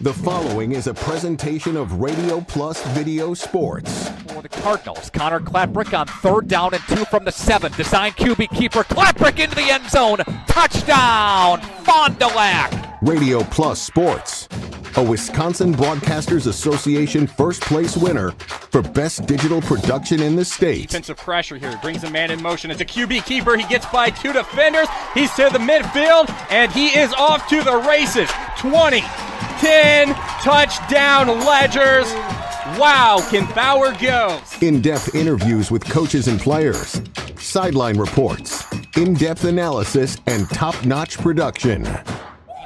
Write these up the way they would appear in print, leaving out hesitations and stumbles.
The following is a presentation of Radio Plus Video Sports. For the Cardinals, Connor Klaprick on 3rd down and 2 from the 7. Design QB keeper, Klaprick into the end zone. Touchdown, Fond du Lac. Radio Plus Sports, a Wisconsin Broadcasters Association first place winner for best digital production in the state. Defensive pressure here, brings a man in motion. It's a QB keeper, he gets by 2 defenders. He's to the midfield, and he is off to the races. 20, 10, touchdown Ledgers. Wow, can Bauer go? In-depth interviews with coaches and players, sideline reports, in-depth analysis, and top-notch production.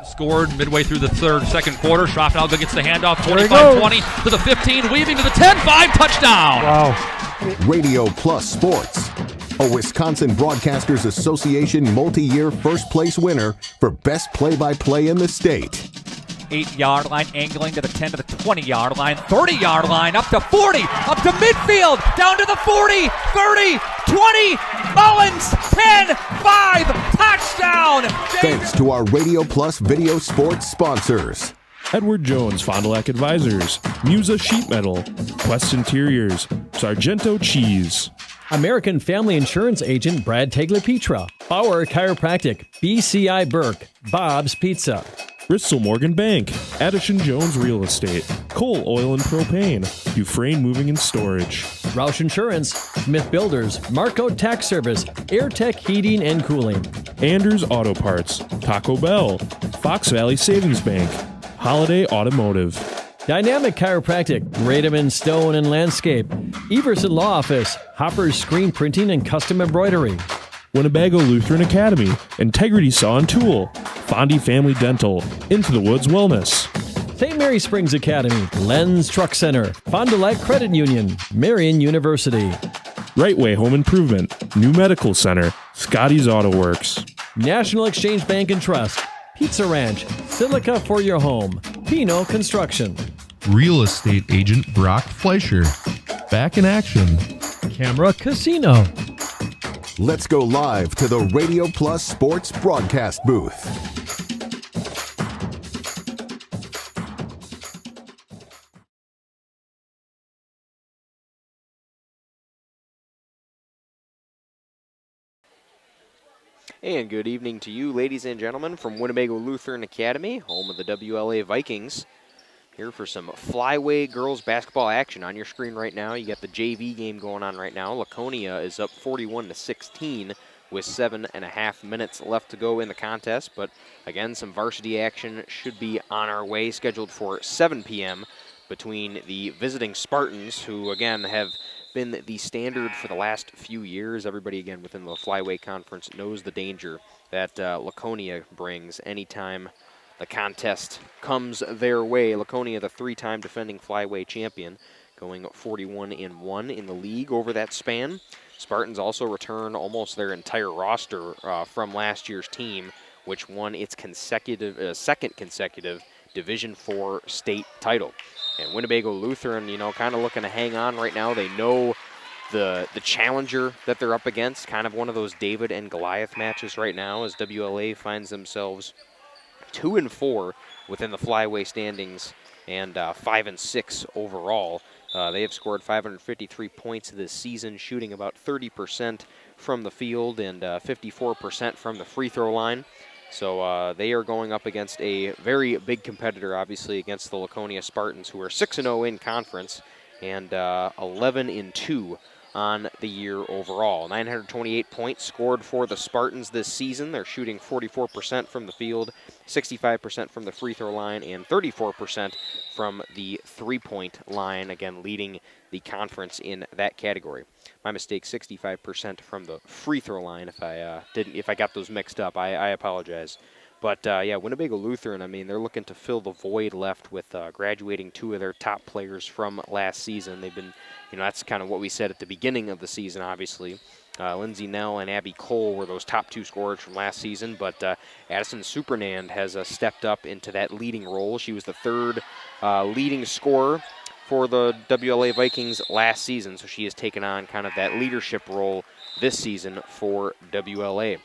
Scored midway through the second quarter. Schroffenalga gets the handoff, 25-20 to the 15, weaving to the 10-5, touchdown. Wow. Radio Plus Sports, a Wisconsin Broadcasters Association multi-year first place winner for best play-by-play in the state. 8-yard line, angling to the 10 to the 20-yard line, 30-yard line, up to 40, up to midfield, down to the 40, 30, 20, Mullins, 10, 5, touchdown! Thanks to our Radio Plus Video Sports sponsors. Edward Jones Fond du Lac Advisors, Musa Sheet Metal, Quest Interiors, Sargento Cheese, American Family Insurance Agent Brad Tagliapietra, Bauer Chiropractic, BCI Burke, Bob's Pizza, Bristol Morgan Bank, Addison Jones Real Estate, Cole Oil and Propane, Dufresne Moving and Storage, Roush Insurance, Smith Builders, Marco Tax Service, AirTech Heating and Cooling, Anders Auto Parts, Taco Bell, Fox Valley Savings Bank, Holiday Automotive, Dynamic Chiropractic, Radom & Stone and Landscape, Everson Law Office, Hopper's Screen Printing and Custom Embroidery, Winnebago Lutheran Academy, Integrity Saw and Tool, Fondy Family Dental, Into the Woods Wellness, St. Mary Springs Academy, Lens Truck Center, Fond du Lac Credit Union, Marion University, Right Way Home Improvement, New Medical Center, Scotty's Auto Works, National Exchange Bank and Trust, Pizza Ranch, Silica for your home, Pino Construction, Real Estate Agent Brock Fleischer, Back in Action, Camera Casino. Let's go live to the Radio Plus Sports broadcast booth. And good evening to you, ladies and gentlemen, from Winnebago Lutheran Academy, home of the WLA Vikings. Here for some Flyway girls basketball action. On your screen right now, you got the JV game going on right now. Laconia is up 41-16 with 7.5 minutes left to go in the contest. But again, some varsity action should be on our way, scheduled for 7 p.m. between the visiting Spartans, who again have been the standard for the last few years. Everybody again within the Flyway Conference knows the danger that Laconia brings anytime the contest comes their way. Laconia, the 3-time defending Flyway champion, going 41-1 in the league over that span. Spartans also return almost their entire roster from last year's team, which won its second consecutive Division IV state title. And Winnebago Lutheran, you know, kind of looking to hang on right now. They know the challenger that they're up against, kind of one of those David and Goliath matches right now, as WLA finds themselves 2-4 within the Flyway standings and 5-6 overall. They have scored 553 points this season, shooting about 30% from the field and 54% from the free throw line. So they are going up against a very big competitor, obviously, against the Laconia Spartans, who are 6-0 in conference and 11-2 on the year overall. 928 points scored for the Spartans this season. They're shooting 44% from the field, 65% from the free throw line, and 34% from the three-point line, again leading the conference in that category. My mistake, 65% from the free throw line. If I got those mixed up, I apologize. But yeah, Winnebago Lutheran, I mean, they're looking to fill the void left with graduating 2 of their top players from last season. They've been, you know, that's kind of what we said at the beginning of the season, obviously. Lindsay Nell and Abby Cole were those top 2 scorers from last season, but Addison Supernand has stepped up into that leading role. She was the 3rd leading scorer for the WLA Vikings last season, so she has taken on kind of that leadership role this season for WLA.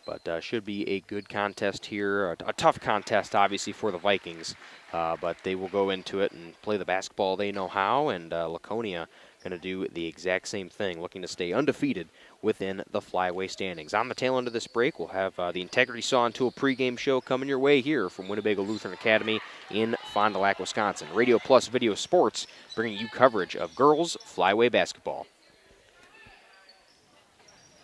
But should be a good contest here, a tough contest, obviously, for the Vikings. But they will go into it and play the basketball they know how, and Laconia going to do the exact same thing, looking to stay undefeated within the Flyway standings. On the tail end of this break, we'll have the Integrity Saw and Tool pregame show coming your way here from Winnebago Lutheran Academy in Fond du Lac, Wisconsin. Radio Plus Video Sports bringing you coverage of girls Flyway basketball.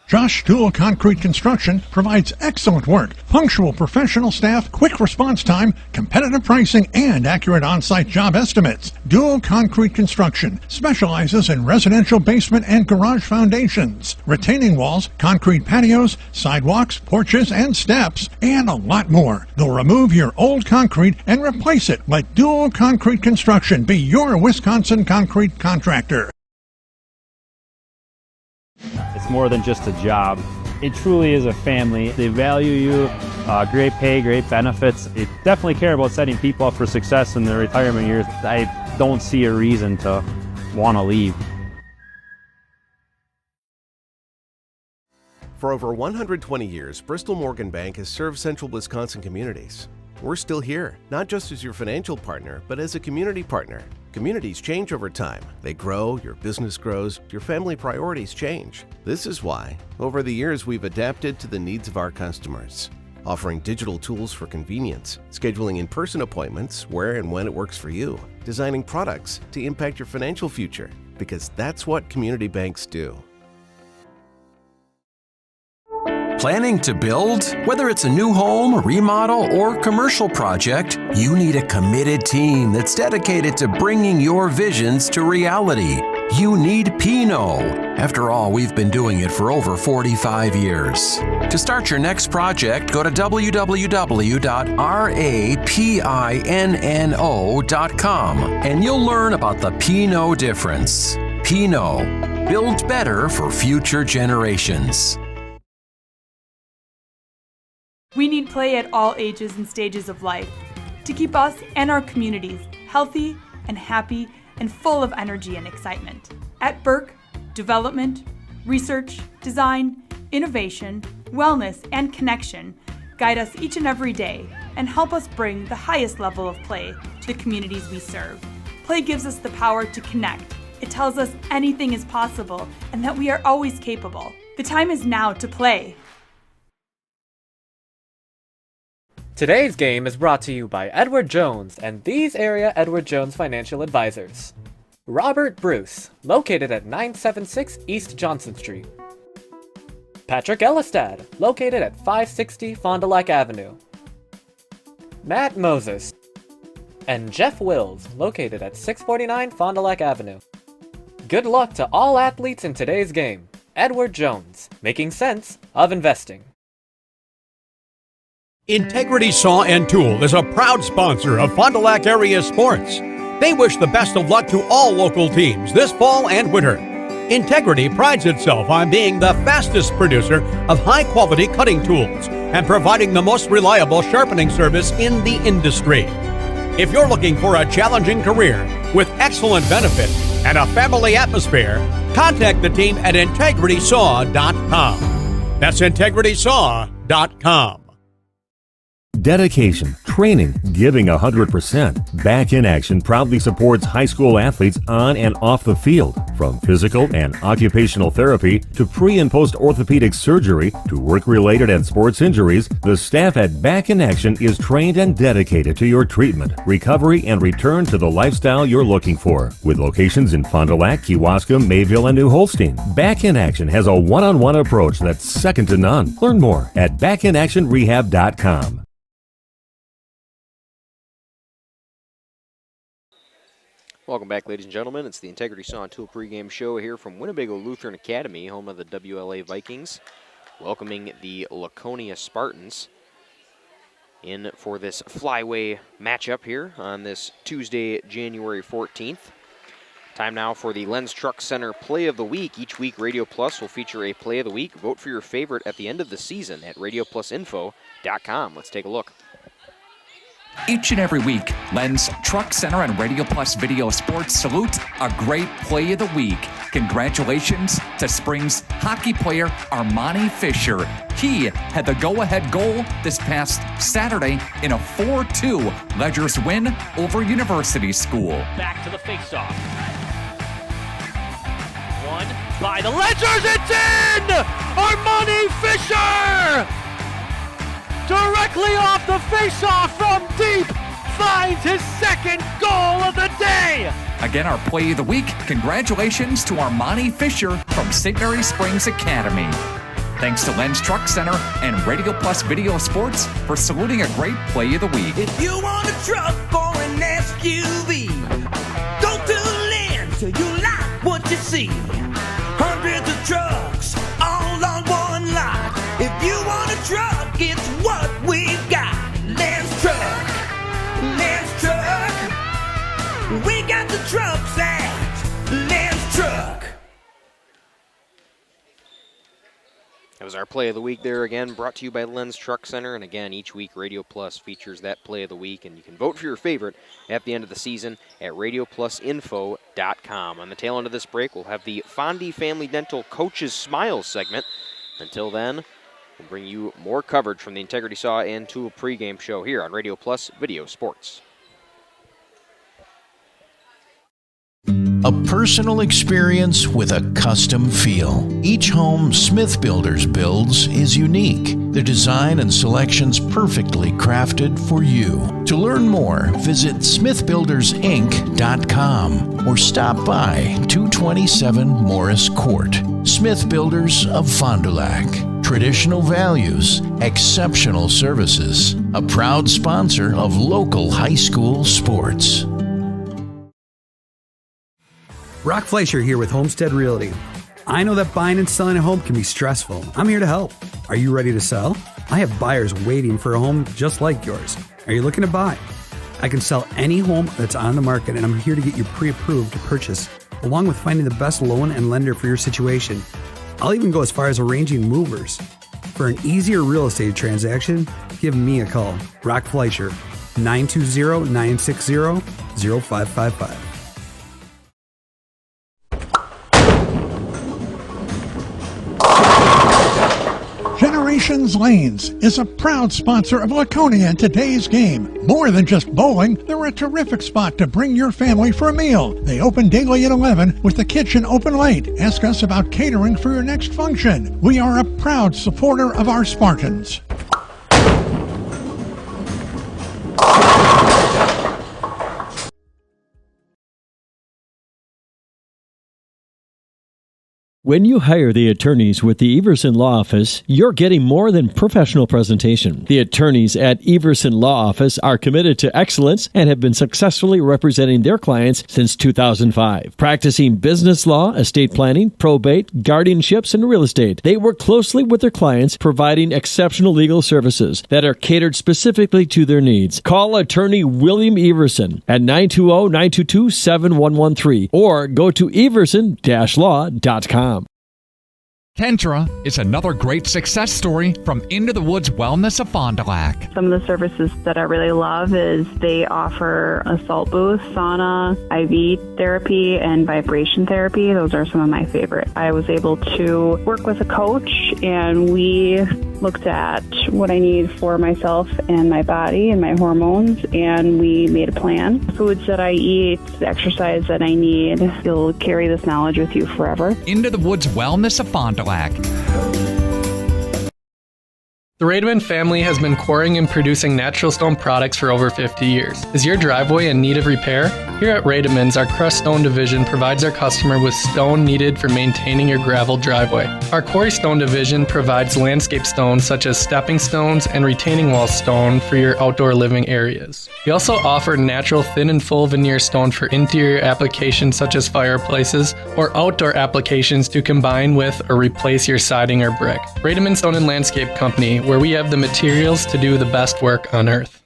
Josh Dual Concrete Construction provides excellent work, punctual professional staff, quick response time, competitive pricing, and accurate on-site job estimates. Dual Concrete Construction specializes in residential basement and garage foundations, retaining walls, concrete patios, sidewalks, porches, and steps, and a lot more. They'll remove your old concrete and replace it. Let Dual Concrete Construction be your Wisconsin concrete contractor. It's more than just a job. It truly is a family. They value you, great pay, great benefits. They definitely care about setting people up for success in their retirement years. I don't see a reason to want to leave. For over 120 years, Bristol Morgan Bank has served central Wisconsin communities. We're still here, not just as your financial partner, but as a community partner. Communities change over time. They grow, your business grows, your family priorities change. This is why, over the years, we've adapted to the needs of our customers, offering digital tools for convenience, scheduling in-person appointments where and when it works for you, designing products to impact your financial future, because that's what community banks do. Planning to build? Whether it's a new home, remodel, or commercial project, you need a committed team that's dedicated to bringing your visions to reality. You need Pino. After all, we've been doing it for over 45 years. To start your next project, go to www.rapinno.com and you'll learn about the Pino difference. Pino, build better for future generations. We need play at all ages and stages of life to keep us and our communities healthy and happy and full of energy and excitement. At Burke, development, research, design, innovation, wellness, and connection guide us each and every day and help us bring the highest level of play to the communities we serve. Play gives us the power to connect. It tells us anything is possible and that we are always capable. The time is now to play. Today's game is brought to you by Edward Jones and these area Edward Jones financial advisors. Robert Bruce, located at 976 East Johnson Street. Patrick Ellistad, located at 560 Fond du Lac Avenue. Matt Moses. And Jeff Wills, located at 649 Fond du Lac Avenue. Good luck to all athletes in today's game. Edward Jones, making sense of investing. Integrity Saw and Tool is a proud sponsor of Fond du Lac area sports. They wish the best of luck to all local teams this fall and winter. Integrity prides itself on being the fastest producer of high-quality cutting tools and providing the most reliable sharpening service in the industry. If you're looking for a challenging career with excellent benefits and a family atmosphere, contact the team at integritysaw.com. That's integritysaw.com. Dedication, training, giving 100%. Back in Action proudly supports high school athletes on and off the field. From physical and occupational therapy to pre- and post-orthopedic surgery to work-related and sports injuries, the staff at Back in Action is trained and dedicated to your treatment, recovery, and return to the lifestyle you're looking for. With locations in Fond du Lac, Kewaskum, Mayville, and New Holstein, Back in Action has a one-on-one approach that's second to none. Learn more at backinactionrehab.com. Welcome back, ladies and gentlemen. It's the Integrity Saw and Tool pregame show here from Winnebago Lutheran Academy, home of the WLA Vikings, welcoming the Laconia Spartans in for this flyway matchup here on this Tuesday, January 14th. Time now for the Lens Truck Center Play of the Week. Each week, Radio Plus will feature a Play of the Week. Vote for your favorite at the end of the season at radioplusinfo.com. Let's take a look. Each and every week, Lens Truck Center and Radio Plus Video Sports salute a great play of the week. Congratulations to Springs hockey player Armani Fisher. Key had the go-ahead goal this past Saturday in a 4-2 Ledgers win over University School. Back to the faceoff. One by the Ledgers, it's in! Armani Fisher! Directly off the faceoff from deep, finds his second goal of the day! Again, our play of the week, congratulations to Armani Fisher from St. Mary Springs Academy. Thanks to Lens Truck Center and Radio Plus Video Sports for saluting a great play of the week. If you want a truck or an SUV, go to Lens till you like what you see. Hundreds of trucks all on one lot. If you want a truck, it's what we've got. Lens Truck, Lens Truck. We got the trucks at Lens Truck. That was our play of the week there again, brought to you by Lens Truck Center. And again, each week Radio Plus features that play of the week, and you can vote for your favorite at the end of the season at radioplusinfo.com. On the tail end of this break, we'll have the Fondy Family Dental Coaches Smiles segment. Until then, we'll bring you more coverage from the Integrity Saw and Tool pregame show here on Radio Plus Video Sports. A personal experience with a custom feel. Each home Smith Builders builds is unique. Their design and selections perfectly crafted for you. To learn more, visit smithbuildersinc.com or stop by 227 Morris Court. Smith Builders of Fond du Lac. Traditional values, exceptional services. A proud sponsor of local high school sports. Brock Fleischer here with Homestead Realty. I know that buying and selling a home can be stressful. I'm here to help. Are you ready to sell? I have buyers waiting for a home just like yours. Are you looking to buy? I can sell any home that's on the market, and I'm here to get you pre-approved to purchase, along with finding the best loan and lender for your situation. I'll even go as far as arranging movers. For an easier real estate transaction, give me a call. Brock Fleischer, 920-960-0555. Generations Lanes is a proud sponsor of Laconia in today's game. More than just bowling, they're a terrific spot to bring your family for a meal. They open daily at 11 with the kitchen open late. Ask us about catering for your next function. We are a proud supporter of our Spartans. When you hire the attorneys with the Everson Law Office, you're getting more than professional presentation. The attorneys at Everson Law Office are committed to excellence and have been successfully representing their clients since 2005. Practicing business law, estate planning, probate, guardianships, and real estate, they work closely with their clients, providing exceptional legal services that are catered specifically to their needs. Call attorney William Everson at 920-922-7113 or go to everson-law.com. Kentra is another great success story from Into the Woods Wellness of Fond du Lac. Some of the services that I really love is they offer a salt booth, sauna, IV therapy, and vibration therapy. Those are some of my favorite. I was able to work with a coach, and we looked at what I need for myself and my body and my hormones, and we made a plan. Foods that I eat, exercise that I need. You'll carry this knowledge with you forever. Into the Woods Wellness of Fond du Lac. The Rademan family has been quarrying and producing natural stone products for over 50 years. Is your driveway in need of repair? Here at Rademans, our crushed stone division provides our customer with stone needed for maintaining your gravel driveway. Our quarry stone division provides landscape stones such as stepping stones and retaining wall stone for your outdoor living areas. We also offer natural thin and full veneer stone for interior applications such as fireplaces or outdoor applications to combine with or replace your siding or brick. Rademan Stone and Landscape Company, where we have the materials to do the best work on earth.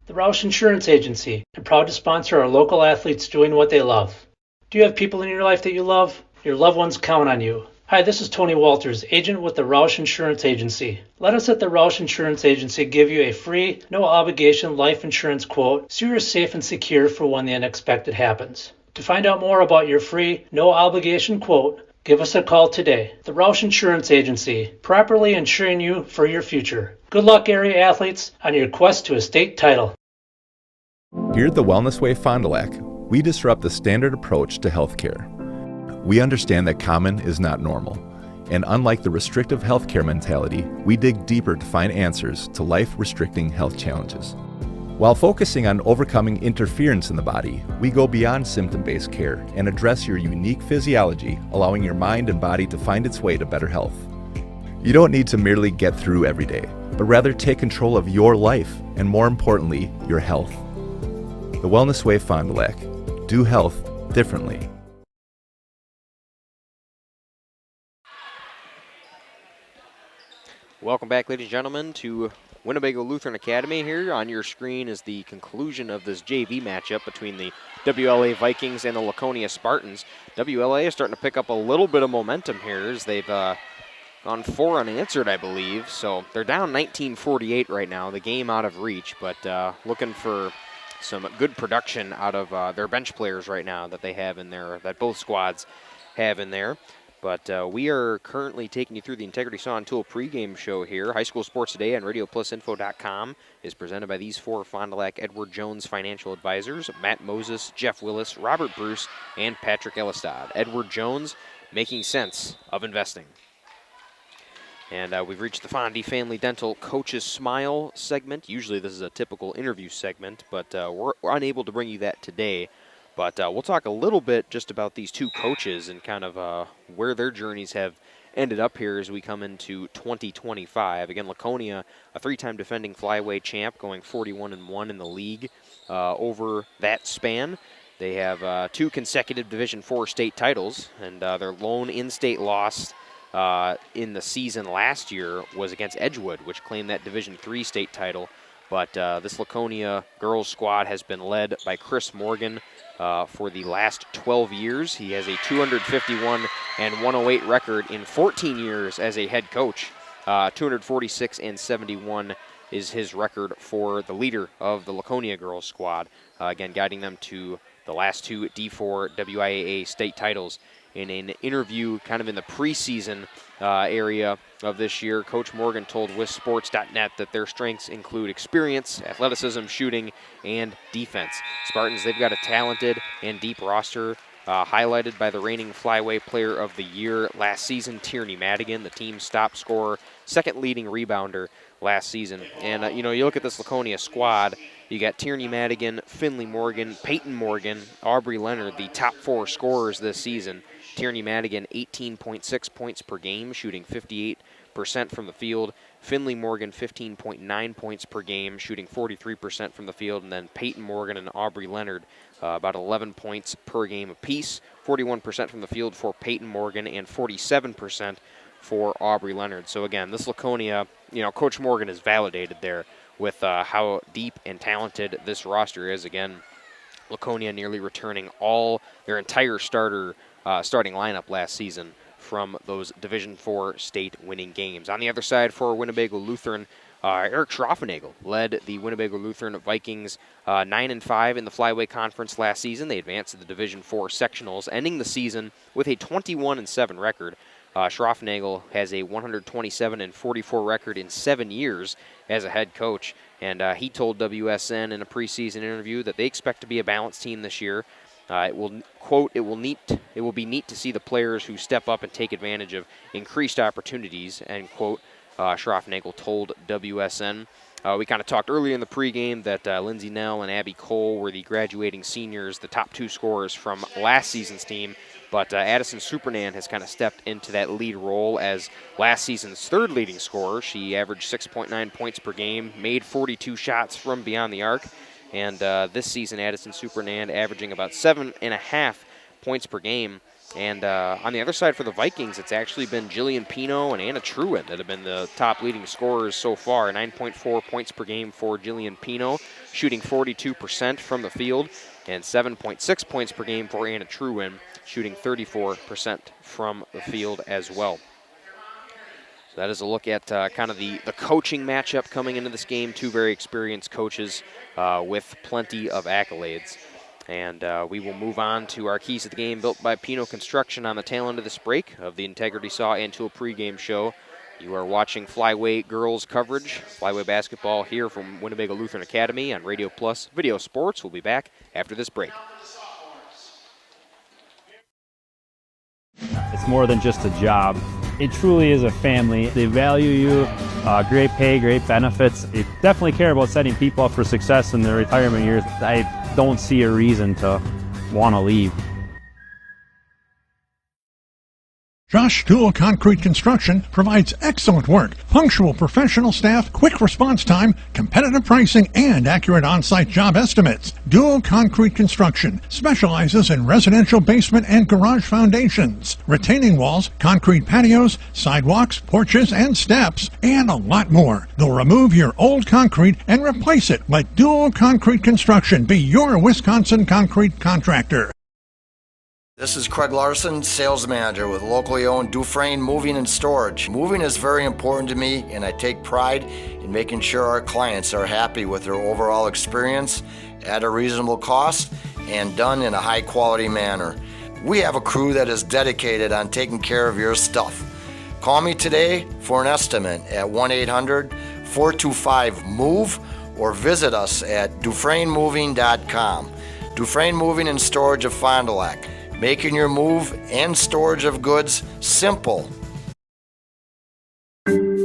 The Roush Insurance Agency, and proud to sponsor our local athletes doing what they love. Do you have people in your life that you love? Your loved ones count on you. Hi, this is Tony Walters, agent with the Roush Insurance Agency. Let us at the Roush Insurance Agency give you a free, no-obligation life insurance quote so you're safe and secure for when the unexpected happens. To find out more about your free, no-obligation quote, Give us a call today. The Roush Insurance Agency, properly insuring you for your future. Good luck, area athletes, on your quest to a state title. Here at the Wellness Way Fond du Lac, we disrupt the standard approach to healthcare. We understand that common is not normal, and unlike the restrictive healthcare mentality, we dig deeper to find answers to life-restricting health challenges. While focusing on overcoming interference in the body, we go beyond symptom-based care and address your unique physiology, allowing your mind and body to find its way to better health. You don't need to merely get through every day, but rather take control of your life and, more importantly, your health. The Wellness Way Fond du Lac. Do health differently. Welcome back, ladies and gentlemen, to Winnebago Lutheran Academy. Here on your screen is the conclusion of this JV matchup between the WLA Vikings and the Laconia Spartans. WLA is starting to pick up a little bit of momentum here as they've gone 4 unanswered, I believe. So they're down 19-48 right now, the game out of reach, but looking for some good production out of their bench players right now that they have in there, that both squads have in there. But we are currently taking you through the Integrity Saw and Tool pregame show here. High School Sports Today on RadioPlusInfo.com is presented by these 4 Fond du Lac Edward Jones financial advisors: Matt Moses, Jeff Willis, Robert Bruce, and Patrick Elistad. Edward Jones, making sense of investing. And we've reached the Fondy Family Dental Coaches Smile segment. Usually this is a typical interview segment, but we're unable to bring you that today. But we'll talk a little bit just about these two coaches and kind of where their journeys have ended up here as we come into 2025. Again, Laconia, a 3-time defending flyweight champ, going 41-1 in the league over that span. They have 2 consecutive Division IV state titles, and their lone in-state loss in the season last year was against Edgewood, which claimed that Division III state title. But this Laconia girls squad has been led by Chris Morgan for the last 12 years. He has a 251-108 record in 14 years as a head coach. 246-71 is his record for the leader of the Laconia girls squad. Again, guiding them to the last 2 D4 WIAA state titles. In an interview kind of in the preseason area of this year, Coach Morgan told WisSports.net that their strengths include experience, athleticism, shooting, and defense. Spartans, they've got a talented and deep roster, highlighted by the reigning Flyway Player of the Year last season, Tierney Madigan, the team's top scorer, second leading rebounder last season. And, you know, you look at this Laconia squad, you got Tierney Madigan, Finley Morgan, Peyton Morgan, Aubrey Leonard, the top 4 scorers this season. Tierney Madigan, 18.6 points per game, shooting 58% from the field. Finley Morgan, 15.9 points per game, shooting 43% from the field. And then Peyton Morgan and Aubrey Leonard, about 11 points per game apiece, 41% from the field for Peyton Morgan and 47% for Aubrey Leonard. So again, this Laconia, you know, Coach Morgan is validated there with how deep and talented this roster is. Again, Laconia nearly returning all their entire starting lineup last season from those Division IV state winning games. On the other side for Winnebago Lutheran, Eric Schroffenagel led the Winnebago Lutheran Vikings 9-5 in the Flyway Conference last season. They advanced to the Division IV sectionals, ending the season with a 21-7 record. Schroffenagel has a 127-44 record in 7 years as a head coach, and he told WSN in a preseason interview that they expect to be a balanced team this year. It will, quote, it will be neat to see the players who step up and take advantage of increased opportunities, end quote, Schroffenagel told WSN. We kind of talked earlier in the pregame that Lindsay Nell and Abby Cole were the graduating seniors, the top 2 scorers from last season's team. But Addison Supernan has kind of stepped into that lead role as last season's 3rd leading scorer. She averaged 6.9 points per game, made 42 shots from beyond the arc. And this season, Addison Supernan averaging about 7.5 points per game. And on the other side for the Vikings, it's actually been Jillian Pino and Anna Trewin that have been the top leading scorers so far. 9.4 points per game for Jillian Pino, shooting 42% from the field, and 7.6 points per game for Anna Trewin, shooting 34% from the field as well. So that is a look at kind of the coaching matchup coming into this game. 2 very experienced coaches with plenty of accolades. And we will move on to our keys to the game built by Pino Construction on the tail end of this break of the Integrity Saw and Tool pregame show. You are watching Flyweight Girls coverage, Flyweight basketball here from Winnebago Lutheran Academy on Radio Plus Video Sports. We'll be back after this break. It's more than just a job. It truly is a family. They value you, great pay, great benefits. They definitely care about setting people up for success in their retirement years. I don't see a reason to want to leave. Josh Dual Concrete Construction provides excellent work, punctual professional staff, quick response time, competitive pricing, and accurate on-site job estimates. Dual Concrete Construction specializes in residential basement and garage foundations, retaining walls, concrete patios, sidewalks, porches, and steps, and a lot more. They'll remove your old concrete and replace it. Let Dual Concrete Construction be your Wisconsin concrete contractor. This is Craig Larson, sales manager with locally owned Dufresne Moving and Storage. Moving is very important to me, and I take pride in making sure our clients are happy with their overall experience at a reasonable cost and done in a high quality manner. We have a crew that is dedicated on taking care of your stuff. Call me today for an estimate at 1-800-425-MOVE or visit us at DufresneMoving.com. Dufresne Moving and Storage of Fond du Lac. Making your move and storage of goods simple.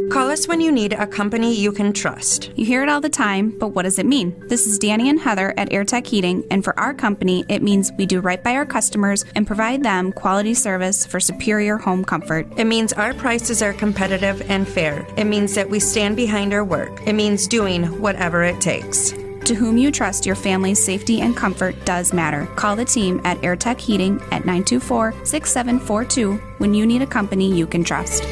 Call us when you need a company you can trust. You hear it all the time, but what does it mean? This is Danny and Heather at AirTech Heating, and for our company, it means we do right by our customers and provide them quality service for superior home comfort. It means our prices are competitive and fair. It means that we stand behind our work. It means doing whatever it takes. To whom you trust your family's safety and comfort does matter. Call the team at AirTech Heating at 924-6742 when you need a company you can trust.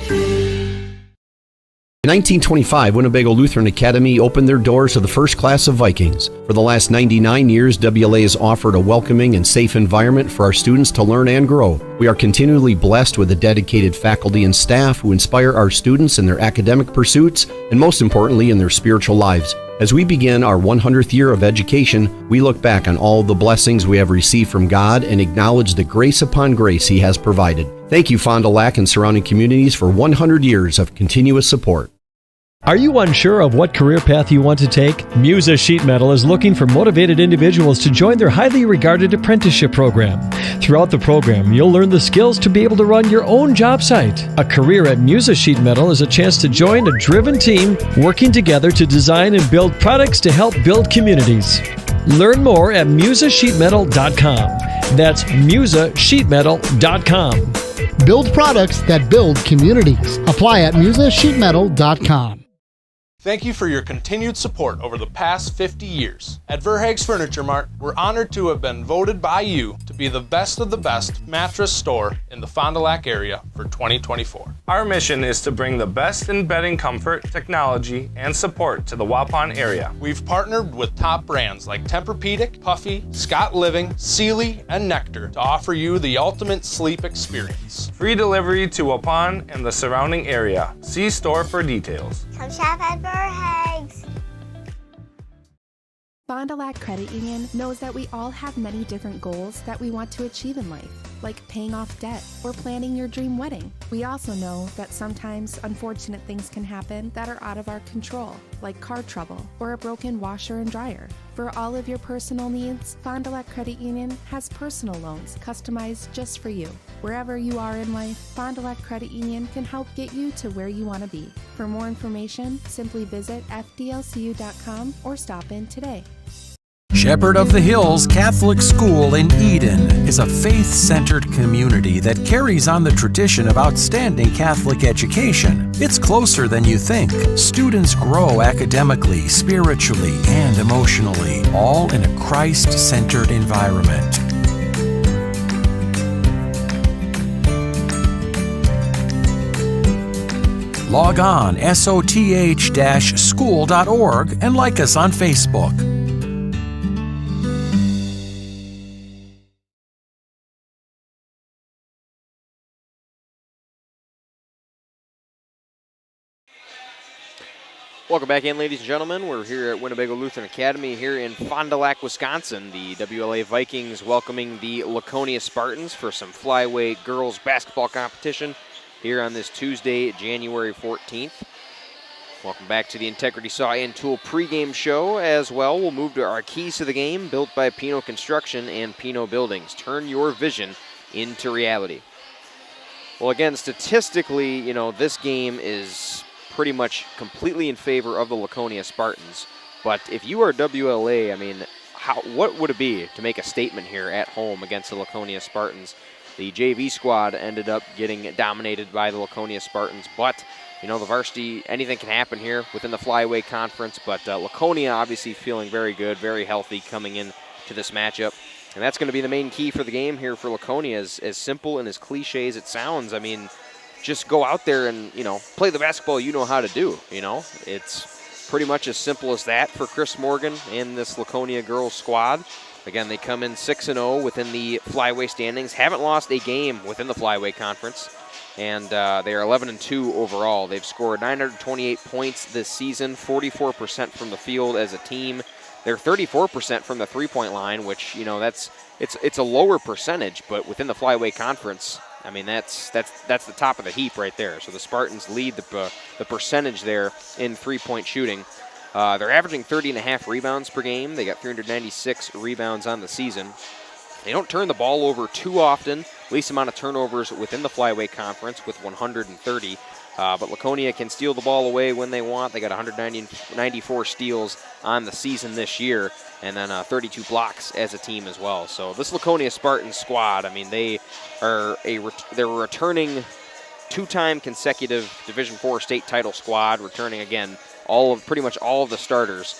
In 1925, Winnebago Lutheran Academy opened their doors to the first class of Vikings. For the last 99 years, WLA has offered a welcoming and safe environment for our students to learn and grow. We are continually blessed with a dedicated faculty and staff who inspire our students in their academic pursuits and, most importantly, in their spiritual lives. As we begin our 100th year of education, we look back on all the blessings we have received from God and acknowledge the grace upon grace He has provided. Thank you, Fond du Lac and surrounding communities, for 100 years of continuous support. Are you unsure of what career path you want to take? Musa Sheet Metal is looking for motivated individuals to join their highly regarded apprenticeship program. Throughout the program, you'll learn the skills to be able to run your own job site. A career at Musa Sheet Metal is a chance to join a driven team working together to design and build products to help build communities. Learn more at musasheetmetal.com. That's musasheetmetal.com. Build products that build communities. Apply at musasheetmetal.com. Thank you for your continued support over the past 50 years. At Verhaeg's Furniture Mart, we're honored to have been voted by you to be the best of the best mattress store in the Fond du Lac area for 2024. Our mission is to bring the best in bedding comfort, technology, and support to the Waupun area. We've partnered with top brands like Tempur-Pedic, Puffy, Scott Living, Sealy, and Nectar to offer you the ultimate sleep experience. Free delivery to Waupun and the surrounding area. See store for details. Come shop at Verhaeg's. Fond du Lac Credit Union knows that we all have many different goals that we want to achieve in life, like paying off debt or planning your dream wedding. We also know that sometimes unfortunate things can happen that are out of our control, like car trouble or a broken washer and dryer. For all of your personal needs, Fond du Lac Credit Union has personal loans customized just for you. Wherever you are in life, Fond du Lac Credit Union can help get you to where you want to be. For more information, simply visit fdlcu.com or stop in today. Shepherd of the Hills Catholic School in Eden is a faith-centered community that carries on the tradition of outstanding Catholic education. It's closer than you think. Students grow academically, spiritually, and emotionally, all in a Christ-centered environment. Log on soth-school.org and like us on Facebook. Welcome back in, ladies and gentlemen. We're here at Winnebago Lutheran Academy here in Fond du Lac, Wisconsin. The WLA Vikings welcoming the Laconia Spartans for some flyweight girls basketball competition here on this Tuesday, January 14th. Welcome back to the Integrity Saw and Tool pregame show as well. We'll move to our keys to the game, built by Pino Construction and Pino Buildings. Turn your vision into reality. Well, again, statistically, this game is pretty much completely in favor of the Laconia Spartans. But if you are WLA, what would it be to make a statement here at home against the Laconia Spartans? The JV squad ended up getting dominated by the Laconia Spartans, but the varsity, anything can happen here within the flyweight conference. But Laconia obviously feeling very good, very healthy coming in to this matchup. And that's going to be the main key for the game here for Laconia, as simple and as cliche as it sounds. Just go out there and, play the basketball you know how to do, It's pretty much as simple as that for Chris Morgan and this Laconia girls squad. Again, they come in 6-0 within the flyweight standings, haven't lost a game within the flyweight conference, and they are 11-2 overall. They've scored 928 points this season, 44% from the field as a team. They're 34% from the three-point line, which, it's a lower percentage, but within the flyweight conference, that's the top of the heap right there. So the Spartans lead the percentage there in three-point shooting. They're averaging 30.5 rebounds per game. They got 396 rebounds on the season. They don't turn the ball over too often. Least amount of turnovers within the flyweight conference with 130. But Laconia can steal the ball away when they want. They got 194 steals on the season this year, and then 32 blocks as a team as well. So this Laconia Spartans squad, they're returning two-time consecutive Division IV state title squad, returning again pretty much all of the starters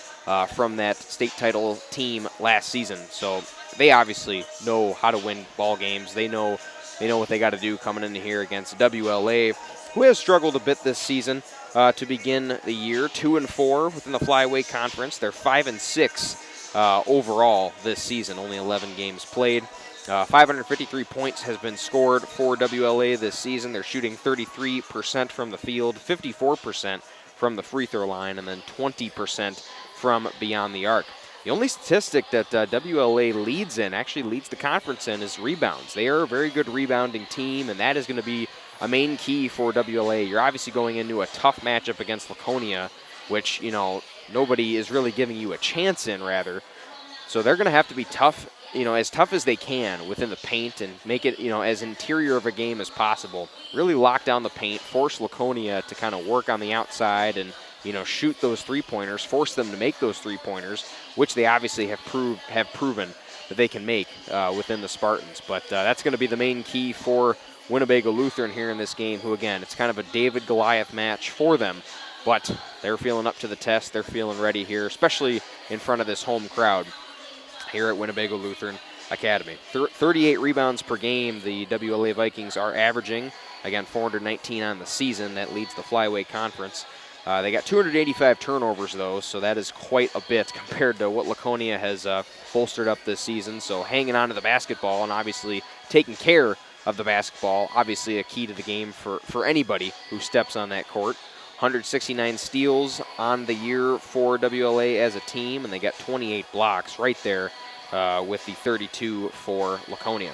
from that state title team last season. So they obviously know how to win ball games. They know what they got to do coming in here against WLA, who has struggled a bit this season to begin the year. 2-4 within the flyweight conference. They're 5-6 overall this season. Only 11 games played. 553 points has been scored for WLA this season. They're shooting 33% from the field, 54% from the free throw line, and then 20% from beyond the arc. The only statistic that WLA leads the conference in, is rebounds. They are a very good rebounding team, and that is going to be a main key for WLA. You're obviously going into a tough matchup against Laconia, which, nobody is really giving you a chance in, rather. So they're going to have to be tough, as tough as they can within the paint and make it, as interior of a game as possible. Really lock down the paint, force Laconia to kind of work on the outside and, shoot those three-pointers, force them to make those three-pointers, which they obviously have proven that they can make within the Spartans. But that's going to be the main key for Winnebago Lutheran here in this game, who, again, it's kind of a David-Goliath match for them, but they're feeling up to the test. They're feeling ready here, especially in front of this home crowd here at Winnebago Lutheran Academy. 38 rebounds per game the WLA Vikings are averaging. Again, 419 on the season. That leads the flyweight conference. They got 285 turnovers, though, so that is quite a bit compared to what Laconia has bolstered up this season. So hanging on to the basketball and obviously taking care of the basketball, obviously a key to the game for anybody who steps on that court. 169 steals on the year for WLA as a team, and they got 28 blocks right there with the 32 for Laconia.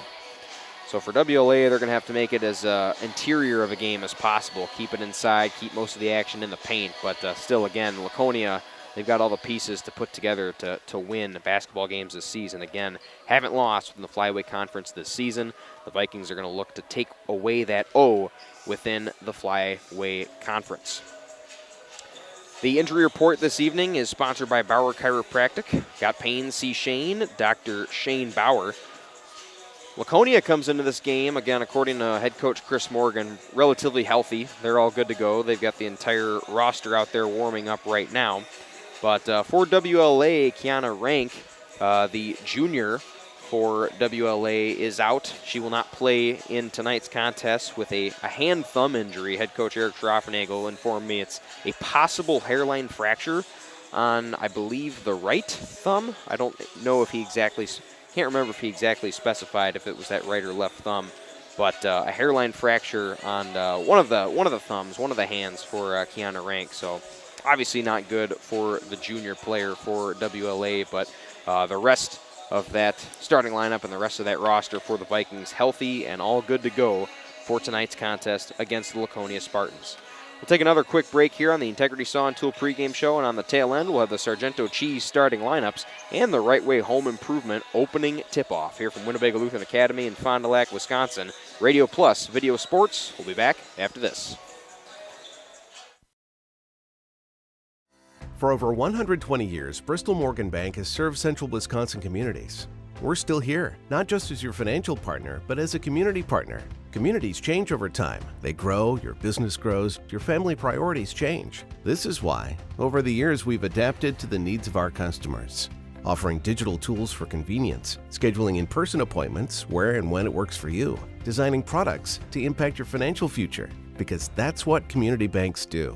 So for WLA, they're going to have to make it as interior of a game as possible. Keep it inside, keep most of the action in the paint. But still, again, Laconia, they've got all the pieces to put together to win basketball games this season. Again, haven't lost in the flyweight conference this season. The Vikings are going to look to take away that O within the flyweight conference. The injury report this evening is sponsored by Bauer Chiropractic. Got pain, see Shane, Dr. Shane Bauer. Laconia comes into this game, again, according to head coach Chris Morgan, relatively healthy. They're all good to go. They've got the entire roster out there warming up right now. But for WLA, Kiana Rank, the junior for WLA, is out. She will not play in tonight's contest with a hand-thumb injury. Head coach Eric Schroffenagel informed me it's a possible hairline fracture on, I believe, the right thumb. I don't know if he exactly... Can't remember if he exactly specified if it was that right or left thumb, but a hairline fracture on one of the thumbs, one of the hands for Kiana Rank. So Obviously not good for the junior player for WLA, but the rest of that starting lineup and the rest of that roster for the Vikings healthy and all good to go for tonight's contest against the Laconia Spartans. We'll take another quick break here on the Integrity Saw and Tool pregame show, and on the tail end, we'll have the Sargento Cheese starting lineups and the Right Way Home Improvement opening tip-off here from Winnebago Lutheran Academy in Fond du Lac, Wisconsin. Radio Plus Video Sports. We'll be back after this. For over 120 years, Bristol Morgan Bank has served central Wisconsin communities. We're still here, not just as your financial partner, but as a community partner. Communities change over time. They grow, your business grows, your family priorities change. This is why, over the years, we've adapted to the needs of our customers, offering digital tools for convenience, scheduling in-person appointments where and when it works for you, designing products to impact your financial future, because that's what community banks do.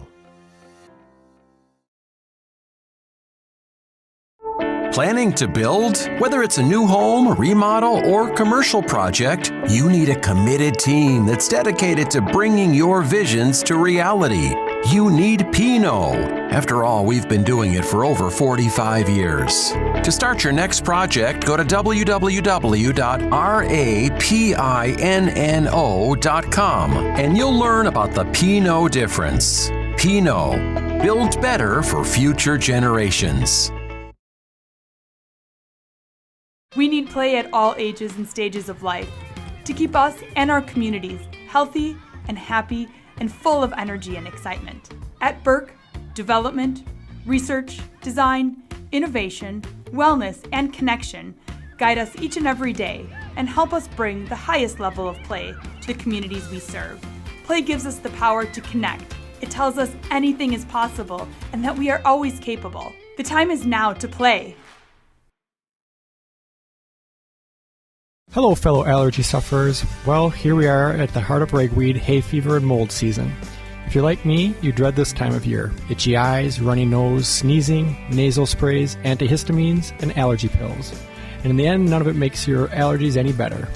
Planning to build? Whether it's a new home, remodel, or commercial project, you need a committed team that's dedicated to bringing your visions to reality. You need Pinot. After all, we've been doing it for over 45 years. To start your next project, go to www.rapinno.com and you'll learn about the Pinot difference. Pinot. Build better for future generations. We need play at all ages and stages of life to keep us and our communities healthy and happy and full of energy and excitement. At Burke, development, research, design, innovation, wellness, and connection guide us each and every day and help us bring the highest level of play to the communities we serve. Play gives us the power to connect. It tells us anything is possible and that we are always capable. The time is now to play. Hello, fellow allergy sufferers. Well, here we are at the heart of ragweed, hay fever, and mold season. If you're like me, you dread this time of year. Itchy eyes, runny nose, sneezing, nasal sprays, antihistamines, and allergy pills. And in the end, none of it makes your allergies any better.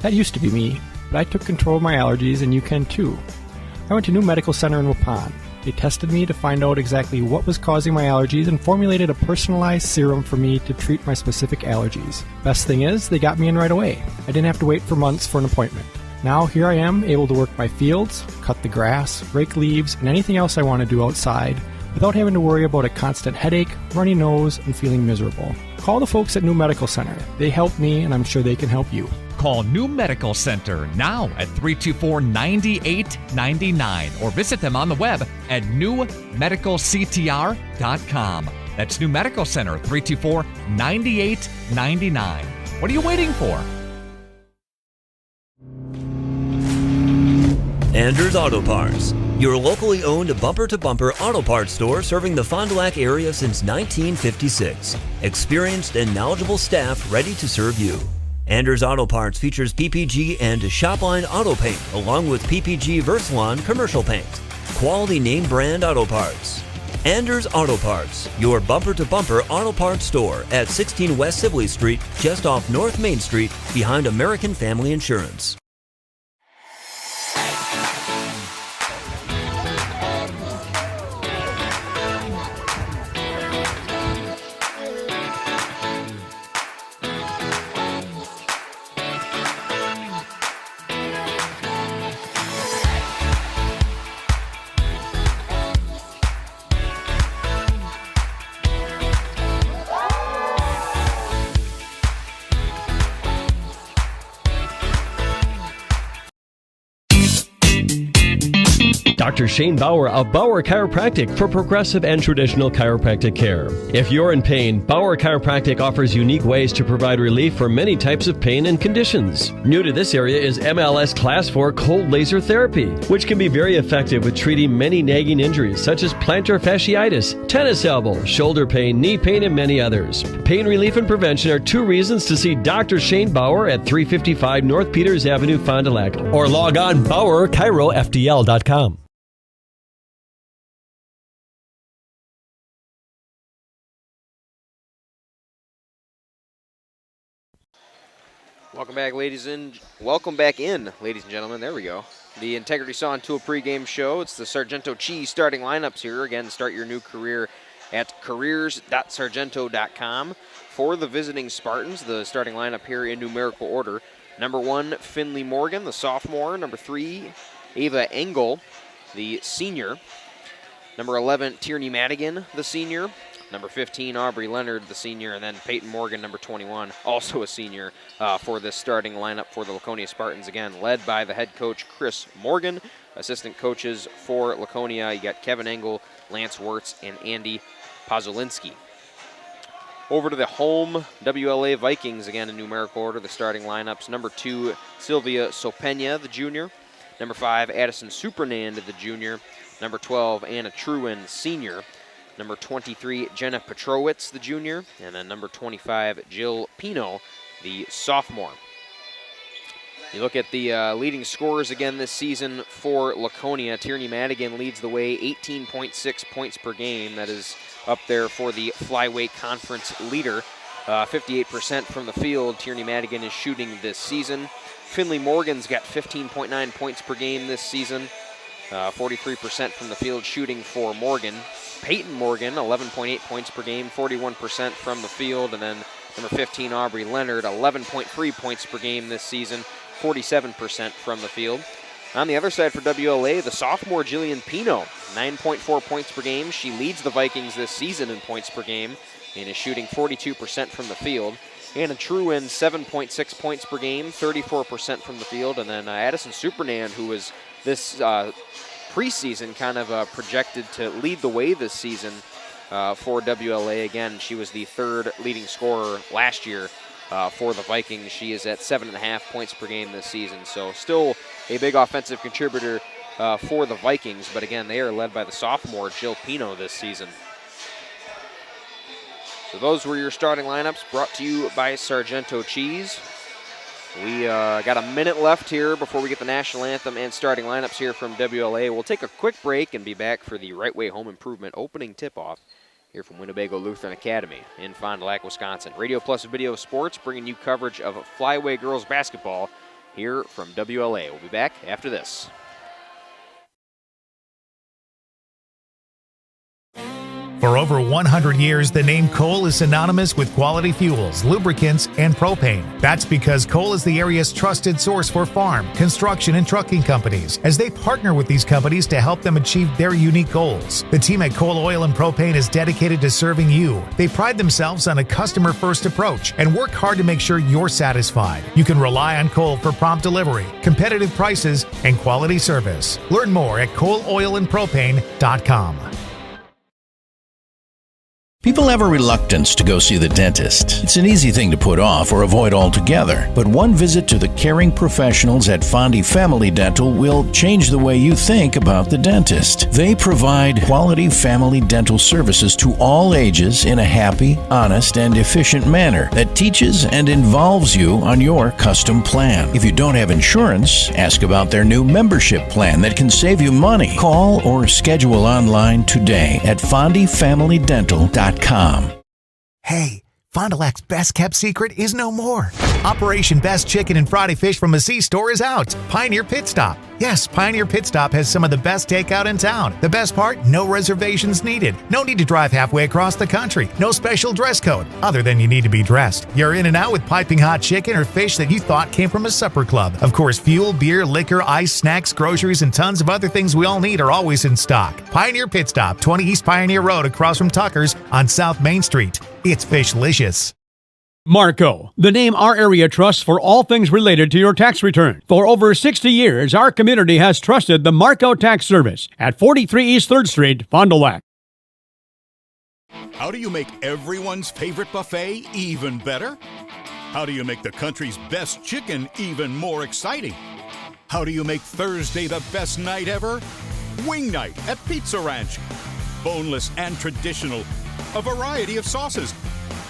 That used to be me, but I took control of my allergies, and you can too. I went to New Medical Center in Waupun. They tested me to find out exactly what was causing my allergies and formulated a personalized serum for me to treat my specific allergies. Best thing is, they got me in right away. I didn't have to wait for months for an appointment. Now here I am, able to work my fields, cut the grass, rake leaves, and anything else I want to do outside without having to worry about a constant headache, runny nose, and feeling miserable. Call the folks at New Medical Center. They help me, and I'm sure they can help you. Call New Medical Center now at 324-9899 or visit them on the web at newmedicalctr.com. That's New Medical Center, 324-9899. What are you waiting for? Anders Auto Parts, your locally owned bumper-to-bumper auto parts store serving the Fond du Lac area since 1956. Experienced and knowledgeable staff ready to serve you. Anders Auto Parts features PPG and Shopline auto paint, along with PPG Versalon commercial paint. Quality name brand auto parts. Anders Auto Parts, your bumper-to-bumper auto parts store at 16 West Sibley Street, just off North Main Street, behind American Family Insurance. Dr. Shane Bauer of Bauer Chiropractic for progressive and traditional chiropractic care. If you're in pain, Bauer Chiropractic offers unique ways to provide relief for many types of pain and conditions. New to this area is MLS Class 4 cold laser therapy, which can be very effective with treating many nagging injuries such as plantar fasciitis, tennis elbow, shoulder pain, knee pain, and many others. Pain relief and prevention are two reasons to see Dr. Shane Bauer at 355 North Peters Avenue, Fond du Lac, or log on BauerChiroFDL.com. Welcome back in, ladies and gentlemen. There we go. The Integrity Saw and Tool pregame show. It's the Sargento Cheese starting lineups here. Again, start your new career at careers.sargento.com. For the visiting Spartans, the starting lineup here in numerical order. Number 1, Finley Morgan, the sophomore. Number 3, Ava Engel, the senior. Number 11, Tierney Madigan, the senior. Number 15, Aubrey Leonard, the senior. And then Peyton Morgan, number 21, also a senior for this starting lineup for the Laconia Spartans. Again, led by the head coach, Chris Morgan. Assistant coaches for Laconia, you got Kevin Engel, Lance Wirtz, and Andy Pazulinski. Over to the home WLA Vikings, again in numerical order, the starting lineups. Number 2, Sylvia Sopena, the junior. Number 5, Addison Supernand, the junior. Number 12, Anna Truin, senior. Number 23, Jenna Petrowitz, the junior. And then number 25, Jill Pino, the sophomore. You look at the leading scorers again this season for Laconia. Tierney Madigan leads the way, 18.6 points per game. That is up there for the flyweight conference leader. 58% from the field Tierney Madigan is shooting this season. Finley Morgan's got 15.9 points per game this season. 43% from the field shooting for Morgan. Peyton Morgan, 11.8 points per game, 41% from the field. And then number 15, Aubrey Leonard, 11.3 points per game this season, 47% from the field. On the other side for WLA, the sophomore Jillian Pino, 9.4 points per game. She leads the Vikings this season in points per game and is shooting 42% from the field. Anna Truin, 7.6 points per game, 34% from the field. And then Addison Supernand, who was this preseason kind of projected to lead the way this season for WLA. Again, she was the third leading scorer last year for the Vikings. She is at 7.5 points per game this season. So still a big offensive contributor for the Vikings. But again, they are led by the sophomore Jill Pino this season. So those were your starting lineups brought to you by Sargento Cheese. We got a minute left here before we get the national anthem and starting lineups here from WLA. We'll take a quick break and be back for the Right Way Home Improvement opening tip-off here from Winnebago Lutheran Academy in Fond du Lac, Wisconsin. Radio Plus Video Sports bringing you coverage of Flyway Girls Basketball here from WLA. We'll be back after this. For over 100 years, the name Cole is synonymous with quality fuels, lubricants, and propane. That's because Cole is the area's trusted source for farm, construction, and trucking companies, as they partner with these companies to help them achieve their unique goals. The team at Cole Oil and Propane is dedicated to serving you. They pride themselves on a customer-first approach and work hard to make sure you're satisfied. You can rely on Cole for prompt delivery, competitive prices, and quality service. Learn more at ColeOilAndPropane.com. People have a reluctance to go see the dentist. It's an easy thing to put off or avoid altogether. But one visit to the caring professionals at Fondy Family Dental will change the way you think about the dentist. They provide quality family dental services to all ages in a happy, honest, and efficient manner that teaches and involves you on your custom plan. If you don't have insurance, ask about their new membership plan that can save you money. Call or schedule online today at fondyfamilydental.com. Hey, Fond du Lac's best kept secret is no more. Operation Best Chicken and Friday Fish from a C-Store is out. Pioneer Pit Stop. Yes, Pioneer Pit Stop has some of the best takeout in town. The best part, no reservations needed. No need to drive halfway across the country. No special dress code, other than you need to be dressed. You're in and out with piping hot chicken or fish that you thought came from a supper club. Of course, fuel, beer, liquor, ice, snacks, groceries, and tons of other things we all need are always in stock. Pioneer Pit Stop, 20 East Pioneer Road across from Tucker's on South Main Street. It's fishlicious. Marco, the name our area trusts for all things related to your tax return. For over 60 years, our community has trusted the Marco Tax Service at 43 East 3rd Street, Fond du Lac. How do you make everyone's favorite buffet even better? How do you make the country's best chicken even more exciting? How do you make Thursday the best night ever? Wing night at Pizza Ranch. Boneless and traditional. A variety of sauces.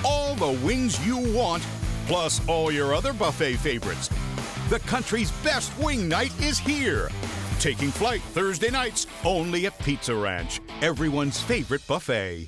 All the wings you want, plus all your other buffet favorites. The country's best wing night is here. Taking flight Thursday nights only at Pizza Ranch, everyone's favorite buffet.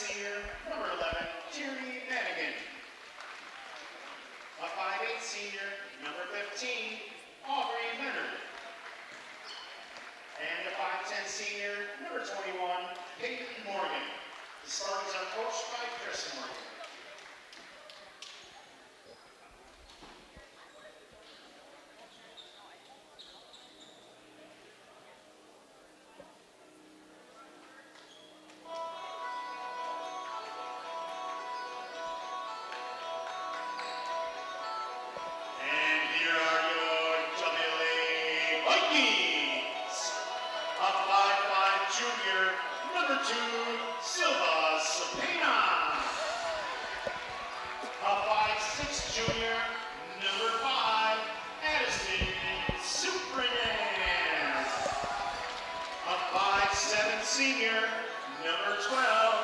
senior, number 11, Tierney Madigan. A 5'8" senior, number 15, Aubrey Leonard. And a 5'10" senior, number 21, Peyton Morgan. The Spartans are coached by Chris Morgan. And here are your WLA Vikings. A 5'5" junior, number 2, Silva Cepena. A 5'6" junior, number 5, Addison Superman. A 5'7" senior, number 12,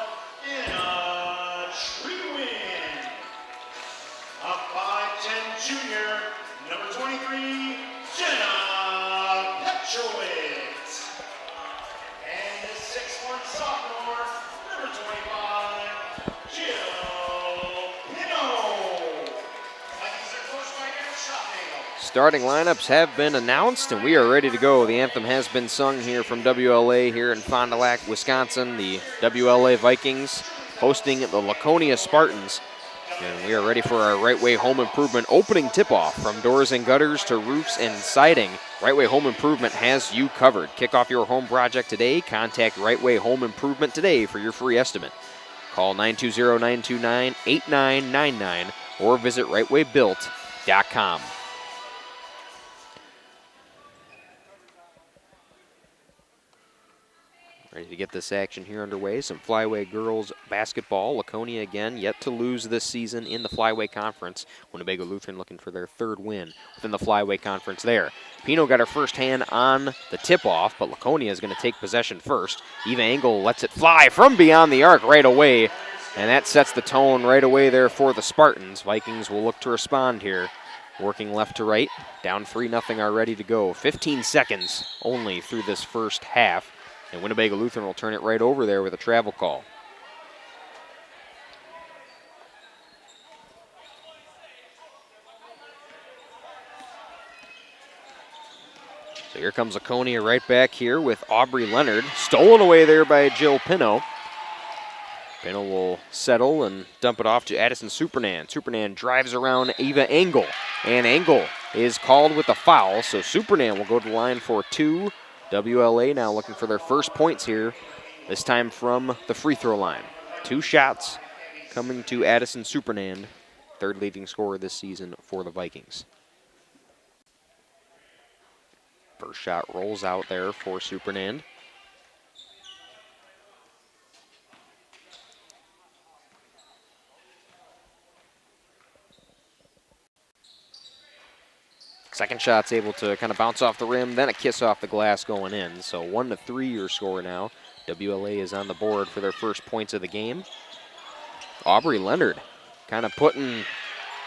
Anna Treewin. A 5'10" junior, number 23, Jenna Petrowitz. And the 6'1" sophomore, number 25, Jill Pino. Vikings are coached by Eric Schottenhagel. Starting lineups have been announced, and we are ready to go. The anthem has been sung here from WLA here in Fond du Lac, Wisconsin. The WLA Vikings hosting the Laconia Spartans. And we are ready for our Right Way Home Improvement opening tip-off. From doors and gutters to roofs and siding, Right Way Home Improvement has you covered. Kick off your home project today. Contact Right Way Home Improvement today for your free estimate. Call 920-929-8999 or visit rightwaybuilt.com. Ready to get this action here underway. Some Flyway girls basketball. Laconia again, yet to lose this season in the Flyway Conference. Winnebago Lutheran looking for their third win within the Flyway Conference there. Pino got her first hand on the tip-off, but Laconia is going to take possession first. Eva Engel lets it fly from beyond the arc right away, and that sets the tone right away there for the Spartans. Vikings will look to respond here. Working left to right, down 3-0 already to go. 15 seconds only through this first half. And Winnebago Lutheran will turn it right over there with a travel call. So here comes Laconia right back here with Aubrey Leonard. Stolen away there by Jill Pino. Pino will settle and dump it off to Addison Supernan. Supernan drives around Eva Engel. And Engel is called with a foul. So Supernan will go to the line for 2. WLA now looking for their first points here, this time from the free throw line. 2 shots coming to Addison Supernand, third leading scorer this season for the Vikings. First shot rolls out there for Supernand. Second shot's able to kind of bounce off the rim, then a kiss off the glass going in. So 1-3 your score now. WLA is on the board for their first points of the game. Aubrey Leonard kind of putting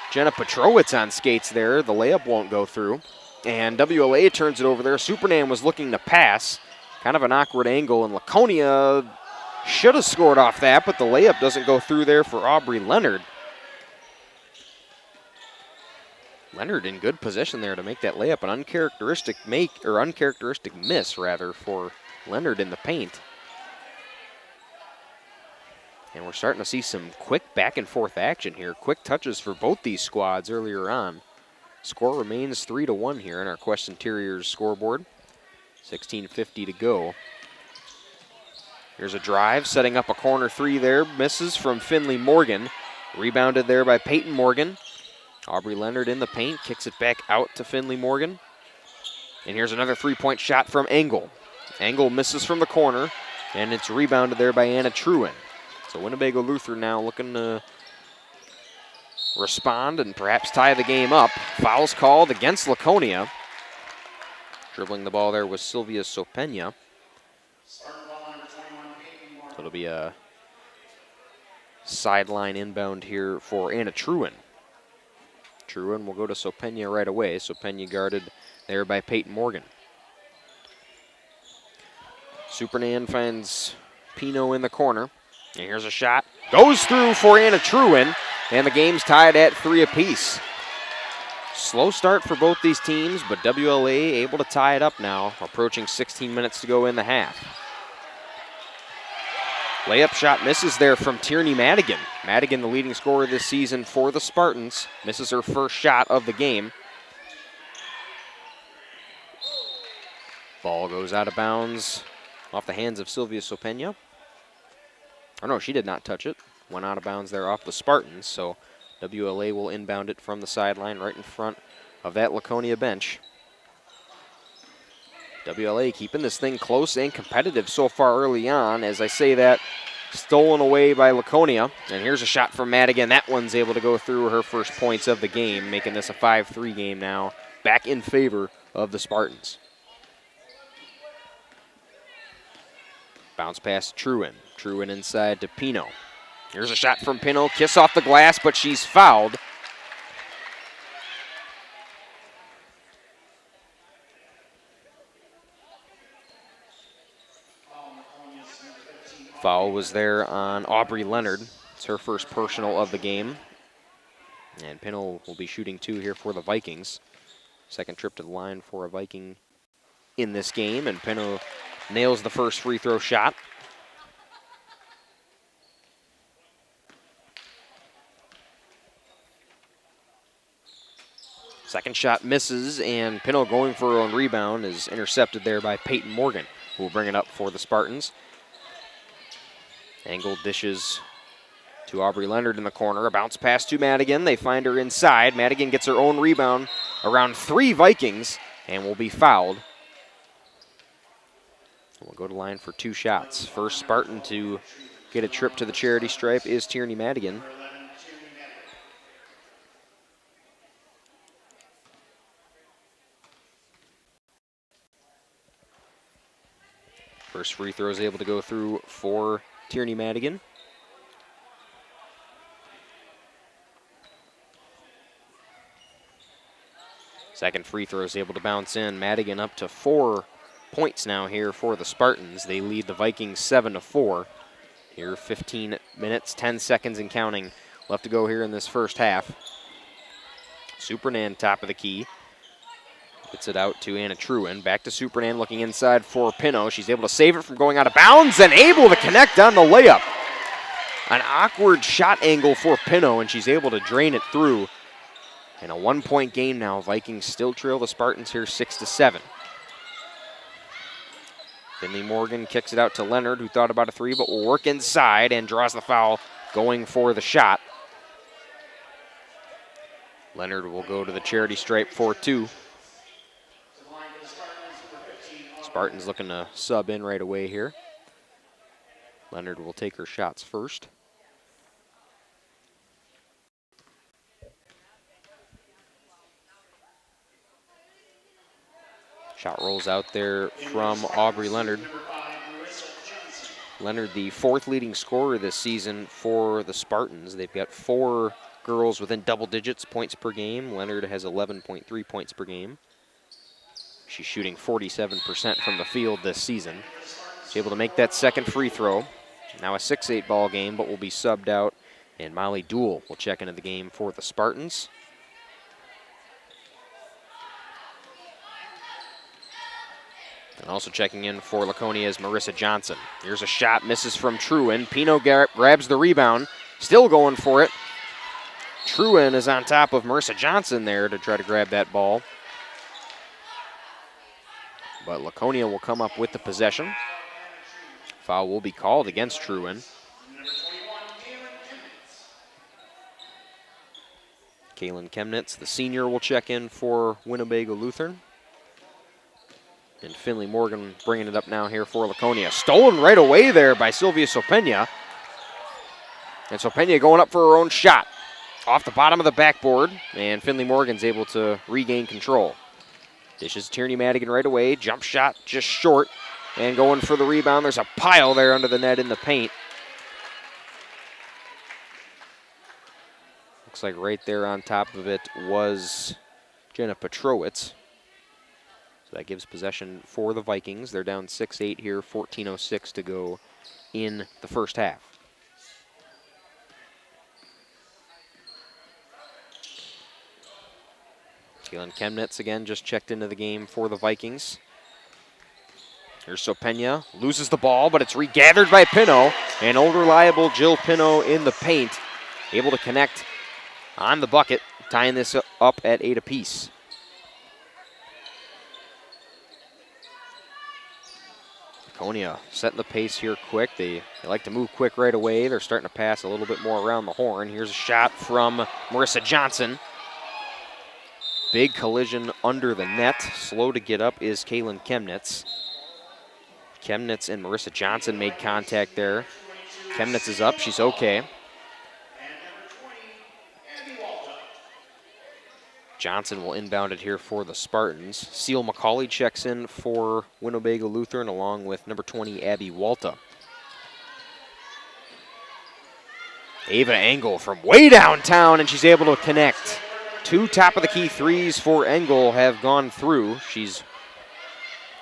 Jenna Petrowitz on skates there. The layup won't go through. And WLA turns it over there. Supernan was looking to pass. Kind of an awkward angle, and Laconia should have scored off that, but the layup doesn't go through there for Aubrey Leonard. Leonard in good position there to make that layup. An uncharacteristic miss for Leonard in the paint. And we're starting to see some quick back and forth action here. Quick touches for both these squads earlier on. Score remains 3-1 here in our Quest Interiors scoreboard. 16:50 to go. Here's a drive, setting up a corner three there. Misses from Finley Morgan. Rebounded there by Peyton Morgan. Aubrey Leonard in the paint, kicks it back out to Finley Morgan. And here's another three-point shot from Engel. Engel misses from the corner, and it's rebounded there by Anna Truin. So Winnebago Lutheran now looking to respond and perhaps tie the game up. Fouls called against Laconia. Dribbling the ball there was Sylvia Sopena. So it'll be a sideline inbound here for Anna Truin. Truin will go to Sopena right away. Sopena guarded there by Peyton Morgan. Supernan finds Pino in the corner. And here's a shot. Goes through for Anna Truin, and the game's tied at 3 apiece. Slow start for both these teams, but WLA able to tie it up now, approaching 16 minutes to go in the half. Layup shot misses there from Tierney Madigan. Madigan, the leading scorer this season for the Spartans, misses her first shot of the game. Ball goes out of bounds off the hands of Sylvia Sopena. Oh no, she did not touch it. Went out of bounds there off the Spartans, so WLA will inbound it from the sideline right in front of that Laconia bench. WLA keeping this thing close and competitive so far early on. As I say that, stolen away by Laconia. And here's a shot from Madigan. That one's able to go through her first points of the game, making this a 5-3 game now, back in favor of the Spartans. Bounce pass to Truin. Truin inside to Pino. Here's a shot from Pino. Kiss off the glass, but she's fouled. Foul was there on Aubrey Leonard. It's her first personal of the game. And Pino will be shooting 2 here for the Vikings. Second trip to the line for a Viking in this game, and Pino nails the first free throw shot. Second shot misses, and Pino going for her own rebound is intercepted there by Peyton Morgan, who will bring it up for the Spartans. Angled dishes to Aubrey Leonard in the corner. A bounce pass to Madigan. They find her inside. Madigan gets her own rebound around 3 Vikings and will be fouled. We'll go to line for 2 shots. First Spartan to get a trip to the charity stripe is Tierney Madigan. First free throw is able to go through for Tierney Madigan. Second free throw is able to bounce in. Madigan up to 4 points now here for the Spartans. They lead the Vikings 7-4. Here 15 minutes, 10 seconds and counting left to go here in this first half. Supernan top of the key. Gets it out to Anna Truin. Back to Supernan looking inside for Pino. She's able to save it from going out of bounds and able to connect on the layup. An awkward shot angle for Pino, and she's able to drain it through. In a 1-point game now, Vikings still trail the Spartans here 6-7. Finley Morgan kicks it out to Leonard, who thought about a 3, but will work inside and draws the foul going for the shot. Leonard will go to the charity stripe for 2. Spartans looking to sub in right away here. Leonard will take her shots first. Shot rolls out there from Aubrey Leonard. Leonard, the 4th leading scorer this season for the Spartans. They've got 4 girls within double digits points per game. Leonard has 11.3 points per game. She's shooting 47% from the field this season. She's able to make that second free throw. Now a 6-8 ball game, but will be subbed out. And Molly Dool will check into the game for the Spartans. And also checking in for Laconia is Marissa Johnson. Here's a shot, misses from Truin. Pino grabs the rebound, still going for it. Truin is on top of Marissa Johnson there to try to grab that ball. But Laconia will come up with the possession. Foul will be called against Truin. Kaylin Chemnitz, the senior, will check in for Winnebago Lutheran. And Finley Morgan bringing it up now here for Laconia. Stolen right away there by Sylvia Sopena. And Sopena going up for her own shot. Off the bottom of the backboard, and Finley Morgan's able to regain control. Dishes Tierney Madigan right away. Jump shot just short. And going for the rebound. There's a pile there under the net in the paint. Looks like right there on top of it was Jenna Petrowitz. So that gives possession for the Vikings. They're down 6-8 here, 14:06 to go in the first half. Kaylin Chemnitz again just checked into the game for the Vikings. Here's Sopena, loses the ball, but it's regathered by Pino. And old reliable Jill Pino in the paint, able to connect on the bucket, tying this up at 8 apiece. Laconia setting the pace here quick. They like to move quick right away. They're starting to pass a little bit more around the horn. Here's a shot from Marissa Johnson. Big collision under the net. Slow to get up is Kaylin Chemnitz. Chemnitz and Marissa Johnson made contact there. Chemnitz is up. She's okay. Johnson will inbound it here for the Spartans. Seal McCauley checks in for Winnebago Lutheran along with number 20, Abby Walta. Ava Engel from way downtown, and she's able to connect. 2 top-of-the-key threes for Engel have gone through. She's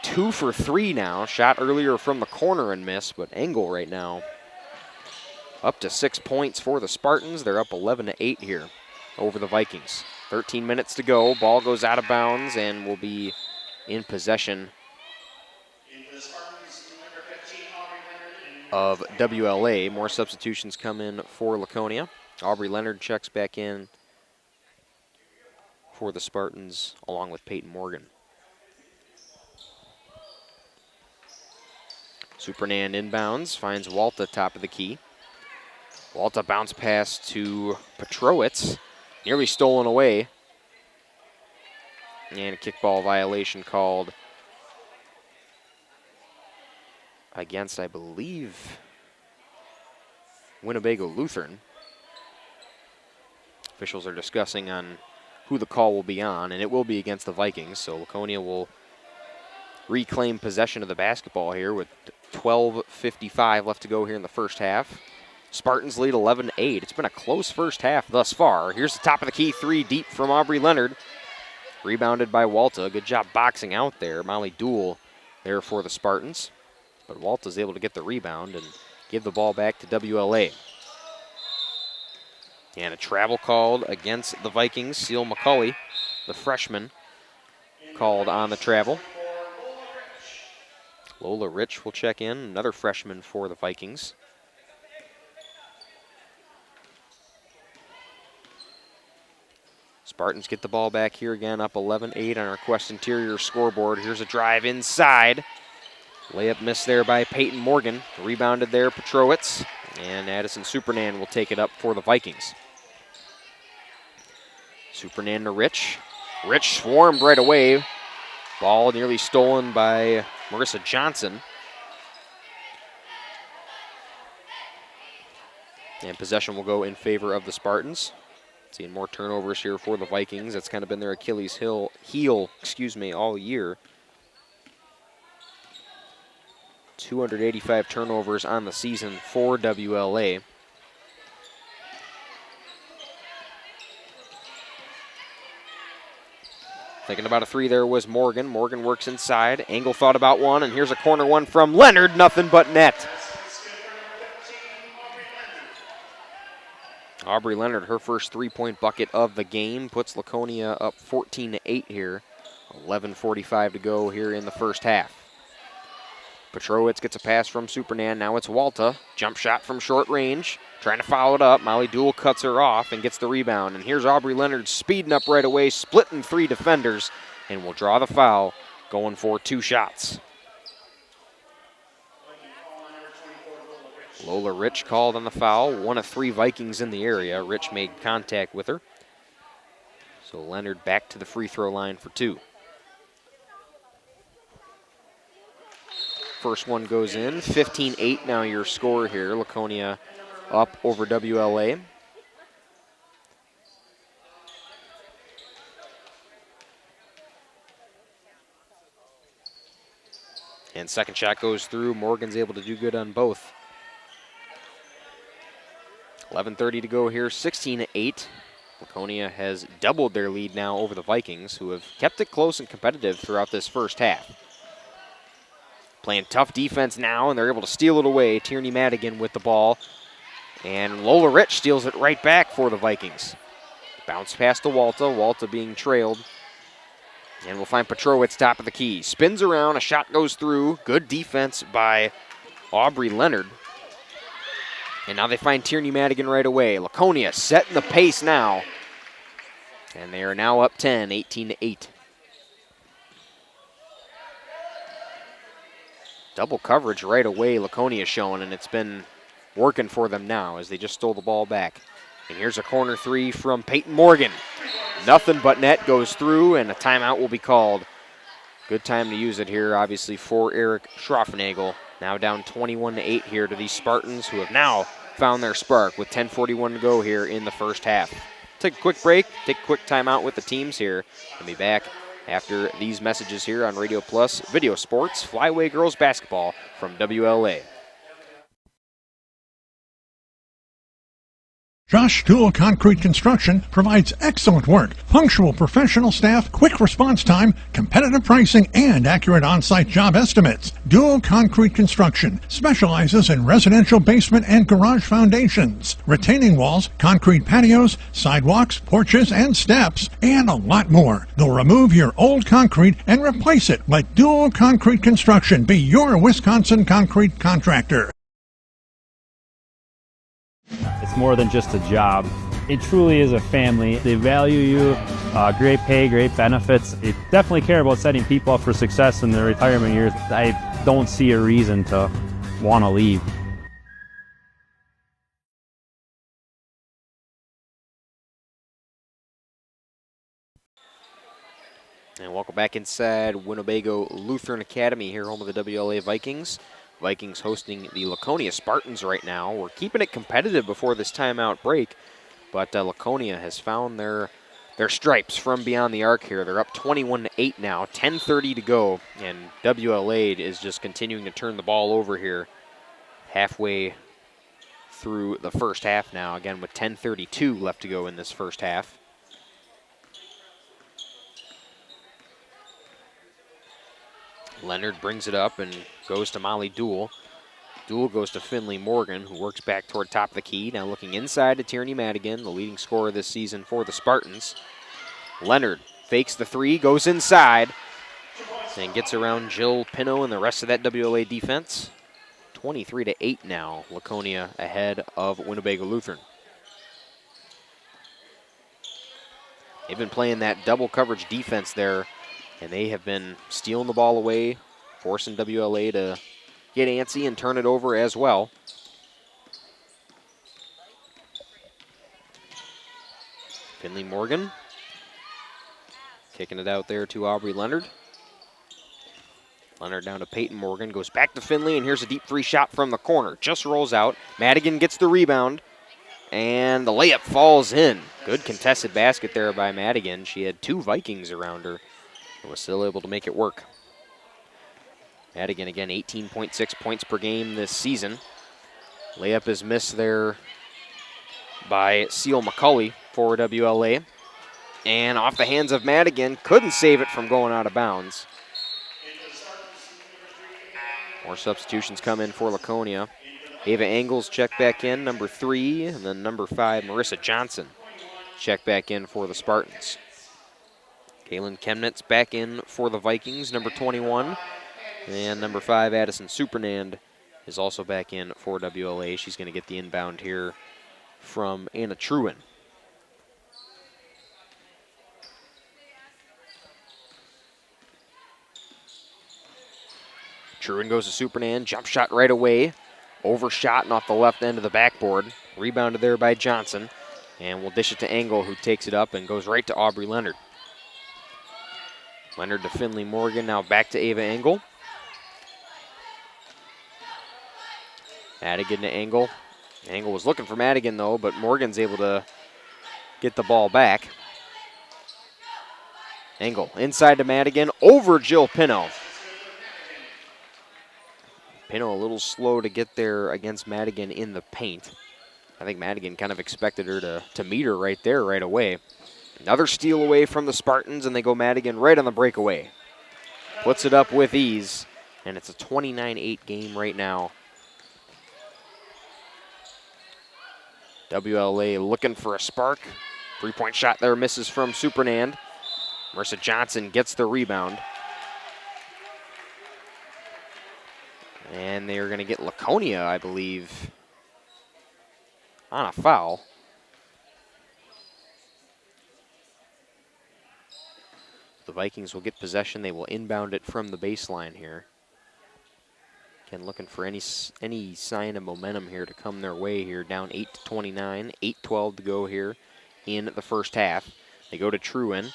2 for 3 now. Shot earlier from the corner and missed, but Engel right now up to 6 points for the Spartans. They're up 11-8 here over the Vikings. 13 minutes to go. Ball goes out of bounds and will be in possession of WLA. More substitutions come in for Laconia. Aubrey Leonard checks back in for the Spartans along with Peyton Morgan. Supernan inbounds, finds Walta top of the key. Walta bounce pass to Petrowitz. Nearly stolen away. And a kickball violation called against, I believe, Winnebago Lutheran. Officials are discussing on who the call will be on, and it will be against the Vikings, so Laconia will reclaim possession of the basketball here with 12:55 left to go here in the first half. Spartans lead 11-8. It's been a close first half thus far. Here's the top of the key 3 deep from Aubrey Leonard. Rebounded by Walta. Good job boxing out there. Molly Dool there for the Spartans. But Walta's able to get the rebound and give the ball back to WLA. And a travel called against the Vikings. Seal McCauley, the freshman, called on the travel. Lola Rich will check in, another freshman for the Vikings. Spartans get the ball back here again, up 11-8 on our Quest Interior scoreboard. Here's a drive inside. Layup missed there by Peyton Morgan. Rebounded there, Petrowitz. And Addison Supernan will take it up for the Vikings. Supernan to Rich. Rich swarmed right away. Ball nearly stolen by Marissa Johnson. And possession will go in favor of the Spartans. Seeing more turnovers here for the Vikings. That's kind of been their Achilles heel all year. 285 turnovers on the season for WLA. Thinking about a 3 there was Morgan. Morgan works inside. Engel thought about one, and here's a corner one from Leonard. Nothing but net. Aubrey Leonard, her first 3-point bucket of the game, puts Laconia up 14-8 here. 11:45 to go here in the first half. Petrowitz gets a pass from Supernan. Now it's Walta. Jump shot from short range. Trying to foul it up. Molly Dool cuts her off and gets the rebound. And here's Aubrey Leonard speeding up right away, splitting 3 defenders, and will draw the foul, going for 2 shots. Lola Rich called on the foul. 1 of 3 Vikings in the area. Rich made contact with her. So Leonard back to the free throw line for 2. First one goes in. 15-8 now your score here. Laconia up over WLA. And second shot goes through. Morgan's able to do good on both. 11:30 to go here, 16-8. Laconia has doubled their lead now over the Vikings, who have kept it close and competitive throughout this first half. Playing tough defense now, and they're able to steal it away. Tierney Madigan with the ball. And Lola Rich steals it right back for the Vikings. Bounce pass to Walta. Walta being trailed And we'll find Petrowicz top of the key. Spins around, a shot goes through. Good defense by Aubrey Leonard. And now they find Tierney Madigan right away. Laconia setting the pace now. And they are now up 10, 18-8. Double coverage right away, Laconia showing, and it's been working for them now as they just stole the ball back. And here's a corner three from Peyton Morgan. Nothing but net goes through, and a timeout will be called. Good time to use it here, obviously, for Eric Schroffenagel. Now down 21-8 here to these Spartans, who have now found their spark with 10:41 to go here in the first half. Take a quick break, take a quick timeout with the teams here, and be back after these messages here on Radio Plus Video Sports, Flyway Girls Basketball from WLA. Josh Dual Concrete Construction provides excellent work, punctual professional staff, quick response time, competitive pricing, and accurate on-site job estimates. Dual Concrete Construction specializes in residential basement and garage foundations, retaining walls, concrete patios, sidewalks, porches, and steps, and a lot more. They'll remove your old concrete and replace it. Let Dual Concrete Construction be your Wisconsin concrete contractor. It's more than just a job. It truly is a family. They value you, great pay, great benefits. They definitely care about setting people up for success in their retirement years. I don't see a reason to want to leave. And welcome back inside Winnebago Lutheran Academy here, home of the WLA Vikings. Vikings hosting the Laconia Spartans right now. We're keeping it competitive before this timeout break, but Laconia has found their stripes from beyond the arc here. They're up 21-8 now, 10:30 to go, and WLA is just continuing to turn the ball over here halfway through the first half now, again with 10:32 left to go in this first half. Leonard brings it up and goes to Molly Duell. Duell goes to Finley Morgan, who works back toward top of the key. Now looking inside to Tierney Madigan, the leading scorer this season for the Spartans. Leonard fakes the three, goes inside, and gets around Jill Pino and the rest of that WLA defense. 23-8 now, Laconia ahead of Winnebago Lutheran. They've been playing that double coverage defense there, and they have been stealing the ball away, forcing WLA to get antsy and turn it over as well. Finley Morgan kicking it out there to Aubrey Leonard. Leonard down to Peyton Morgan, goes back to Finley, and here's a deep three shot from the corner. Just rolls out. Madigan gets the rebound, and the layup falls in. Good contested basket there by Madigan. She had two Vikings around her and was still able to make it work. Madigan again, 18.6 points per game this season. Layup is missed there by Seal McCulley for WLA. And off the hands of Madigan, couldn't save it from going out of bounds. More substitutions come in for Laconia. Ava Engels checked back in, number 3, and then number 5, Marissa Johnson, checked back in for the Spartans. Kaylin Chemnitz back in for the Vikings, number 21. And number 5, Addison Supernand, is also back in for WLA. She's going to get the inbound here from Anna Truin. Truin goes to Supernand, jump shot right away. Overshot and off the left end of the backboard. Rebounded there by Johnson. And we'll dish it to Engel, who takes it up and goes right to Aubrey Leonard. Leonard to Finley Morgan, now back to Ava Engel. Madigan to Engel. Engel was looking for Madigan though, but Morgan's able to get the ball back. Engel inside to Madigan, over Jill Pino. Pino a little slow to get there against Madigan in the paint. I think Madigan kind of expected her to meet her right there right away. Another steal away from the Spartans, and they go Madigan right on the breakaway. Puts it up with ease, and it's a 29-8 game right now. WLA looking for a spark. Three-point shot there misses from Supernand. Marissa Johnson gets the rebound. And they are going to get Laconia, I believe, on a foul. The Vikings will get possession. They will inbound it from the baseline here. Again, looking for any sign of momentum here to come their way here. Down 8-29, 8-12 to go here in the first half. They go to Truin.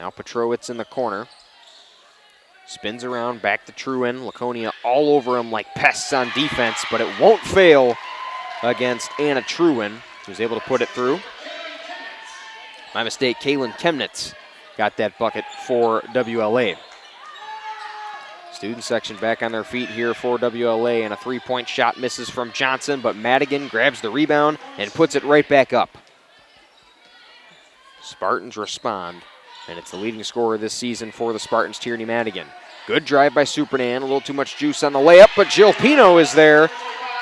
Now Petrowitz in the corner. Spins around, back to Truin. Laconia all over him like pests on defense, but it won't fail against Anna Truin, who's able to put it through. My mistake, Kaylin Chemnitz got that bucket for WLA. Student section back on their feet here for WLA, and a three-point shot misses from Johnson, but Madigan grabs the rebound and puts it right back up. Spartans respond, and it's the leading scorer this season for the Spartans, Tierney Madigan. Good drive by Supernan, a little too much juice on the layup, but Jill Pino is there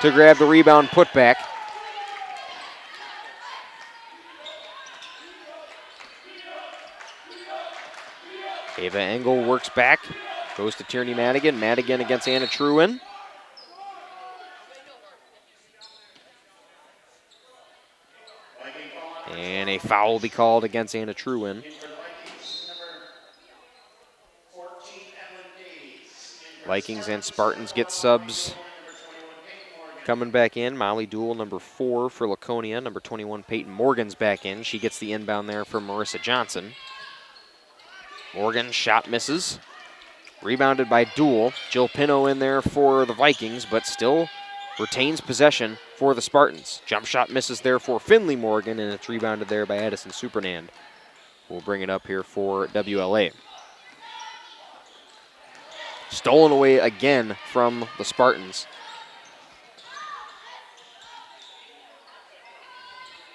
to grab the rebound putback. Ava Engel works back, goes to Tierney Madigan. Madigan against Anna Truin. And a foul will be called against Anna Truin. Vikings and Spartans get subs coming back in. Molly Dool, number 4 for Laconia. Number 21, Peyton Morgan's back in. She gets the inbound there for Marissa Johnson. Morgan, shot misses. Rebounded by Dool. Jill Pino in there for the Vikings, but still retains possession for the Spartans. Jump shot misses there for Finley Morgan, and it's rebounded there by Addison Supernand. We'll bring it up here for WLA. Stolen away again from the Spartans.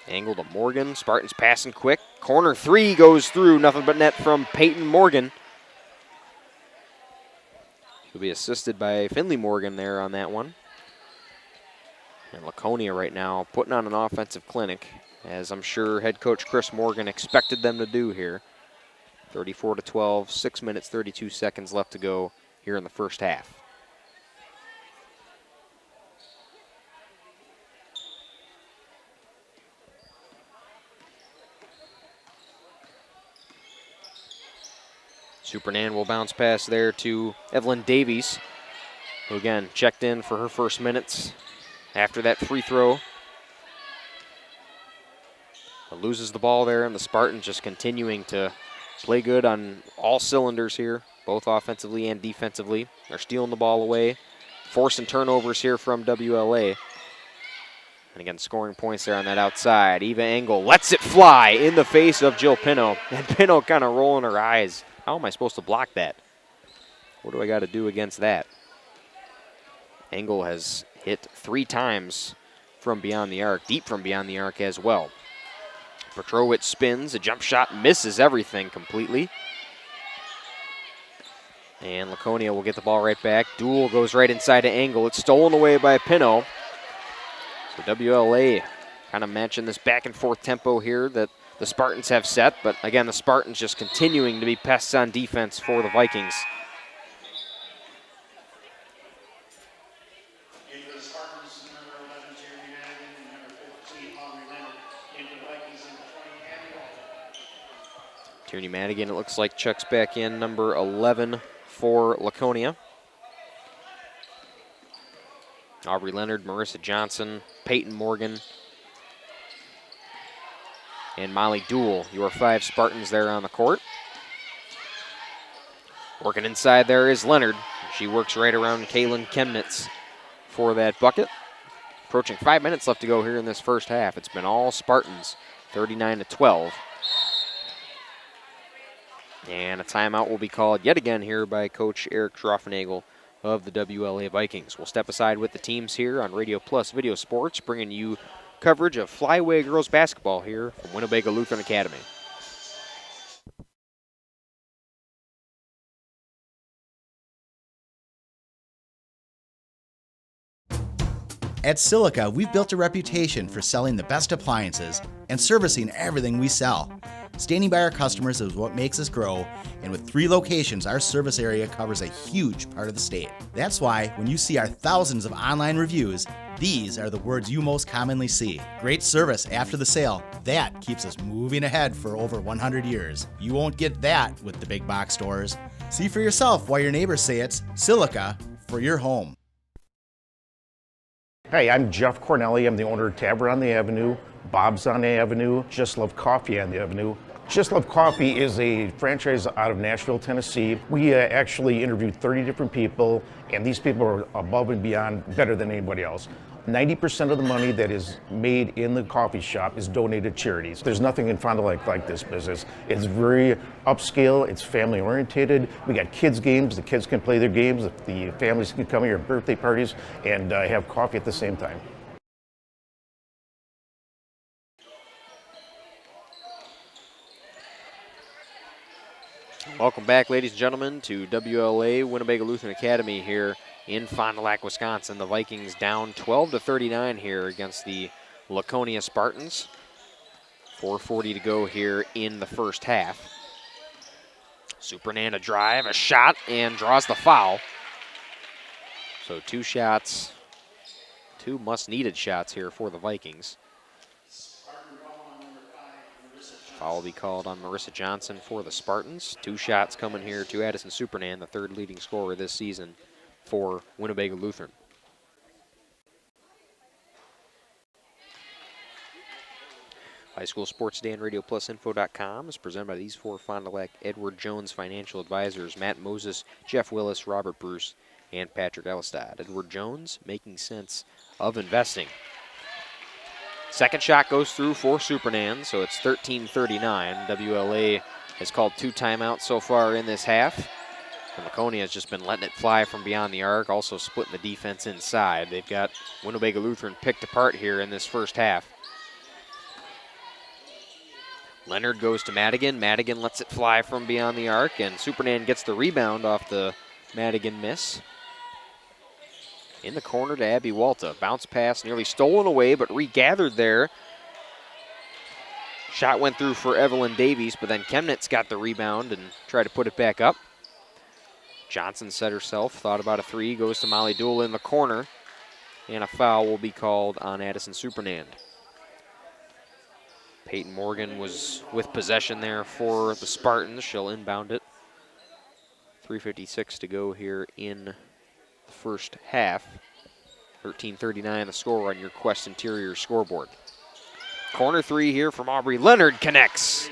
Angle to Morgan. Spartans passing quick. Corner 3 goes through. Nothing but net from Peyton Morgan. She'll be assisted by Finley Morgan there on that one. And Laconia right now putting on an offensive clinic, as I'm sure head coach Chris Morgan expected them to do here. 34-12, 6 minutes, 32 seconds left to go here in the first half. Supernan will bounce pass there to Evelyn Davies, who again checked in for her first minutes after that free throw. But loses the ball there, and the Spartans just continuing to play good on all cylinders here, both offensively and defensively. They're stealing the ball away, forcing turnovers here from WLA. And again, scoring points there on that outside. Eva Engel lets it fly in the face of Jill Pino, and Pino kind of rolling her eyes. How am I supposed to block that? What do I got to do against that? Engel has hit 3 times from beyond the arc, deep from beyond the arc as well. Petrowitz spins, a jump shot misses everything completely. And Laconia will get the ball right back. Dool goes right inside to Engel. It's stolen away by Pino. So WLA kind of matching this back and forth tempo here that the Spartans have set, but again, the Spartans just continuing to be pests on defense for the Vikings. Tierney Madigan, it looks like, checks back in, number 11 for Laconia. Aubrey Leonard, Marissa Johnson, Peyton Morgan, and Molly Dool, your 5 Spartans there on the court. Working inside there is Leonard. She works right around Kaylin Chemnitz for that bucket. Approaching 5 minutes left to go here in this first half. It's been all Spartans, 39-12. And a timeout will be called yet again here by Coach Eric Schroffenagel of the WLA Vikings. We'll step aside with the teams here on Radio Plus Video Sports, bringing you coverage of Flyway Girls Basketball here from Winnebago Lutheran Academy. At Silica, we've built a reputation for selling the best appliances and servicing everything we sell. Standing by our customers is what makes us grow, and with 3 locations, our service area covers a huge part of the state. That's why when you see our thousands of online reviews, these are the words you most commonly see. Great service after the sale. That keeps us moving ahead for over 100 years. You won't get that with the big box stores. See for yourself why your neighbors say it's Silica for your home. Hey, I'm Jeff Cornelli. I'm the owner of Tavern on the Avenue, Bob's on the Avenue, Just Love Coffee on the Avenue. Just Love Coffee is a franchise out of Nashville, Tennessee. We actually interviewed 30 different people, and these people are above and beyond better than anybody else. 90% of the money that is made in the coffee shop is donated to charities. There's nothing in Fond du Lac like this business. It's very upscale, it's family oriented. We got kids games, the kids can play their games, the families can come here at birthday parties and have coffee at the same time. Welcome back, ladies and gentlemen, to WLA Winnebago Lutheran Academy here in Fond du Lac, Wisconsin. The Vikings down 12-39 here against the Laconia Spartans. 4:40 to go here in the first half. Supernan a drive, a shot, and draws the foul. So 2 shots, 2 must-needed shots here for the Vikings. Foul will be called on Marissa Johnson for the Spartans. 2 shots coming here to Addison Supernan, the 3rd leading scorer this season for Winnebago Lutheran. High School Sports Day and RadioPlusInfo.com is presented by these 4 Fond du Lac Edward Jones financial advisors: Matt Moses, Jeff Willis, Robert Bruce, and Patrick Elstad. Edward Jones, making sense of investing. Second shot goes through for Supernan, so it's 13-39. WLA has called 2 timeouts so far in this half. And Laconia has just been letting it fly from beyond the arc, also splitting the defense inside. They've got Winnebago Lutheran picked apart here in this first half. Leonard goes to Madigan. Madigan lets it fly from beyond the arc, and Supernan gets the rebound off the Madigan miss. In the corner to Abby Walta. Bounce pass nearly stolen away, but regathered there. Shot went through for Evelyn Davies, but then Chemnitz got the rebound and tried to put it back up. Johnson set herself, thought about a 3, goes to Molly Dool in the corner, and a foul will be called on Addison Supernan. Peyton Morgan was with possession there for the Spartans. She'll inbound it. 3:56 to go here in the first half. 13:39 the score on your Quest Interior scoreboard. Corner 3 here from Aubrey Leonard connects.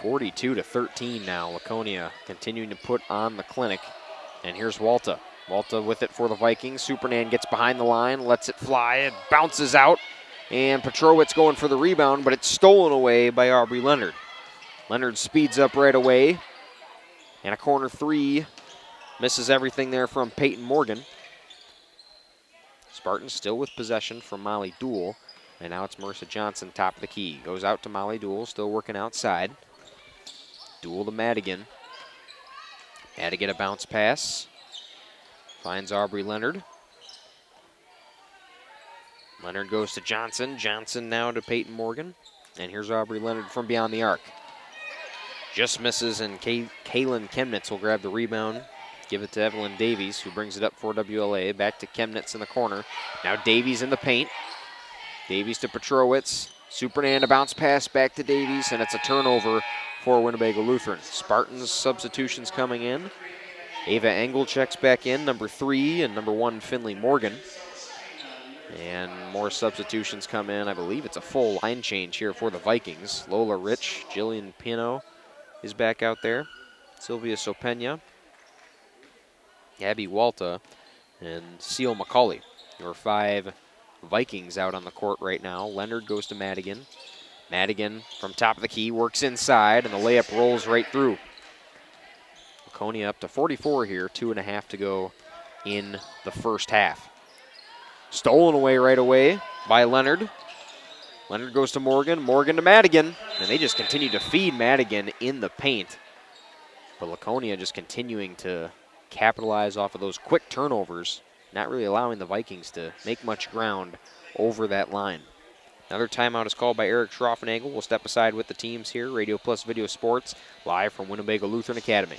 (42-13) now. Laconia continuing to put on the clinic. And here's Walta. Walta with it for the Vikings. Supernan gets behind the line, lets it fly, it bounces out. And Petrowitz going for the rebound, but it's stolen away by Aubrey Leonard. Leonard speeds up right away. And a corner 3 misses everything there from Peyton Morgan. Spartans still with possession from Molly Dool. And now it's Marissa Johnson, top of the key. Goes out to Molly Dool, still working outside. Dool to Madigan. Madigan a bounce pass. Finds Aubrey Leonard. Leonard goes to Johnson. Johnson now to Peyton Morgan. And here's Aubrey Leonard from beyond the arc. Just misses, and Kaylin Chemnitz will grab the rebound. Give it to Evelyn Davies, who brings it up for WLA. Back to Chemnitz in the corner. Now Davies in the paint. Davies to Petrowitz. Supernan a bounce pass back to Davies, and it's a turnover for Winnebago Lutheran. Spartans substitutions coming in. Ava Engel checks back in, number 3, and number 1, Finley Morgan. And more substitutions come in. I believe it's a full line change here for the Vikings. Lola Rich, Jillian Pino is back out there. Sylvia Sopena, Abby Walta, and Seal McCauley. Your 5 Vikings out on the court right now. Leonard goes to Madigan. Madigan from top of the key works inside, and the layup rolls right through. Laconia up to 44 here, 2.5 to go in the first half. Stolen away right away by Leonard. Leonard goes to Morgan, Morgan to Madigan, and they just continue to feed Madigan in the paint. But Laconia just continuing to capitalize off of those quick turnovers not really allowing the Vikings to make much ground over that line. Another timeout is called by Eric Schroffenagel. We'll step aside with the teams here. Radio Plus Video Sports, live from Winnebago Lutheran Academy.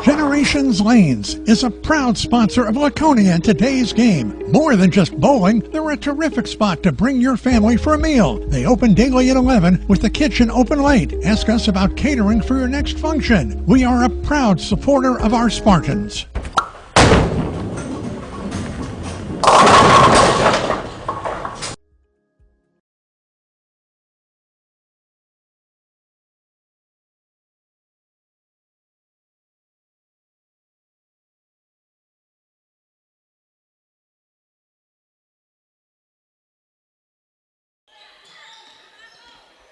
Generations Lanes is a proud sponsor of Laconia in today's game. More than just bowling, they're a terrific spot to bring your family for a meal. They open daily at 11 with the kitchen open late. Ask us about catering for your next function. We are a proud supporter of our Spartans.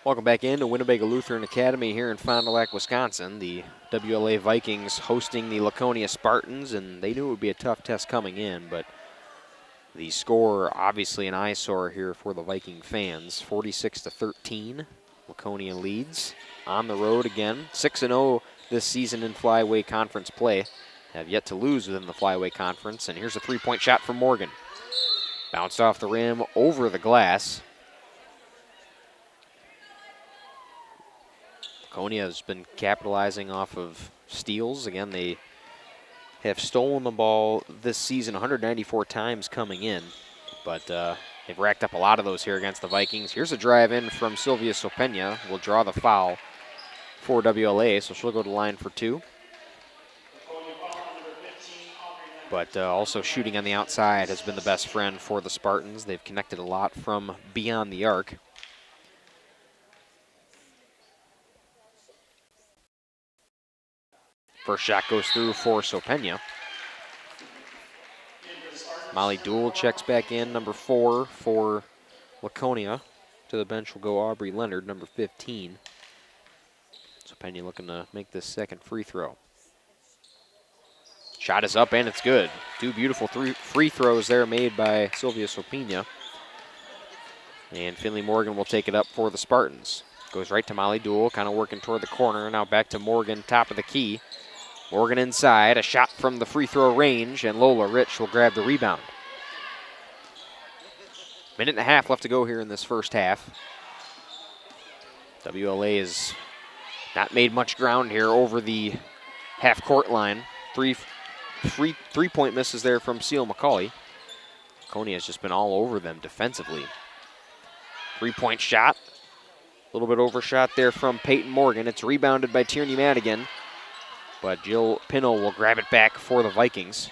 Welcome back into Winnebago Lutheran Academy here in Fond du Lac, Wisconsin. The WLA Vikings hosting the Laconia Spartans, and they knew it would be a tough test coming in, but the score obviously an eyesore here for the Viking fans. 46-13, Laconia leads on the road again. 6-0 this season in Flyway Conference play. Have yet to lose within the Flyway Conference, and here's a three-point shot from Morgan. Bounced off the rim over the glass. Laconia has been capitalizing off of steals. Again, they have stolen the ball this season 194 times coming in, but they've racked up a lot of those here against the Vikings. Here's a drive in from Sylvia Sopena. Will draw the foul for WLA, so she'll go to the line for two. But also shooting on the outside has been the best friend for the Spartans. They've connected a lot from beyond the arc. First shot goes through for Sopena. Molly Dool checks back in, number 4 for Laconia. To the bench will go Aubrey Leonard, number 15. Sopena looking to make this second free throw. Shot is up and it's good. Two beautiful free throws there made by Sylvia Sopena. And Finley Morgan will take it up for the Spartans. Goes right to Molly Dool, kind of working toward the corner. Now back to Morgan, top of the key. Morgan inside, a shot from the free throw range, and Lola Rich will grab the rebound. Minute and a half left to go here in this first half. WLA has not made much ground here over the half-court line. Three-point misses there from Seal McCauley. Coney has just been all over them defensively. Three-point shot. A little bit overshot there from Peyton Morgan. It's rebounded by Tierney Madigan. But Jill Pino will grab it back for the Vikings.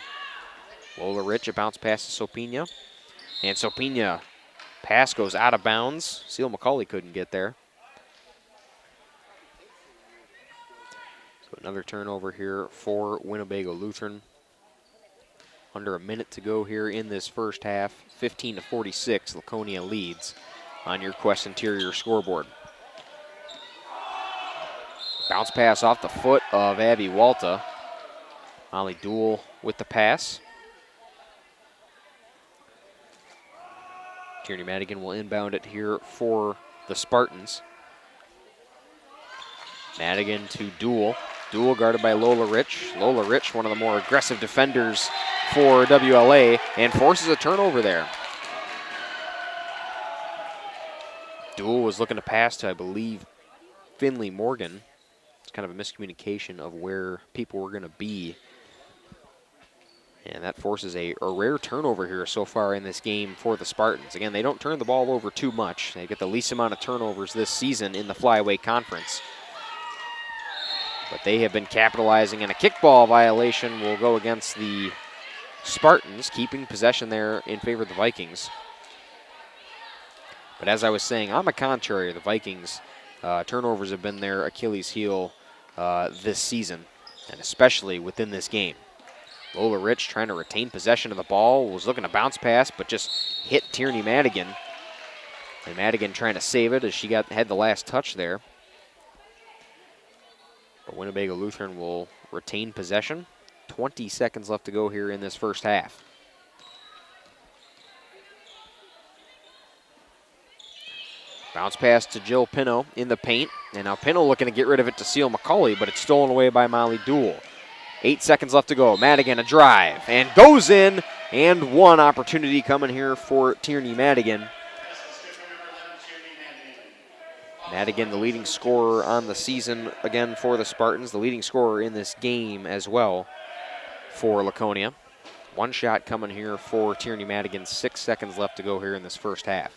Lola Rich, a bounce pass to Sopena. And Sopena, pass goes out of bounds. Seal McCauley couldn't get there. So another turnover here for Winnebago Lutheran. Under a minute to go here in this first half. 15-46, Laconia leads on your Quest Interior scoreboard. Bounce pass off the foot of Abby Walta. Molly Dool with the pass. Tierney Madigan will inbound it here for the Spartans. Madigan to Dool. Dool guarded by Lola Rich. Lola Rich, one of the more aggressive defenders for WLA, and forces a turnover there. Dool was looking to pass to, I believe, Finley Morgan. Kind of a miscommunication of where people were going to be. And that forces a rare turnover here so far in this game for the Spartans. Again, they don't turn the ball over too much. They get the least amount of turnovers this season in the Flyway Conference. But they have been capitalizing, and a kickball violation will go against the Spartans, keeping possession there in favor of the Vikings. But as I was saying, on the contrary, the Vikings, turnovers have been their Achilles heel this season, and especially within this game. Lola Rich trying to retain possession of the ball, was looking to bounce pass, but just hit Tierney Madigan. And Madigan trying to save it as she had the last touch there. But Winnebago Lutheran will retain possession. 20 seconds left to go here in this first half. Bounce pass to Jill Pino in the paint. And now Pino looking to get rid of it to Seal McCauley, but it's stolen away by Molly Dool. 8 seconds left to go. Madigan a drive and goes in. And one opportunity coming here for Tierney Madigan. Madigan, the leading scorer on the season again for the Spartans, the leading scorer in this game as well for Laconia. One shot coming here for Tierney Madigan. 6 seconds left to go here in this first half.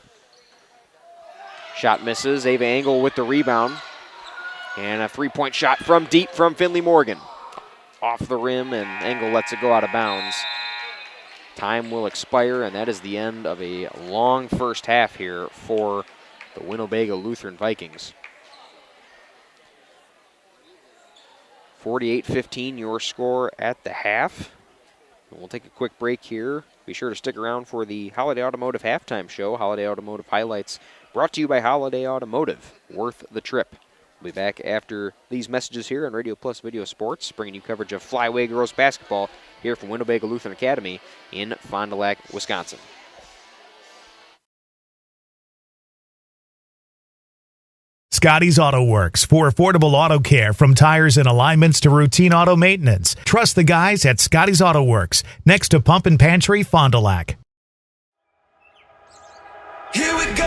Shot misses. Ava Engel with the rebound. And a three-point shot from deep from Finley Morgan. Off the rim, and Engel lets it go out of bounds. Time will expire, and that is the end of a long first half here for the Winnebago Lutheran Vikings. 48-15 your score at the half. And we'll take a quick break here. Be sure to stick around for the Holiday Automotive halftime show. Holiday Automotive highlights brought to you by Holiday Automotive. Worth the trip. We'll be back after these messages here on Radio Plus Video Sports, bringing you coverage of Flyway Girls Basketball here from Winnebago Lutheran Academy in Fond du Lac, Wisconsin. Scotty's Auto Works for affordable auto care, from tires and alignments to routine auto maintenance. Trust the guys at Scotty's Auto Works, next to Pump and Pantry, Fond du Lac. Here we go.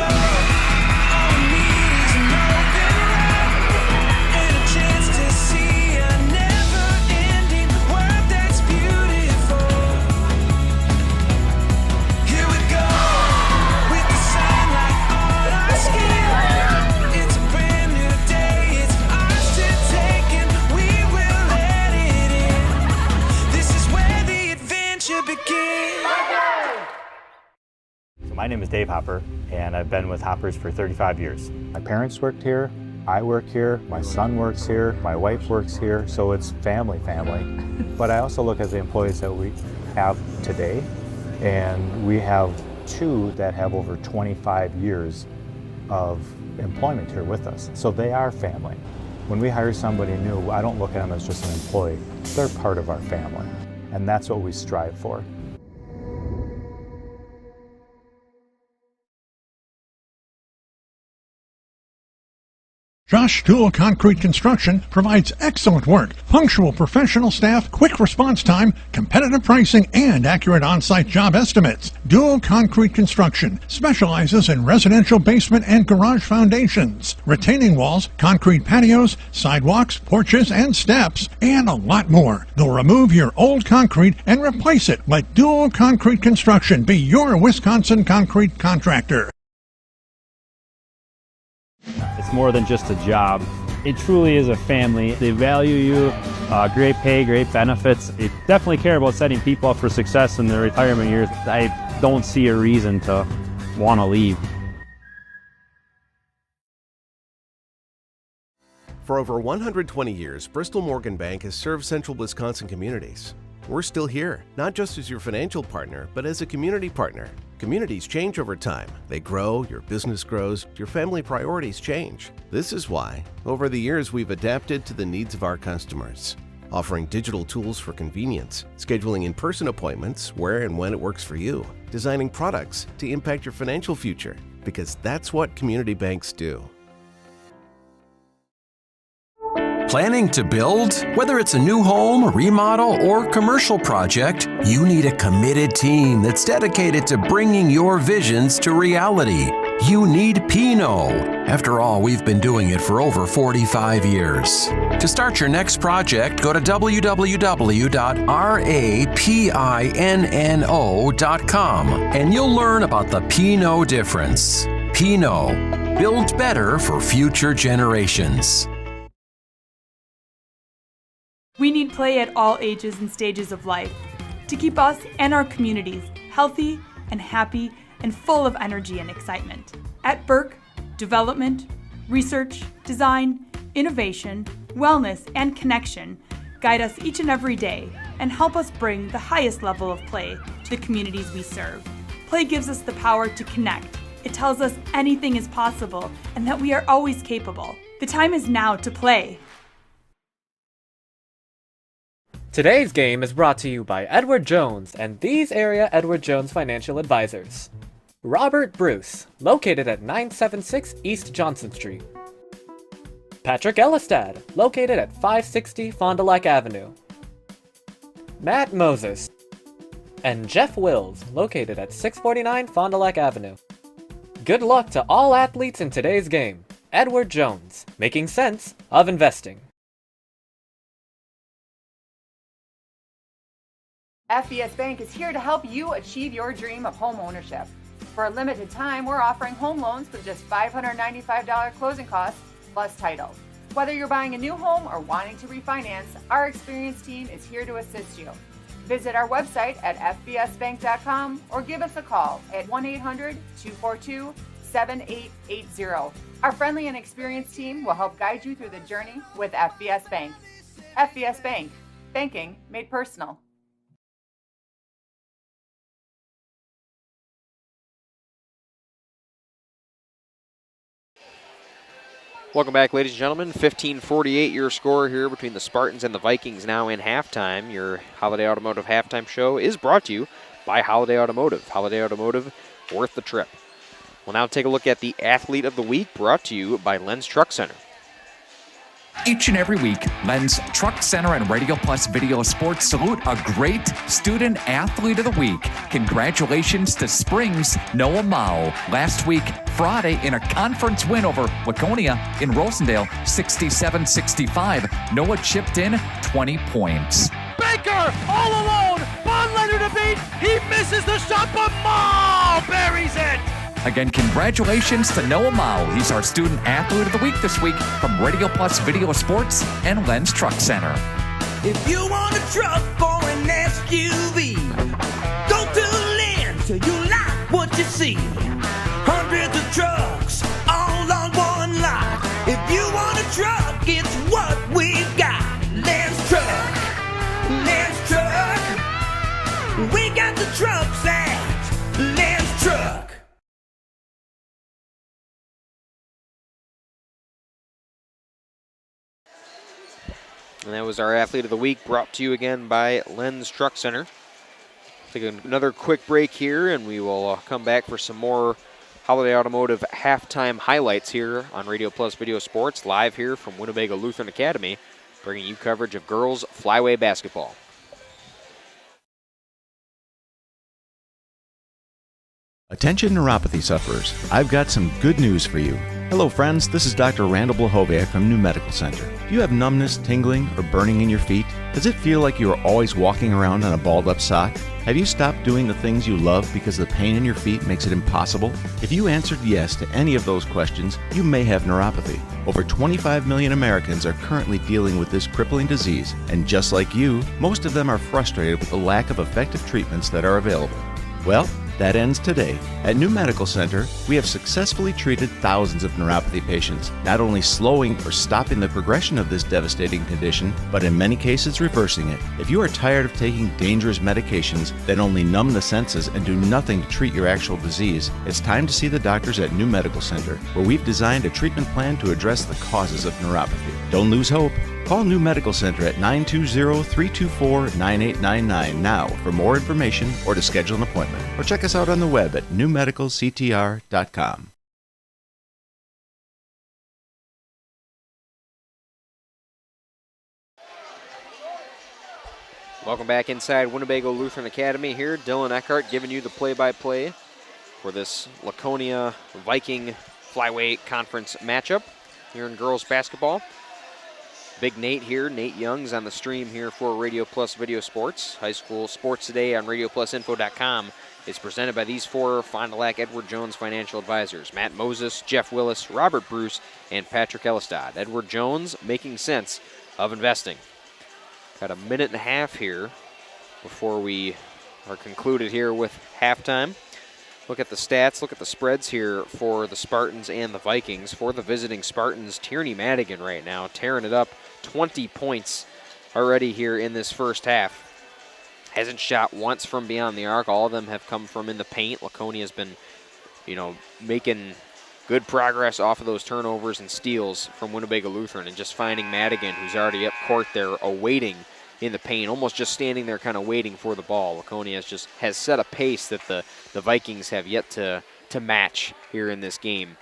My name is Dave Hopper, and I've been with Hoppers for 35 years. My parents worked here, I work here, my son works here, my wife works here, so it's family. But I also look at the employees that we have today, and we have 2 that have over 25 years of employment here with us. So they are family. When we hire somebody new, I don't look at them as just an employee. They're part of our family, and that's what we strive for. Josh Dual Concrete Construction provides excellent work, punctual professional staff, quick response time, competitive pricing, and accurate on-site job estimates. Dual Concrete Construction specializes in residential basement and garage foundations, retaining walls, concrete patios, sidewalks, porches, and steps, and a lot more. They'll remove your old concrete and replace it. Let Dual Concrete Construction be your Wisconsin concrete contractor. It's more than just a job. It truly is a family. They value you, great pay, great benefits. They definitely care about setting people up for success in their retirement years. I don't see a reason to want to leave. For over 120 years, Bristol Morgan Bank has served central Wisconsin communities. We're still here, not just as your financial partner, but as a community partner. Communities change over time. They grow, your business grows, your family priorities change. This is why, over the years, we've adapted to the needs of our customers, offering digital tools for convenience, scheduling in-person appointments where and when it works for you, designing products to impact your financial future, because that's what community banks do. Planning to build? Whether it's a new home, remodel, or commercial project, you need a committed team that's dedicated to bringing your visions to reality. You need Pinot. After all, we've been doing it for over 45 years. To start your next project, go to www.rapinno.com and you'll learn about the Pinot difference. Pinot, build better for future generations. We need play at all ages and stages of life to keep us and our communities healthy and happy and full of energy and excitement. At Burke, development, research, design, innovation, wellness, and connection guide us each and every day and help us bring the highest level of play to the communities we serve. Play gives us the power to connect. It tells us anything is possible and that we are always capable. The time is now to play. Today's game is brought to you by Edward Jones and these area Edward Jones Financial Advisors. Robert Bruce, located at 976 East Johnson Street. Patrick Elistad, located at 560 Fond du Lac Avenue. Matt Moses. And Jeff Wills, located at 649 Fond du Lac Avenue. Good luck to all athletes in today's game. Edward Jones, making sense of investing. FBS Bank is here to help you achieve your dream of home ownership. For a limited time, we're offering home loans with just $595 closing costs plus title. Whether you're buying a new home or wanting to refinance, our experienced team is here to assist you. Visit our website at fbsbank.com or give us a call at 1-800-242-7880. Our friendly and experienced team will help guide you through the journey with FBS Bank. FBS Bank, banking made personal. Welcome back, ladies and gentlemen. 15:48 your score here between the Spartans and the Vikings now in halftime. Your Holiday Automotive halftime show is brought to you by Holiday Automotive. Holiday Automotive, worth the trip. We'll now take a look at the Athlete of the Week, brought to you by Lenz Truck Center. Each and every week, Lenz Truck Center and Radio Plus Video Sports salute a great student athlete of the week. Congratulations to Springs Noah Mao. Last week, Friday, in a conference win over Laconia in Rosendale, 67-65, Noah chipped in 20 points. Baker all alone, Bondlander to beat, he misses the shot, but Mao buries it! Again, congratulations to Noah Mao. He's our Student Athlete of the Week this week from Radio Plus Video Sports and Lenz Truck Center. If you want a truck or an SUV, go to Lenz till you like what you see. Hundreds of trucks all on one lot. If you want a truck, it's what we've got. Lenz Truck, Lenz Truck. We got the trucks at Lenz Truck. And that was our Athlete of the Week, brought to you again by Lenz Truck Center. Take another quick break here, and we will come back for some more Holiday Automotive halftime highlights here on Radio Plus Video Sports, live here from Winnebago Lutheran Academy, bringing you coverage of girls flyway basketball. Attention neuropathy sufferers, I've got some good news for you. Hello friends, this is Dr. Randall Blahoviak from New Medical Center. Do you have numbness, tingling, or burning in your feet? Does it feel like you are always walking around on a balled up sock? Have you stopped doing the things you love because the pain in your feet makes it impossible? If you answered yes to any of those questions, you may have neuropathy. Over 25 million Americans are currently dealing with this crippling disease, and just like you, most of them are frustrated with the lack of effective treatments that are available. Well, that ends today. At New Medical Center, we have successfully treated thousands of neuropathy patients, not only slowing or stopping the progression of this devastating condition, but in many cases reversing it. If you are tired of taking dangerous medications that only numb the senses and do nothing to treat your actual disease, it's time to see the doctors at New Medical Center, where we've designed a treatment plan to address the causes of neuropathy. Don't lose hope. Call New Medical Center at 920-324-9899 now for more information or to schedule an appointment. Or check us out on the web at newmedicalctr.com. Welcome back inside Winnebago Lutheran Academy here. Dylan Eckhart giving you the play-by-play for this Laconia Viking flyweight conference matchup here in girls basketball. Big Nate here, Nate Young's on the stream here for Radio Plus Video Sports. High school sports today on RadioPlusInfo.com is presented by these four Fond du Lac Edward Jones financial advisors: Matt Moses, Jeff Willis, Robert Bruce, and Patrick Elistad. Edward Jones, making sense of investing. Got a minute and a half here before we are concluded here with halftime. Look at the stats, look at the spreads here for the Spartans and the Vikings. For the visiting Spartans, Tierney Madigan right now tearing it up. 20 points already here in this first half. Hasn't shot once from beyond the arc. All of them have come from in the paint. Laconia has been, making good progress off of those turnovers and steals from Winnebago Lutheran, and just finding Madigan, who's already up court there, awaiting in the paint, almost just standing there kind of waiting for the ball. Laconia has set a pace that the Vikings have yet to to match here in this game.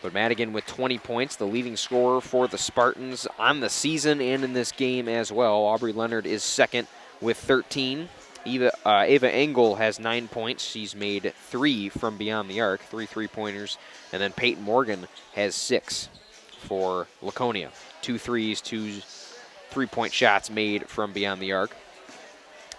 But Madigan with 20 points, the leading scorer for the Spartans on the season and in this game as well. Aubrey Leonard is second with 13. Ava Engel has 9 points. She's made 3 from beyond the arc, 3 3-pointers. And then Peyton Morgan has 6 for Laconia. 2 threes, 2 3-point shots made from beyond the arc.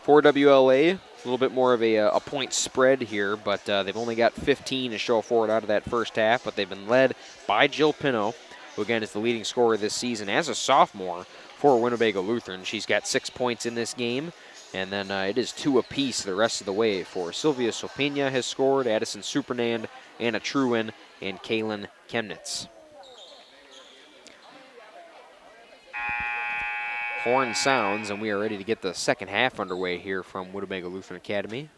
For WLA, a little bit more of a point spread here, but they've only got 15 to show forward out of that first half, but they've been led by Jill Pino, who again is the leading scorer this season as a sophomore for Winnebago Lutheran. She's got 6 points in this game, and then it is 2 apiece the rest of the way for Sylvia Sopena has scored, Addison Supernand, Anna Truin, and Kaylin Chemnitz. Horn sounds, and we are ready to get the second half underway here from Winnebago Lutheran Academy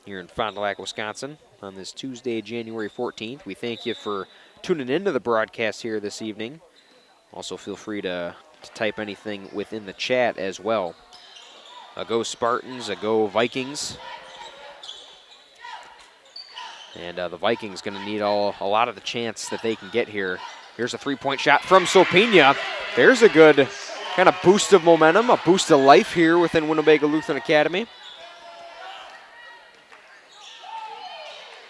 here in Fond du Lac, Wisconsin on this Tuesday, January 14th. We thank you for tuning into the broadcast here this evening. Also feel free to type anything within the chat as well. A go Spartans, a go Vikings. And the Vikings going to need a lot of the chance that they can get here. Here's a 3-point shot from Sopena. There's a good kind of boost of momentum, a boost of life here within Winnebago Lutheran Academy.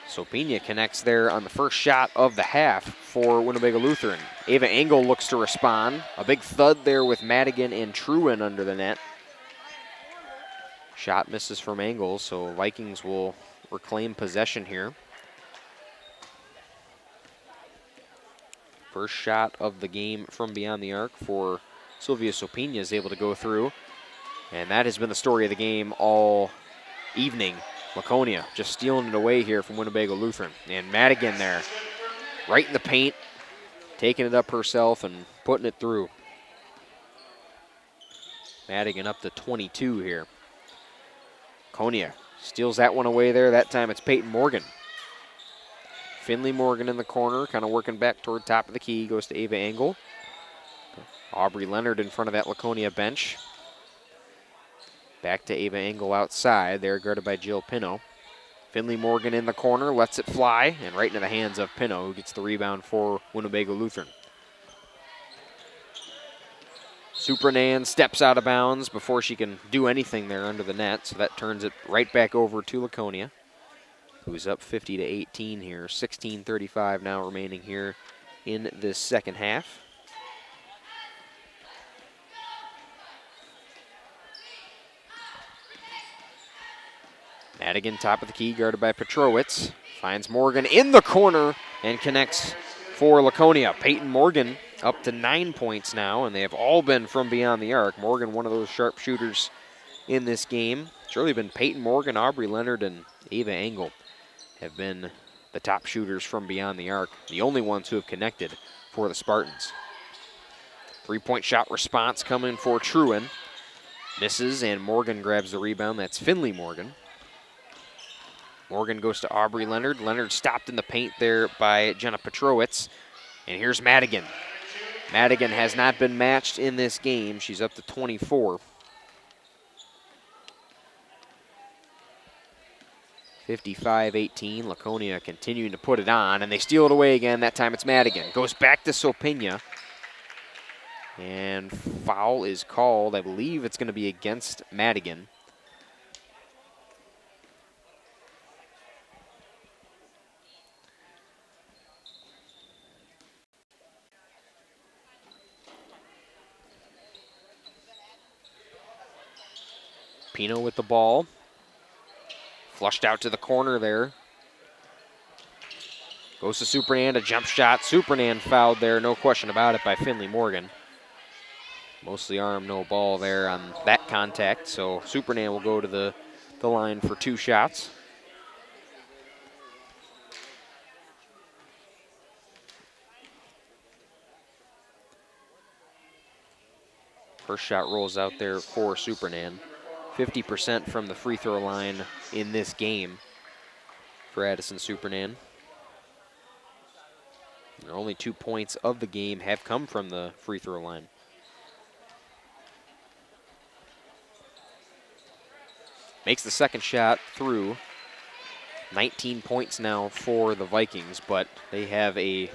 Sopena connects there on the first shot of the half for Winnebago Lutheran. Ava Engel looks to respond. A big thud there with Madigan and Truin under the net. Shot misses from Engel, so Vikings will reclaim possession here. First shot of the game from beyond the arc for Sylvia Sopena is able to go through. And that has been the story of the game all evening. Laconia just stealing it away here from Winnebago Lutheran. And Madigan there, right in the paint, taking it up herself and putting it through. Madigan up to 22 here. Laconia steals that one away there. That time it's Peyton Morgan. Finley Morgan in the corner, kind of working back toward top of the key, goes to Ava Engel. Aubrey Leonard in front of that Laconia bench. Back to Ava Engel outside. They're guarded by Jill Pino. Finley Morgan in the corner, lets it fly, and right into the hands of Pino, who gets the rebound for Winnebago Lutheran. Supranan steps out of bounds before she can do anything there under the net, so that turns it right back over to Laconia, who's up 50-18 here. 16:35 now remaining here in this second half. Madigan, top of the key, guarded by Petrowitz. Finds Morgan in the corner and connects for Laconia. Peyton Morgan up to 9 points now, and they have all been from beyond the arc. Morgan, one of those sharp shooters in this game. It's really been Peyton Morgan, Aubrey Leonard, and Ava Engel have been the top shooters from beyond the arc, the only ones who have connected for the Spartans. 3-point shot response coming for Truin. Misses, and Morgan grabs the rebound. That's Finley Morgan. Morgan goes to Aubrey Leonard. Leonard stopped in the paint there by Jenna Petrowitz. And here's Madigan. Madigan has not been matched in this game. She's up to 24. 55-18. Laconia continuing to put it on, and they steal it away again. That time it's Madigan. Goes back to Sopena. And foul is called. I believe it's going to be against Madigan. Pino with the ball. Flushed out to the corner there. Goes to Supranan, a jump shot. Supranan fouled there, no question about it, by Finley Morgan. Mostly arm, no ball there on that contact, so Supranan will go to the line for 2 shots. First shot rolls out there for Supranan. 50% from the free throw line in this game for Addison Supranan. Their only 2 points of the game have come from the free throw line. Makes the second shot through. 19 points now for the Vikings, but they have a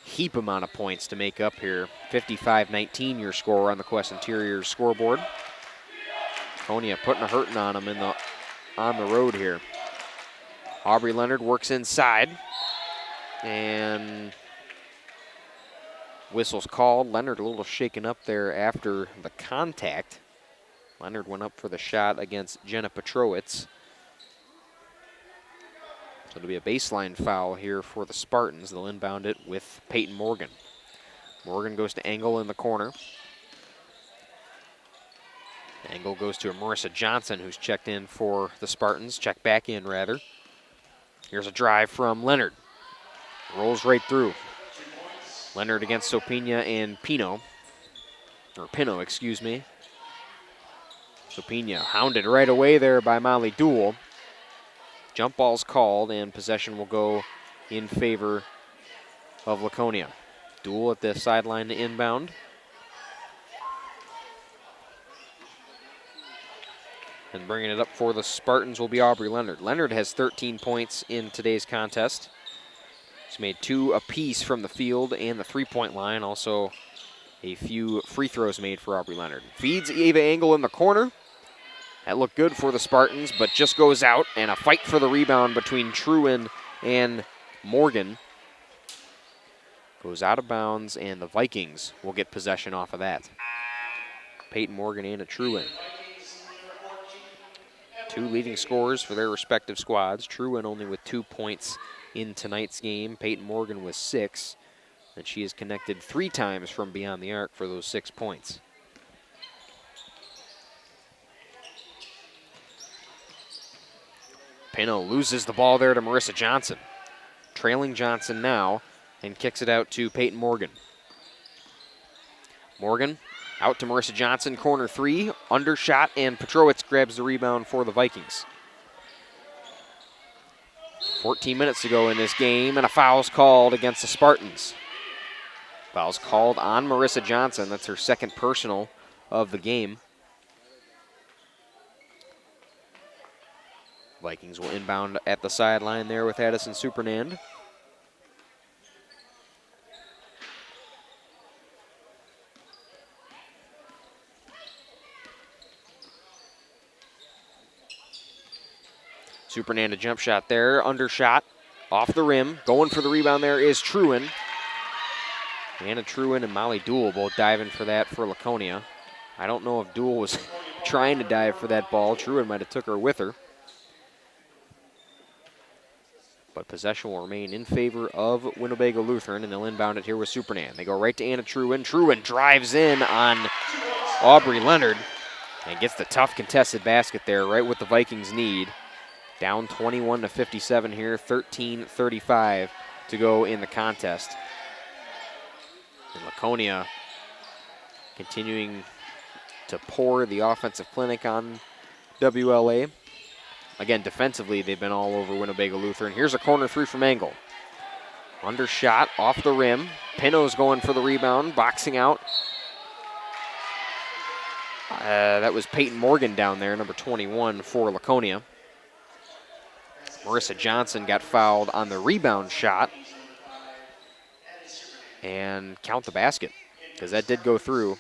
heap amount of points to make up here. 55-19 your score on the Quest Interior scoreboard. Laconia putting a hurting on them on the road here. Aubrey Leonard works inside, and whistle's called. Leonard a little shaken up there after the contact. Leonard went up for the shot against Jenna Petrowitz. So it'll be a baseline foul here for the Spartans. They'll inbound it with Peyton Morgan. Morgan goes to Engel in the corner. Engel goes to Marissa Johnson, who's checked in for the Spartans. Checked back in, rather. Here's a drive from Leonard. Rolls right through. Leonard against Sopina and Pino. Or Pino, excuse me. Sopina hounded right away there by Molly Duell. Jump ball's called, and possession will go in favor of Laconia. Duell at the sideline to inbound. And bringing it up for the Spartans will be Aubrey Leonard. Leonard has 13 points in today's contest. She's made 2 apiece from the field and the three-point line. Also a few free throws made for Aubrey Leonard. Feeds Ava Engel in the corner. That looked good for the Spartans, but just goes out, and a fight for the rebound between Truin and Morgan. Goes out of bounds, and the Vikings will get possession off of that. Peyton Morgan and a Truin. 2 leading scorers for their respective squads. Truin only with 2 points in tonight's game. Peyton Morgan with 6. And she has connected 3 times from beyond the arc for those 6 points. Pino loses the ball there to Marissa Johnson. Trailing Johnson now, and kicks it out to Peyton Morgan. Morgan out to Marissa Johnson, corner 3, undershot, and Petrowitz grabs the rebound for the Vikings. 14 minutes to go in this game, and a foul's called against the Spartans. Foul's called on Marissa Johnson. That's her second personal of the game. Vikings will inbound at the sideline there with Addison Supernand. Supernand a jump shot there, undershot, off the rim. Going for the rebound there is Truin. Anna Truin and Molly Duell both diving for that for Laconia. I don't know if Duell was trying to dive for that ball. Truin might have took her with her. But possession will remain in favor of Winnebago Lutheran, and they'll inbound it here with Supernand. They go right to Anna Truin. Truin drives in on Aubrey Leonard and gets the tough contested basket there, right what the Vikings need. Down 21-57 here, 13:35 to go in the contest. And Laconia continuing to pour the offensive clinic on WLA. Again, defensively, they've been all over Winnebago Lutheran. Here's a corner 3 from Engel. Undershot off the rim. Pino's going for the rebound, boxing out. That was Peyton Morgan down there, number 21 for Laconia. Marissa Johnson got fouled on the rebound shot. And count the basket, because that did go through.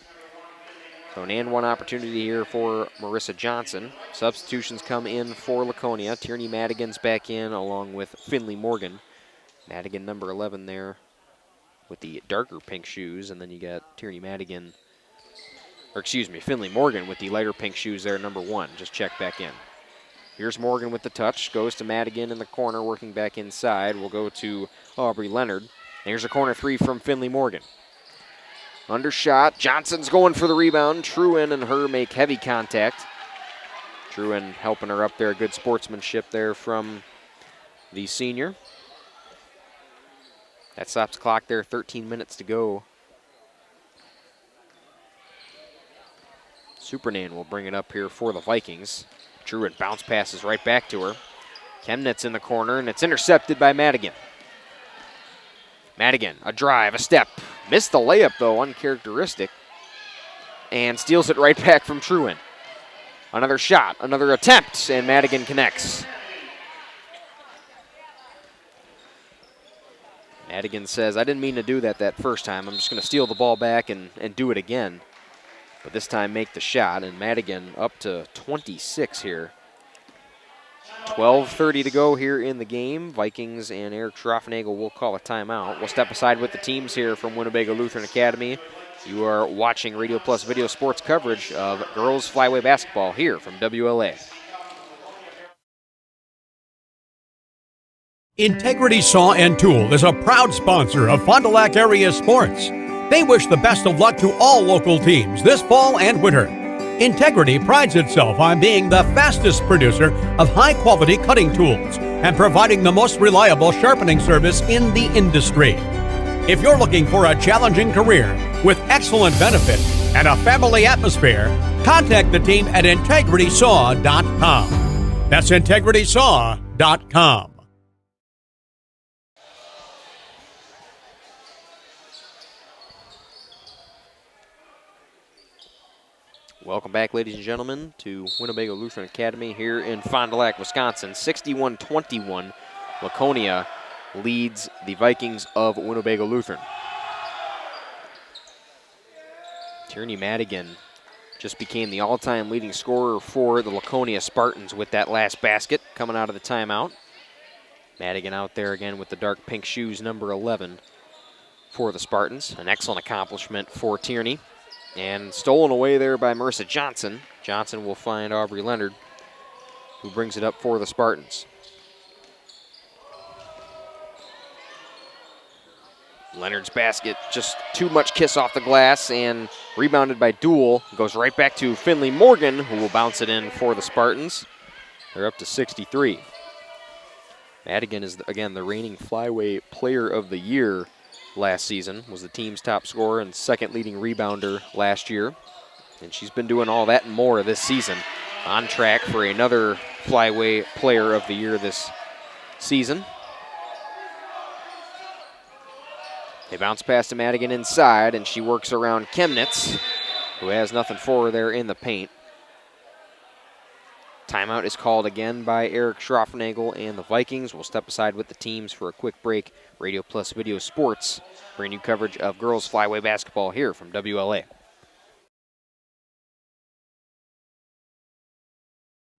So an and one opportunity here for Marissa Johnson. Substitutions come in for Laconia. Tierney Madigan's back in along with Finley Morgan. Madigan number 11 there with the darker pink shoes, and then you got Tierney Madigan, or excuse me, Finley Morgan with the lighter pink shoes there, number 1. Just check back in. Here's Morgan with the touch. Goes to Madigan in the corner, working back inside. We'll go to Aubrey Leonard. And here's a corner 3 from Finley Morgan. Undershot. Johnson's going for the rebound. Truin and her make heavy contact. Truin helping her up there. Good sportsmanship there from the senior. That stops the clock there. 13 minutes to go. Supernand will bring it up here for the Vikings. Truin bounce passes right back to her. Chemnitz in the corner, and it's intercepted by Madigan. Madigan, a drive, a step. Missed the layup, though, uncharacteristic. And steals it right back from Truin. Another shot, another attempt, and Madigan connects. Madigan says, I didn't mean to do that first time. I'm just going to steal the ball back and do it again. But this time make the shot, and Madigan up to 26 here. 12:30 to go here in the game. Vikings and Eric Schroffnagel will call a timeout. We'll step aside with the teams here from Winnebago Lutheran Academy. You are watching Radio Plus Video Sports coverage of girls flyweight basketball here from WLA. Integrity Saw and Tool is a proud sponsor of Fond du Lac area sports. They wish the best of luck to all local teams this fall and winter. Integrity prides itself on being the fastest producer of high-quality cutting tools and providing the most reliable sharpening service in the industry. If you're looking for a challenging career with excellent benefits and a family atmosphere, contact the team at integritysaw.com. That's integritysaw.com. Welcome back, ladies and gentlemen, to Winnebago Lutheran Academy here in Fond du Lac, Wisconsin. 61-21, Laconia leads the Vikings of Winnebago Lutheran. Tierney Madigan just became the all-time leading scorer for the Laconia Spartans with that last basket coming out of the timeout. Madigan out there again with the dark pink shoes, number 11 for the Spartans. An excellent accomplishment for Tierney. And stolen away there by Marissa Johnson. Johnson will find Aubrey Leonard, who brings it up for the Spartans. Leonard's basket, just too much kiss off the glass, and rebounded by Duell. Goes right back to Finley Morgan, who will bounce it in for the Spartans. They're up to 63. Madigan is, again, the reigning flyweight player of the year last season, was the team's top scorer and second leading rebounder last year. And she's been doing all that and more this season. On track for another flyweight player of the year this season. They bounce past to Madigan inside, and she works around Chemnitz, who has nothing for her there in the paint. Timeout is called again by Eric Schroffnagel and the Vikings. We'll step aside with the teams for a quick break. Radio Plus Video Sports, brand new coverage of girls flyweight basketball here from WLA.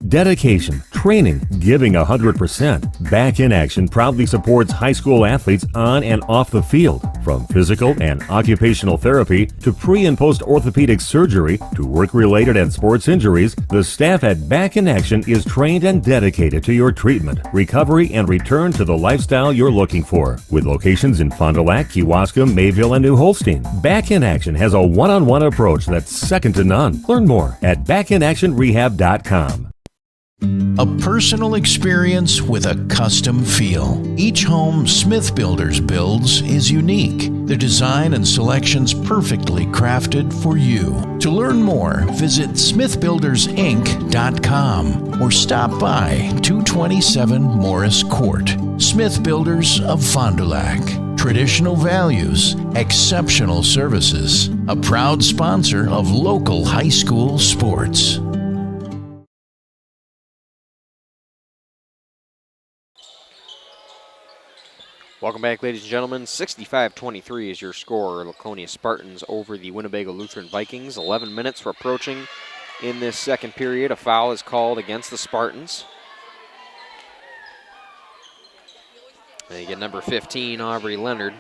Dedication, training, giving 100%. Back in Action proudly supports high school athletes on and off the field. From physical and occupational therapy to pre- and post-orthopedic surgery to work-related and sports injuries, the staff at Back in Action is trained and dedicated to your treatment, recovery, and return to the lifestyle you're looking for. With locations in Fond du Lac, Kewaskum, Mayville, and New Holstein, Back in Action has a one-on-one approach that's second to none. Learn more at backinactionrehab.com. A personal experience with a custom feel. Each home Smith Builders builds is unique. Their design and selections perfectly crafted for you. To learn more, visit smithbuildersinc.com or stop by 227 Morris Court. Smith Builders of Fond du Lac. Traditional values, exceptional services. A proud sponsor of local high school sports. Welcome back, ladies and gentlemen. 65-23 is your score. Laconia Spartans over the Winnebago Lutheran Vikings. 11 minutes for approaching in this second period. A foul is called against the Spartans. They get number 15, Aubrey Leonard.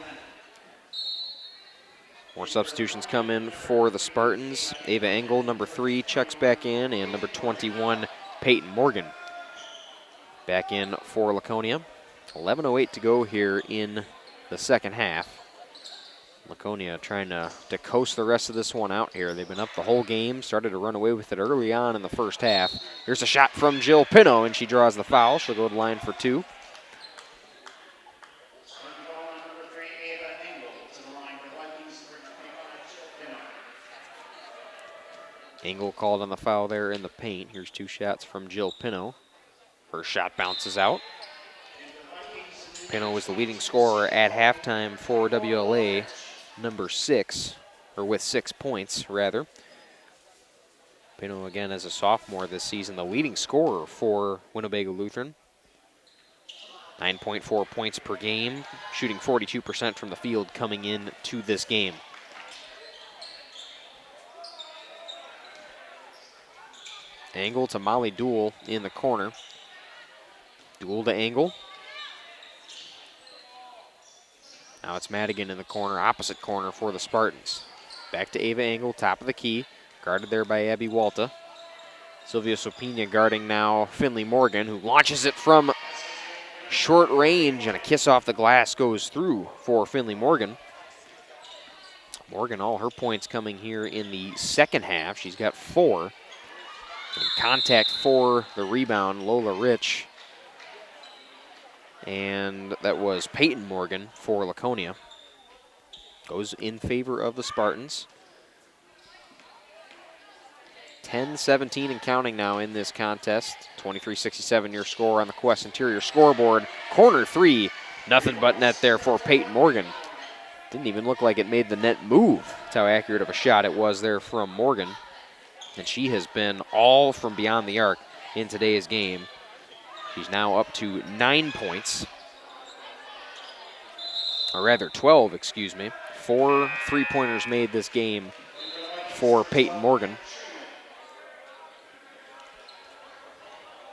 More substitutions come in for the Spartans. Ava Engel, number 3, checks back in, and number 21, Peyton Morgan, back in for Laconia. 11:08 to go here in the second half. Laconia trying to coast the rest of this one out here. They've been up the whole game, started to run away with it early on in the first half. Here's a shot from Jill Pino, and she draws the foul. She'll go to the line for 2. Engel called on the foul there in the paint. Here's 2 shots from Jill Pino. Her shot bounces out. Pino was the leading scorer at halftime for WLA, number 6, or with 6 points, rather. Pino, again, as a sophomore this season, the leading scorer for Winnebago Lutheran. 9.4 points per game, shooting 42% from the field coming in to this game. Angle to Molly Duel in the corner. Duel to Angle. Now it's Madigan in the corner, opposite corner for the Spartans. Back to Ava Angle, top of the key, guarded there by Abby Walta. Sylvia Sopina guarding now Finley Morgan, who launches it from short range, and a kiss off the glass goes through for Finley Morgan. Morgan, all her points coming here in the second half. She's got 4. And contact for the rebound, Lola Rich. And that was Peyton Morgan for Laconia. Goes in favor of the Spartans. 10-17 and counting now in this contest. 23-67 your score on the Quest Interior scoreboard. Corner 3, nothing but net there for Peyton Morgan. Didn't even look like it made the net move. That's how accurate of a shot it was there from Morgan. And she has been all from beyond the arc in today's game. She's now up to 9 points. Or rather 12, excuse me. 4 3-pointers made this game for Peyton Morgan.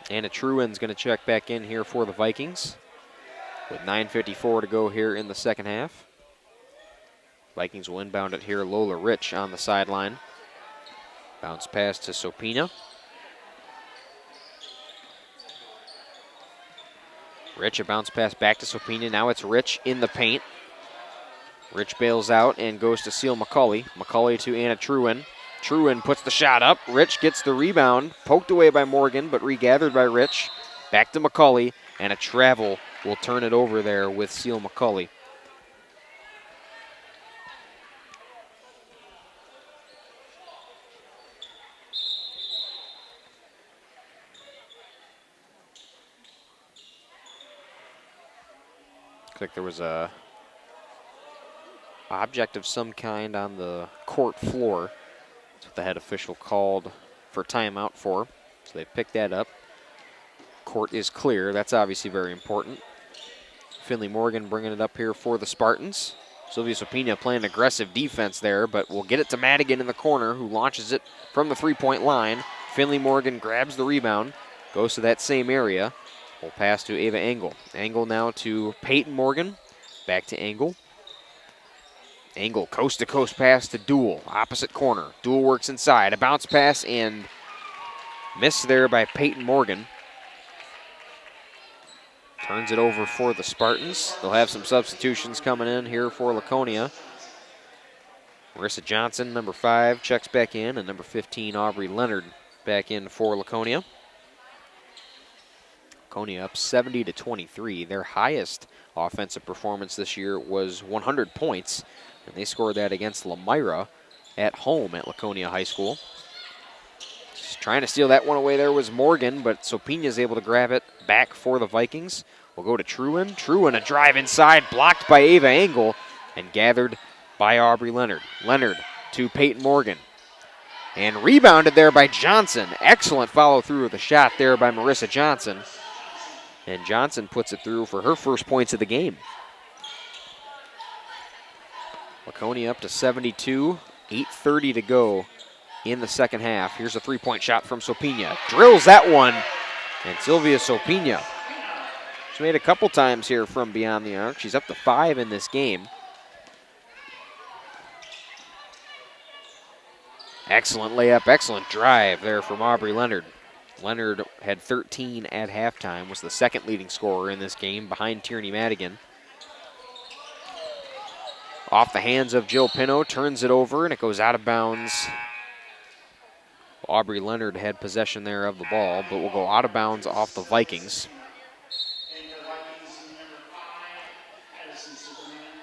Anna Truin's going to check back in here for the Vikings with 9:54 to go here in the second half. Vikings will inbound it here. Lola Rich on the sideline. Bounce pass to Sopina. Rich, a bounce pass back to Sopina. Now it's Rich in the paint. Rich bails out and goes to Seal McCauley. McCauley to Anna Truin. Truin puts the shot up. Rich gets the rebound. Poked away by Morgan, but regathered by Rich. Back to McCauley, and a travel will turn it over there with Seal McCauley. Looks like there was a object of some kind on the court floor. That's what the head official called for timeout for. So they picked that up. Court is clear. That's obviously very important. Finley Morgan bringing it up here for the Spartans. Sylvia Sopina playing aggressive defense there, but we'll get it to Madigan in the corner, who launches it from the three-point line. Finley Morgan grabs the rebound, goes to that same area. We'll pass to Ava Engel. Engel now to Peyton Morgan. Back to Engel. Engel, coast-to-coast pass to Duel, opposite corner. Duel works inside. A bounce pass and miss there by Peyton Morgan. Turns it over for the Spartans. They'll have some substitutions coming in here for Laconia. Marissa Johnson, number 5, checks back in, and number 15, Aubrey Leonard, back in for Laconia. Laconia up 70-23. Their highest offensive performance this year was 100 points, and they scored that against Lamira at home at Laconia High School. Just trying to steal that one away there was Morgan, but Sopina is able to grab it back for the Vikings. We'll go to Truin. Truin, a drive inside, blocked by Ava Engel, and gathered by Aubrey Leonard. Leonard to Peyton Morgan. And rebounded there by Johnson. Excellent follow through of the shot there by Marissa Johnson. And Johnson puts it through for her first points of the game. Laconia up to 72, 8:30 to go in the second half. Here's a three-point shot from Sopina. Drills that one, and Sylvia Sopina. She's made a couple times here from beyond the arc. She's up to 5 in this game. Excellent layup, excellent drive there from Aubrey Leonard. Leonard had 13 at halftime, was the second leading scorer in this game behind Tierney Madigan. Off the hands of Jill Pino, turns it over, and it goes out of bounds. Aubrey Leonard had possession there of the ball, but will go out of bounds off the Vikings.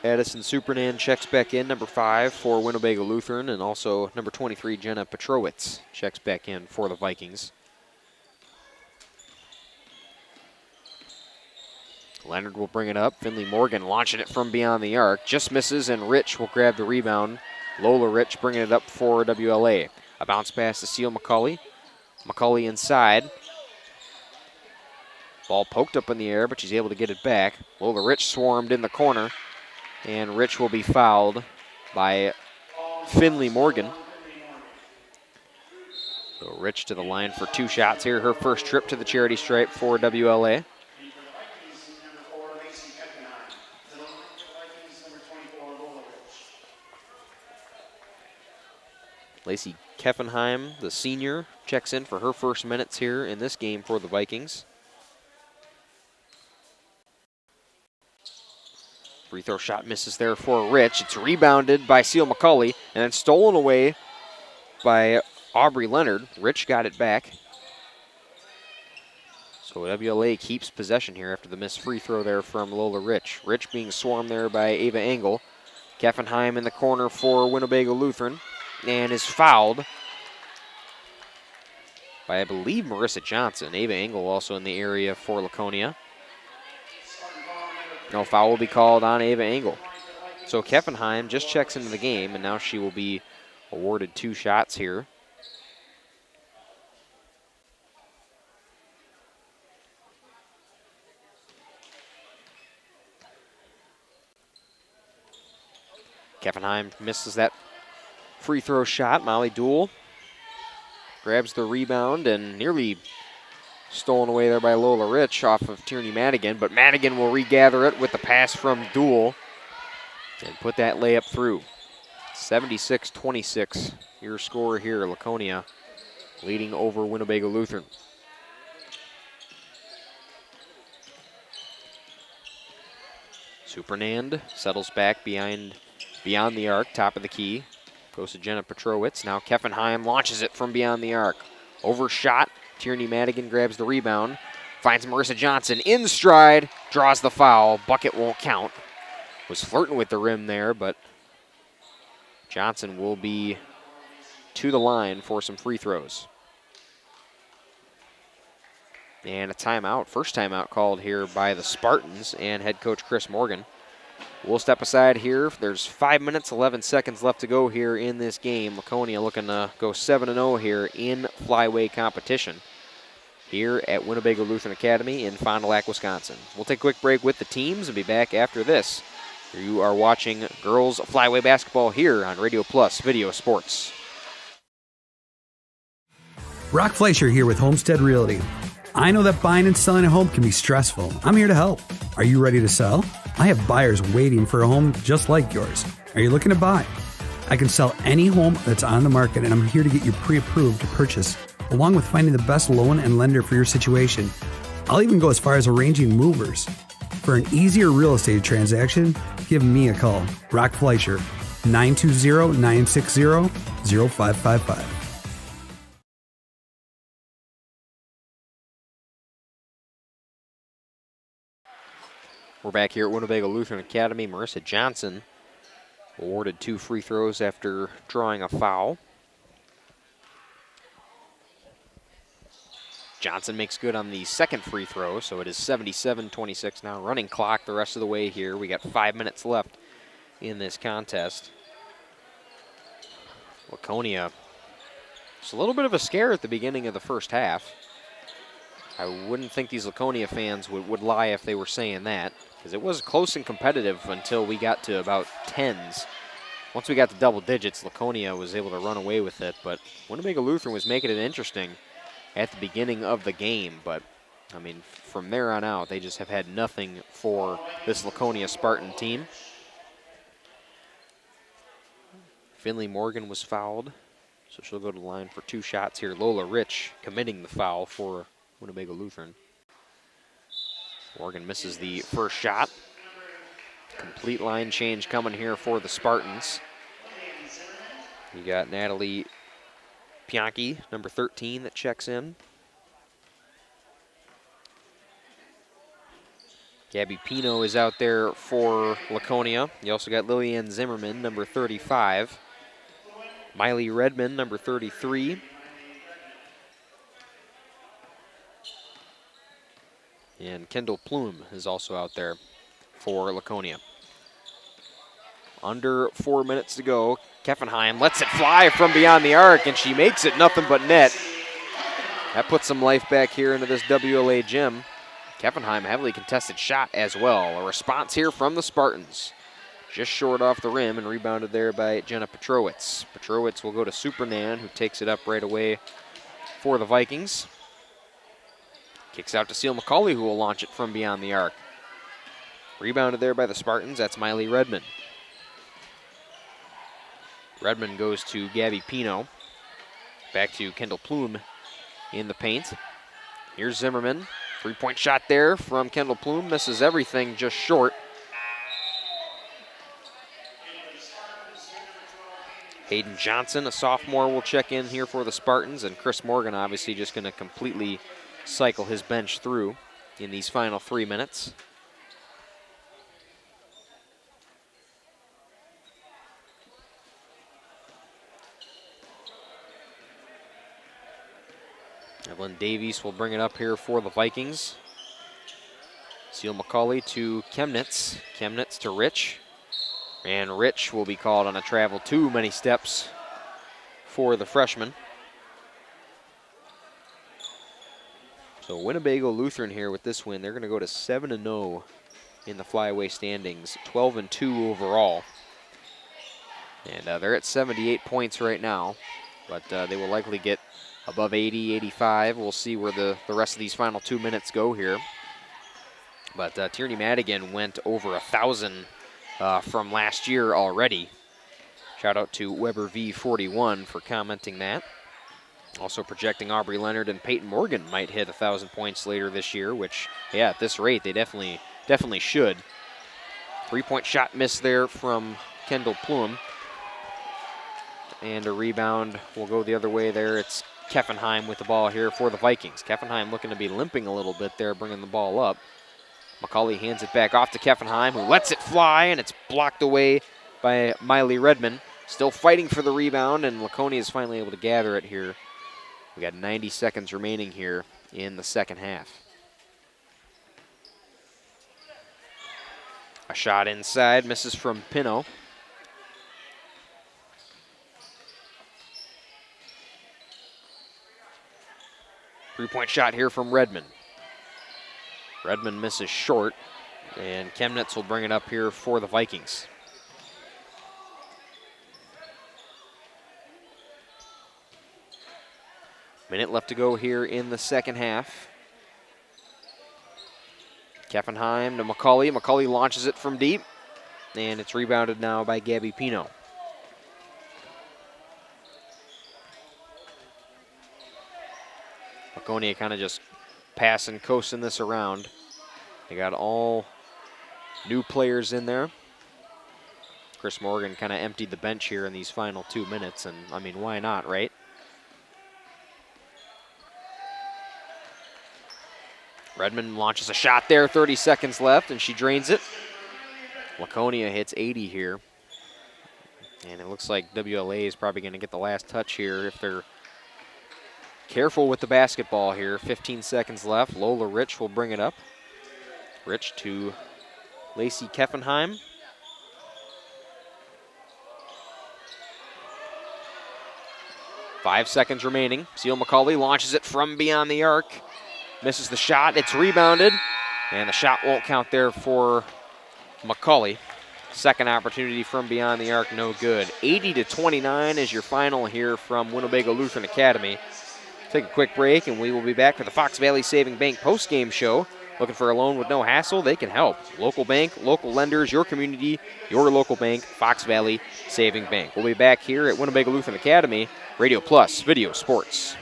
Addison Supernan checks back in, number 5 for Winnebago Lutheran, and also number 23, Jenna Petrowitz, checks back in for the Vikings. Leonard will bring it up. Finley Morgan launching it from beyond the arc. Just misses, and Rich will grab the rebound. Lola Rich bringing it up for WLA. A bounce pass to Seal McCauley. McCauley inside. Ball poked up in the air, but she's able to get it back. Lola Rich swarmed in the corner, and Rich will be fouled by Finley Morgan. So Rich to the line for 2 shots here. Her first trip to the charity stripe for WLA. Lacey Keffenheim, the senior, checks in for her first minutes here in this game for the Vikings. Free throw shot misses there for Rich. It's rebounded by Seal McCauley and then stolen away by Aubrey Leonard. Rich got it back. So WLA keeps possession here after the missed free throw there from Lola Rich. Rich being swarmed there by Ava Engel. Keffenheim in the corner for Winnebago Lutheran and is fouled by, I believe, Marissa Johnson. Ava Engel also in the area for Laconia. No foul will be called on Ava Engel. So Keffenheim just checks into the game, and now she will be awarded 2 shots here. Keffenheim misses that free throw shot. Molly Dool grabs the rebound and nearly stolen away there by Lola Rich off of Tierney Madigan, but Madigan will regather it with the pass from Dool and put that layup through. 76-26, your score here, Laconia leading over Winnebago Lutheran. Supernand settles back beyond the arc, top of the key. Goes to Jenna Petrowitz. Now Keffenheim launches it from beyond the arc. Overshot. Tierney Madigan grabs the rebound. Finds Marissa Johnson in stride. Draws the foul. Bucket won't count. Was flirting with the rim there, but Johnson will be to the line for some free throws. And a timeout. First timeout called here by the Spartans and head coach Chris Morgan. We'll step aside here. There's 5 minutes, 11 seconds left to go here in this game. Laconia looking to go 7-0 here in flyway competition here at Winnebago Lutheran Academy in Fond du Lac, Wisconsin. We'll take a quick break with the teams and be back after this. You are watching girls flyway basketball here on Radio Plus Video Sports. Brock Fleischer here with Homestead Realty. I know that buying and selling a home can be stressful. I'm here to help. Are you ready to sell? I have buyers waiting for a home just like yours. Are you looking to buy? I can sell any home that's on the market, and I'm here to get you pre-approved to purchase, along with finding the best loan and lender for your situation. I'll even go as far as arranging movers. For an easier real estate transaction, give me a call. Brock Fleischer, 920-960-0555. We're back here at Winnebago Lutheran Academy. Marissa Johnson awarded 2 free throws after drawing a foul. Johnson makes good on the second free throw, so it is 77-26 now. Running clock the rest of the way here. We got 5 minutes left in this contest. Laconia, it's a little bit of a scare at the beginning of the first half. I wouldn't think these Laconia fans would lie if they were saying that, because it was close and competitive until we got to about 10s. Once we got to double digits, Laconia was able to run away with it, but Winnebago Lutheran was making it interesting at the beginning of the game. But, I mean, from there on out, they just have had nothing for this Laconia Spartan team. Finley Morgan was fouled, so she'll go to the line for 2 shots here. Lola Rich committing the foul for Winnebago Lutheran. Morgan misses the first shot. Complete line change coming here for the Spartans. You got Natalie Pianchi, number 13, that checks in. Gabby Pino is out there for Laconia. You also got Lillian Zimmerman, number 35. Miley Redmond, number 33. And Kendall Plume is also out there for Laconia. Under 4 minutes to go. Keffenheim lets it fly from beyond the arc, and she makes it nothing but net. That puts some life back here into this WLA gym. Keffenheim, heavily contested shot as well. A response here from the Spartans. Just short off the rim and rebounded there by Jenna Petrowitz. Petrowitz will go to Supernan, who takes it up right away for the Vikings. Kicks out to Seal McCauley, who will launch it from beyond the arc. Rebounded there by the Spartans. That's Miley Redmond. Redmond goes to Gabby Pino. Back to Kendall Plume in the paint. Here's Zimmerman. Three-point shot there from Kendall Plume. Misses everything, just short. Hayden Johnson, a sophomore, will check in here for the Spartans, and Chris Morgan obviously just going to completely cycle his bench through in these final 3 minutes. Evelyn Davies will bring it up here for the Vikings. Seal McCauley to Chemnitz. Chemnitz to Rich. And Rich will be called on a travel too many steps for the freshman. So Winnebago Lutheran here with this win. They're going to go to 7-0 in the flyaway standings. 12-2 overall. And they're at 78 points right now. But they will likely get above 80, 85. We'll see where the rest of these final 2 minutes go here. But Tierney Madigan went over 1,000 from last year already. Shout out to Weber V41 for commenting that. Also projecting Aubrey Leonard and Peyton Morgan might hit 1,000 points later this year, which, yeah, at this rate, they definitely should. Three-point shot miss there from Kendall Plume. And a rebound will go the other way there. It's Keffenheim with the ball here for the Vikings. Keffenheim looking to be limping a little bit there, bringing the ball up. McCauley hands it back off to Keffenheim, who lets it fly, and it's blocked away by Miley Redmond. Still fighting for the rebound, and Laconia is finally able to gather it here. We got 90 seconds remaining here in the second half. A shot inside, misses from Pino. Three-point shot here from Redmond. Redmond misses short, and Chemnitz will bring it up here for the Vikings. Minute left to go here in the second half. Keffenheim to McCauley. McCauley launches it from deep, and it's rebounded now by Gabby Pino. Laconia kind of just passing, coasting this around. They got all new players in there. Chris Morgan kind of emptied the bench here in these final 2 minutes, and I mean, why not, right? Redmond launches a shot there, 30 seconds left, and she drains it. Laconia hits 80 here. And it looks like WLA is probably going to get the last touch here if they're careful with the basketball here. 15 seconds left. Lola Rich will bring it up. Rich to Lacey Keffenheim. Five seconds remaining. Seal McCauley launches it from beyond the arc. Misses the shot. It's rebounded. And the shot won't count there for McCauley. Second opportunity from beyond the arc, no good. 80-29 is your final here from Winnebago Lutheran Academy. Take a quick break, and we will be back for the Fox Valley Saving Bank postgame show. Looking for a loan with no hassle? They can help. Local bank, local lenders, your community, your local bank, Fox Valley Saving Bank. We'll be back here at Winnebago Lutheran Academy, Radio Plus Video Sports.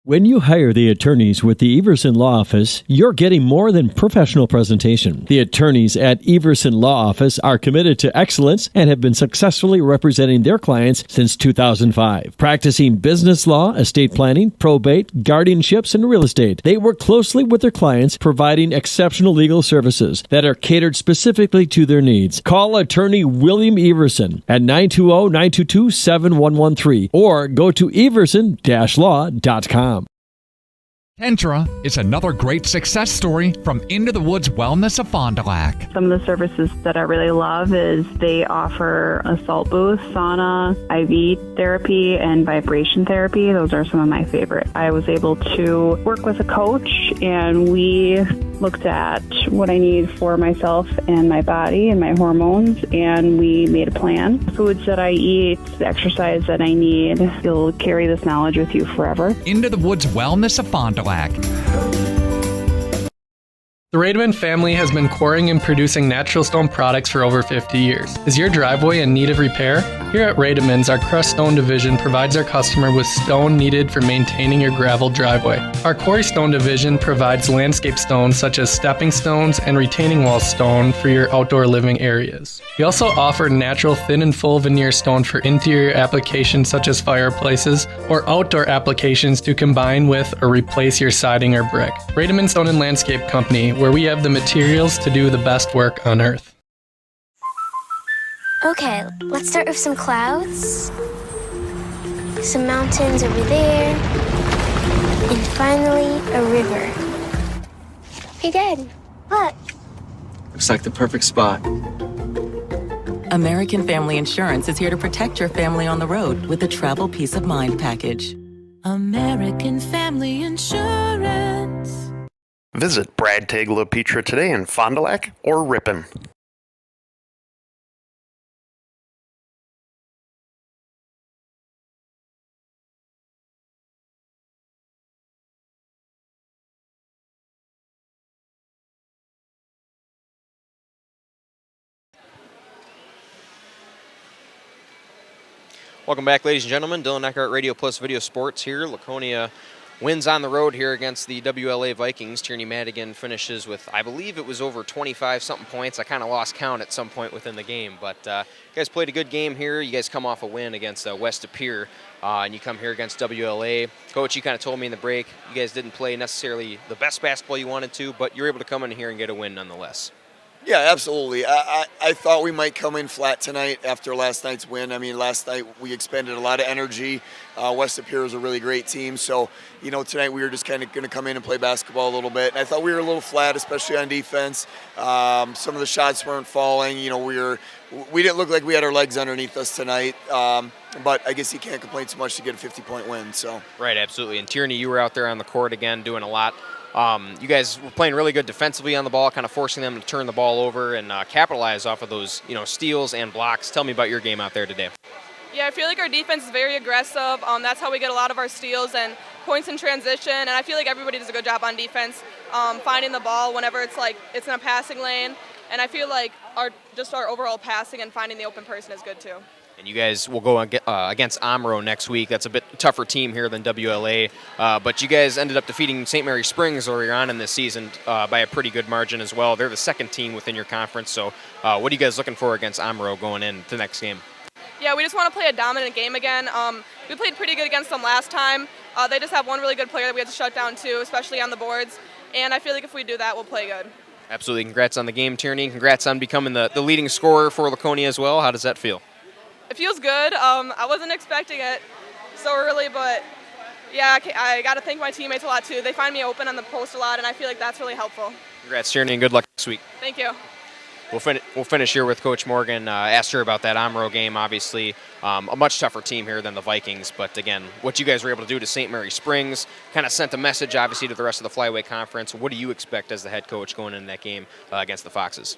When you hire the attorneys with the Everson Law Office, you're getting more than professional presentation. The attorneys at Everson Law Office are committed to excellence and have been successfully representing their clients since 2005. Practicing business law, estate planning, probate, guardianships, and real estate, they work closely with their clients, providing exceptional legal services that are catered specifically to their needs. Call attorney William Everson at 920-922-7113 or go to everson-law.com. Kendra is another great success story from Into the Woods Wellness of Fond du Lac. Some of the services that I really love is they offer a salt booth, sauna, IV therapy, and vibration therapy. Those are some of my favorites. I was able to work with a coach, and we looked at what I need for myself and my body and my hormones, and we made a plan. Foods that I eat, the exercise that I need. You'll carry this knowledge with you forever. Into the Woods Wellness of Fond du Lac. The Rademan family has been quarrying and producing natural stone products for over 50 years. Is your driveway in need of repair? Here at Rademan's, our crushed stone division provides our customer with stone needed for maintaining your gravel driveway. Our quarry stone division provides landscape stones such as stepping stones and retaining wall stone for your outdoor living areas. We also offer natural thin and full veneer stone for interior applications such as fireplaces or outdoor applications to combine with or replace your siding or brick. Rademan Stone and Landscape Company, where we have the materials to do the best work on Earth. Okay, let's start with some clouds, some mountains over there, and finally a river. Hey, Dad, look. Looks like the perfect spot. American Family Insurance is here to protect your family on the road with the Travel Peace of Mind package. American Family Insurance. Visit Brad Tegla Pizza today in Fond du Lac or Ripon. Welcome back, ladies and gentlemen. Dylan Eckhart, Radio Plus Video Sports here. Laconia wins on the road here against the WLA Vikings. Tierney Madigan finishes with, I believe it was over 25-something points. I kind of lost count at some point within the game. But you guys played a good game here. You guys come off a win against West De Pere, and you come here against WLA. Coach, you kind of told me in the break, you guys didn't play necessarily the best basketball you wanted to, but you're able to come in here and get a win nonetheless. Yeah, absolutely. I thought we might come in flat tonight after last night's win. I mean, last night we expended a lot of energy. West De Pere is a really great team. So, you know, tonight we were just kind of going to come in and play basketball a little bit. And I thought we were a little flat, especially on defense. Some of the shots weren't falling. You know, we didn't look like we had our legs underneath us tonight. But I guess you can't complain too much to get a 50-point win. So. Right, absolutely. And Tierney, you were out there on the court again doing a lot. You guys were playing really good defensively on the ball, kind of forcing them to turn the ball over and capitalize off of those, steals and blocks. Tell me about your game out there today. Yeah, I feel like our defense is very aggressive. That's how we get a lot of our steals and points in transition. And I feel like everybody does a good job on defense, finding the ball whenever it's in a passing lane. And I feel like our overall passing and finding the open person is good too. And you guys will go against Amro next week. That's a bit tougher team here than WLA. But you guys ended up defeating St. Mary Springs earlier on in this season by a pretty good margin as well. They're the second team within your conference. So what are you guys looking for against Amro going into the next game? Yeah, we just want to play a dominant game again. We played pretty good against them last time. They just have one really good player that we had to shut down too, especially on the boards. And I feel like if we do that, we'll play good. Absolutely. Congrats on the game, Tierney. Congrats on becoming the leading scorer for Laconia as well. How does that feel? It feels good. I wasn't expecting it so early, but yeah, I got to thank my teammates a lot too. They find me open on the post a lot, and I feel like that's really helpful. Congrats, Tierney, and good luck next week. Thank you. We'll finish here with Coach Morgan. Asked her about that Amro game, obviously. A much tougher team here than the Vikings, but again, what you guys were able to do to St. Mary Springs kind of sent a message, obviously, to the rest of the Flyweight Conference. What do you expect as the head coach going into that game against the Foxes?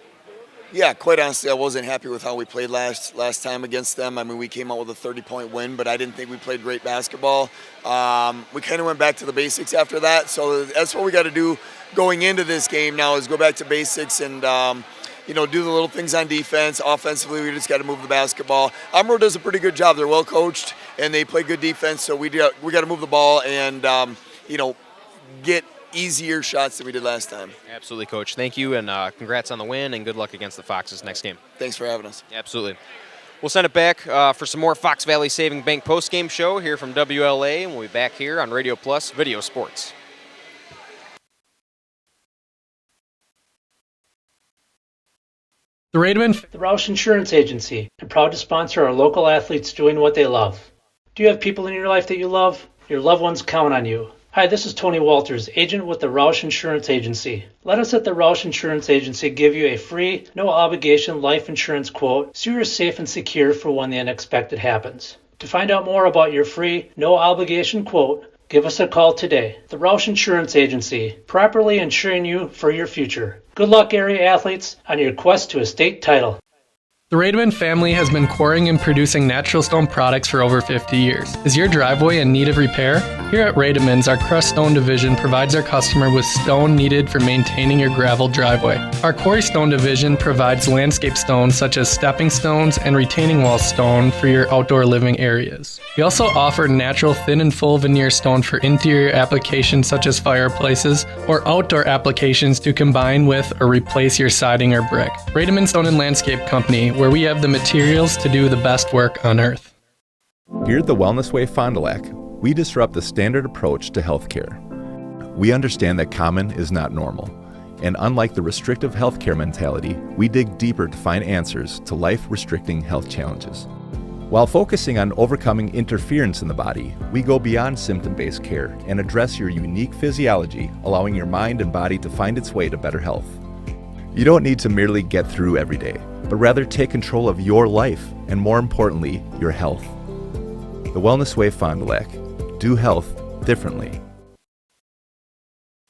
Yeah, quite honestly, I wasn't happy with how we played last time against them. I mean, we came out with a 30-point win, but I didn't think we played great basketball. We kind of went back to the basics after that, so that's what we got to do going into this game now is go back to basics and, do the little things on defense. Offensively, we just got to move the basketball. Amro does a pretty good job. They're well coached, and they play good defense, so we got to move the ball and, get easier shots than we did last time. Absolutely, Coach. Thank you, and congrats on the win, and good luck against the Foxes next game. Thanks for having us. Absolutely. We'll send it back for some more Fox Valley Saving Bank postgame show here from WLA, and we'll be back here on Radio Plus Video Sports. The Roush Insurance Agency, and proud to sponsor our local athletes doing what they love. Do you have people in your life that you love? Your loved ones count on you. Hi, this is Tony Walters, agent with the Roush Insurance Agency. Let us at the Roush Insurance Agency give you a free, no-obligation life insurance quote so you're safe and secure for when the unexpected happens. To find out more about your free, no-obligation quote, give us a call today. The Roush Insurance Agency, properly insuring you for your future. Good luck, area athletes, on your quest to a state title. The Rademan family has been quarrying and producing natural stone products for over 50 years. Is your driveway in need of repair? Here at Rademans, our crushed stone division provides our customer with stone needed for maintaining your gravel driveway. Our quarry stone division provides landscape stones such as stepping stones and retaining wall stone for your outdoor living areas. We also offer natural thin and full veneer stone for interior applications such as fireplaces or outdoor applications to combine with or replace your siding or brick. Rademan Stone and Landscape Company, where we have the materials to do the best work on earth. Here at the Wellness Way Fond du Lac, we disrupt the standard approach to healthcare. We understand that common is not normal, and unlike the restrictive healthcare mentality, we dig deeper to find answers to life-restricting health challenges. While focusing on overcoming interference in the body, we go beyond symptom-based care and address your unique physiology, allowing your mind and body to find its way to better health. You don't need to merely get through every day, but rather take control of your life and, more importantly, your health. The Wellness Way Fond du Lac. Do health differently.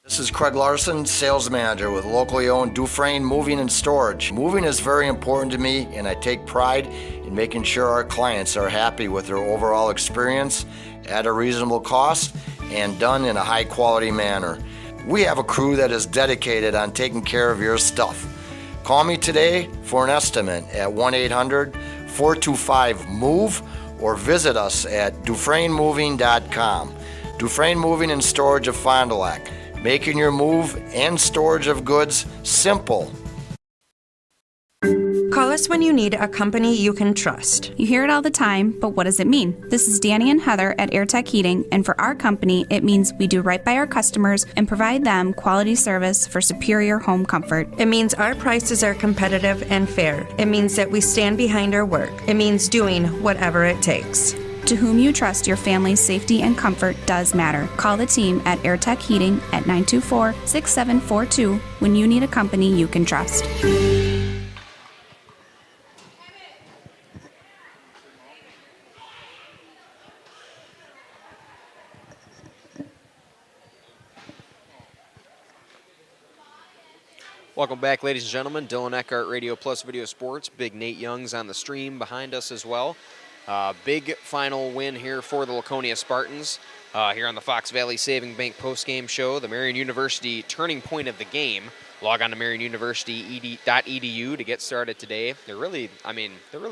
This is Craig Larson, sales manager with locally owned Dufresne Moving and Storage. Moving is very important to me, and I take pride in making sure our clients are happy with their overall experience at a reasonable cost and done in a high quality manner. We have a crew that is dedicated on taking care of your stuff. Call me today for an estimate at 1-800-425-MOVE or visit us at DufresneMoving.com. Dufresne Moving and Storage of Fond du Lac, making your move and storage of goods simple. Call us when you need a company you can trust. You hear it all the time, but what does it mean? This is Danny and Heather at AirTech Heating, and for our company, it means we do right by our customers and provide them quality service for superior home comfort. It means our prices are competitive and fair. It means that we stand behind our work. It means doing whatever it takes. To whom you trust, your family's safety and comfort does matter. Call the team at AirTech Heating at 924-6742 when you need a company you can trust. Welcome back, ladies and gentlemen. Dylan Eckhart, Radio Plus Video Sports. Big Nate Young's on the stream behind us as well. Big final win here for the Laconia Spartans here on the Fox Valley Saving Bank postgame show. The Marion University turning point of the game. Log on to marionuniversity.edu to get started today. There really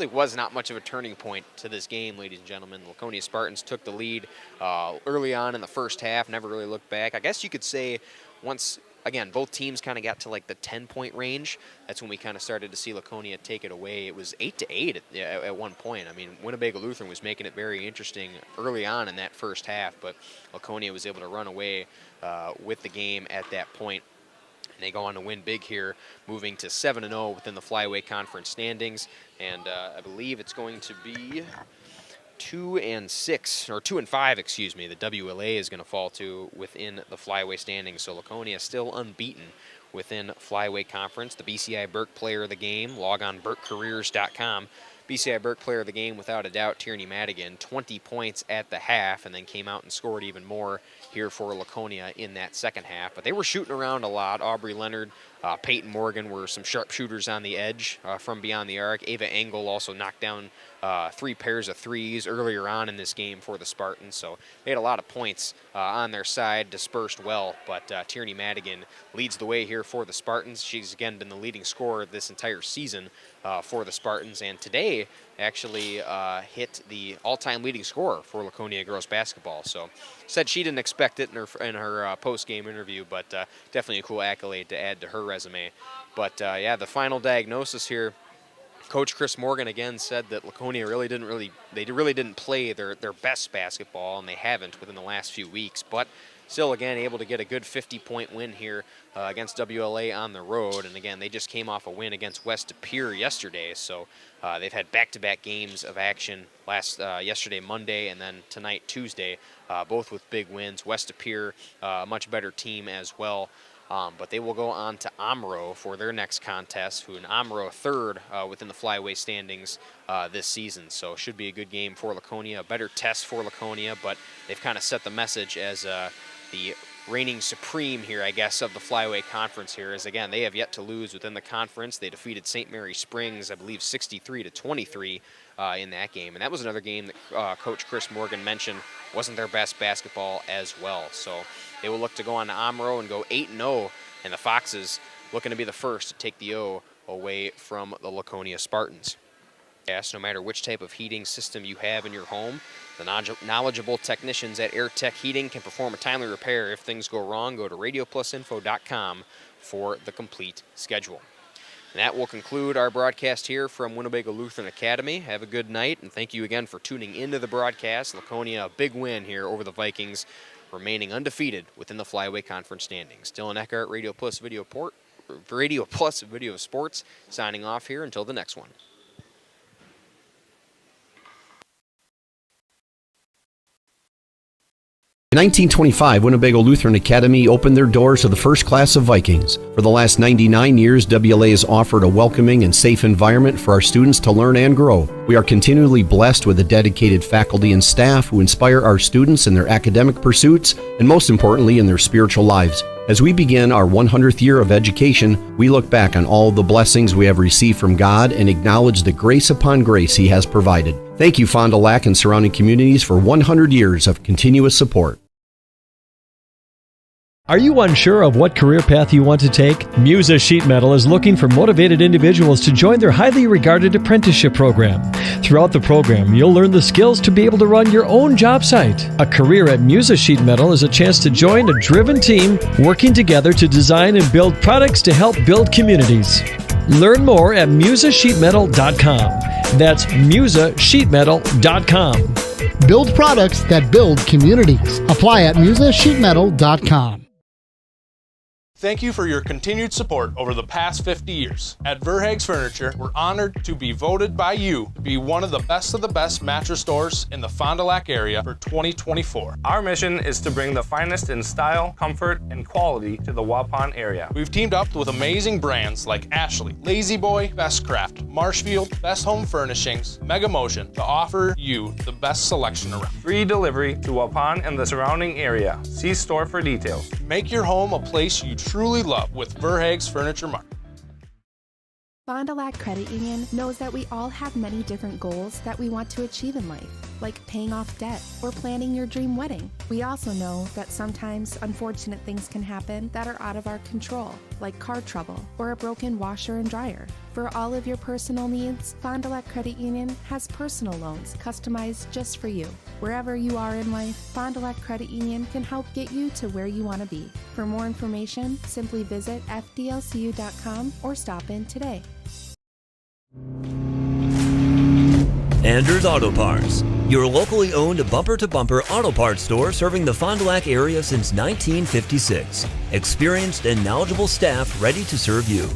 was not much of a turning point to this game, ladies and gentlemen. The Laconia Spartans took the lead early on in the first half, never really looked back. I guess you could say once, again, both teams kind of got to like the 10-point range. That's when we kind of started to see Laconia take it away. It was 8-8 at one point. I mean, Winnebago Lutheran was making it very interesting early on in that first half, but Laconia was able to run away with the game at that point. And they go on to win big here, moving to 7-0 within the Flyweight Conference standings. And I believe it's going to be 2-5, excuse me. The WLA is going to fall to within the Flyweight standings. So Laconia still unbeaten within Flyweight Conference. The BCI Burke Player of the Game. Log on BurkeCareers.com. BCI Burke Player of the Game, without a doubt, Tierney Madigan. 20 points at the half, and then came out and scored even more here for Laconia in that second half. But they were shooting around a lot. Aubrey Leonard, Peyton Morgan were some sharpshooters on the edge from beyond the arc. Ava Engel also knocked down 3 pairs of threes earlier on in this game for the Spartans. So they had a lot of points on their side, dispersed well. But Tierney Madigan leads the way here for the Spartans. She's, again, been the leading scorer this entire season for the Spartans. And today actually hit the all-time leading scorer for Laconia girls basketball. So said she didn't expect it in her post-game interview, but definitely a cool accolade to add to her resume. But yeah, the final diagnosis here. Coach Chris Morgan again said that Laconia really didn't play their best basketball, and they haven't within the last few weeks. But still, again, able to get a good 50-point win here against WLA on the road. And, again, they just came off a win against West De Pere yesterday. So they've had back-to-back games of action yesterday, Monday, and then tonight, Tuesday, both with big wins. West De Pere, a much better team as well. But they will go on to Omro for their next contest, who in Omro third within the flyweight standings this season. So it should be a good game for Laconia, a better test for Laconia, but they've kind of set the message as the reigning supreme here, I guess, of the flyweight conference here, is, again, they have yet to lose within the conference. They defeated St. Mary Springs, I believe, 63-23 in that game. And that was another game that Coach Chris Morgan mentioned wasn't their best basketball as well. So they will look to go on to Omro and go 8-0, and the Foxes looking to be the first to take the O away from the Laconia Spartans. Yes, no matter which type of heating system you have in your home, the knowledgeable technicians at AirTech Heating can perform a timely repair. If things go wrong, go to radioplusinfo.com for the complete schedule. And that will conclude our broadcast here from Winnebago Lutheran Academy. Have a good night, and thank you again for tuning into the broadcast. Laconia, a big win here over the Vikings, remaining undefeated within the Flyweight Conference standings. Dylan Eckhart, Radio Plus Video Sports, signing off here until the next one. In 1925, Winnebago Lutheran Academy opened their doors to the first class of Vikings. For the last 99 years, WLA has offered a welcoming and safe environment for our students to learn and grow. We are continually blessed with a dedicated faculty and staff who inspire our students in their academic pursuits and, most importantly, in their spiritual lives. As we begin our 100th year of education, we look back on all the blessings we have received from God and acknowledge the grace upon grace He has provided. Thank you, Fond du Lac and surrounding communities, for 100 years of continuous support. Are you unsure of what career path you want to take? Musa Sheet Metal is looking for motivated individuals to join their highly regarded apprenticeship program. Throughout the program, you'll learn the skills to be able to run your own job site. A career at Musa Sheet Metal is a chance to join a driven team working together to design and build products to help build communities. Learn more at musasheetmetal.com. That's musasheetmetal.com. Build products that build communities. Apply at musasheetmetal.com. Thank you for your continued support over the past 50 years. At Verhaeg's Furniture, we're honored to be voted by you to be one of the best mattress stores in the Fond du Lac area for 2024. Our mission is to bring the finest in style, comfort, and quality to the Waupun area. We've teamed up with amazing brands like Ashley, Lazy Boy, Bestcraft, Marshfield, Best Home Furnishings, Mega Motion to offer you the best selection around. Free delivery to Waupun and the surrounding area. See store for details. Make your home a place you truly love with Verhaeg's Furniture Mart. Fond du Lac Credit Union knows that we all have many different goals that we want to achieve in life, like paying off debt or planning your dream wedding. We also know that sometimes unfortunate things can happen that are out of our control, like car trouble or a broken washer and dryer. For all of your personal needs, Fond du Lac Credit Union has personal loans customized just for you. Wherever you are in life, Fond du Lac Credit Union can help get you to where you want to be. For more information, simply visit fdlcu.com or stop in today. Anders Auto Parts, your locally owned bumper-to-bumper auto parts store serving the Fond du Lac area since 1956. Experienced and knowledgeable staff ready to serve you.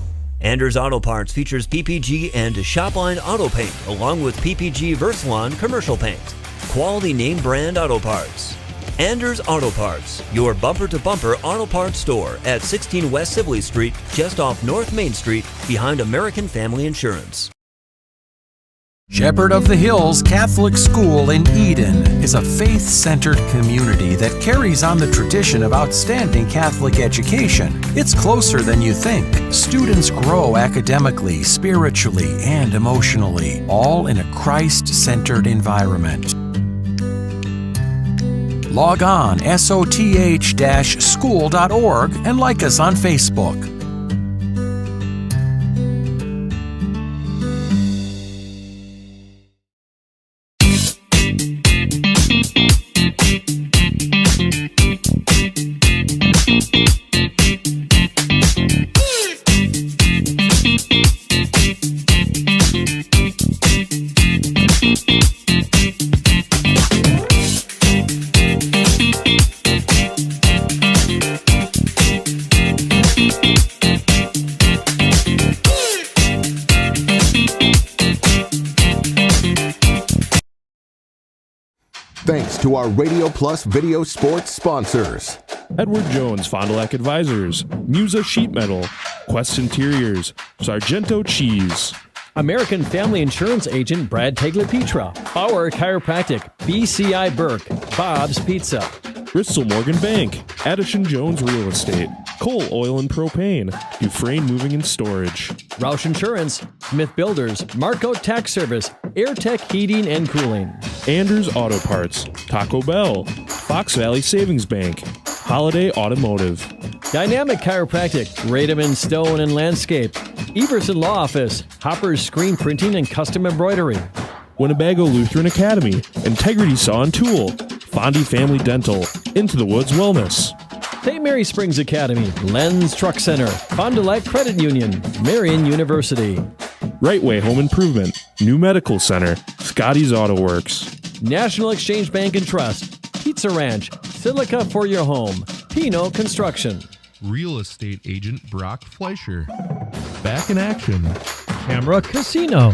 Anders Auto Parts features PPG and Shopline Auto Paint along with PPG Versalon commercial paint. Quality name brand auto parts. Anders Auto Parts, your bumper-to-bumper auto parts store at 16 West Sibley Street, just off North Main Street, behind American Family Insurance. Shepherd of the Hills Catholic School in Eden is a faith-centered community that carries on the tradition of outstanding Catholic education. It's closer than you think. Students grow academically, spiritually, and emotionally, all in a Christ-centered environment. Log on soth-school.org and like us on Facebook. to our Radio Plus Video Sports sponsors. Edward Jones Fond du Lac Advisors, Musa Sheet Metal, Quest Interiors, Sargento Cheese. American Family Insurance Agent Brad Tegler-Petra. Bauer Chiropractic. BCI Burke. Bob's Pizza. Bristol Morgan Bank, Addison Jones Real Estate, Cole Oil and Propane, Dufresne Moving and Storage, Roush Insurance, Smith Builders, Marco Tax Service, AirTech Heating and Cooling, Anders Auto Parts, Taco Bell, Fox Valley Savings Bank, Holiday Automotive, Dynamic Chiropractic, Rademan Stone and Landscape, Everson Law Office, Hopper's Screen Printing and Custom Embroidery, Winnebago Lutheran Academy, Integrity Saw and Tool, Fondy Family Dental, Into the Woods Wellness, St. Mary Springs Academy, Lens Truck Center, Fond du Lac Credit Union, Marion University, Right Way Home Improvement, New Medical Center, Scotty's Auto Works, National Exchange Bank and Trust, Pizza Ranch, Silica for your home, Pino Construction, Real Estate Agent Brock Fleischer, Back in Action, Camera Casino,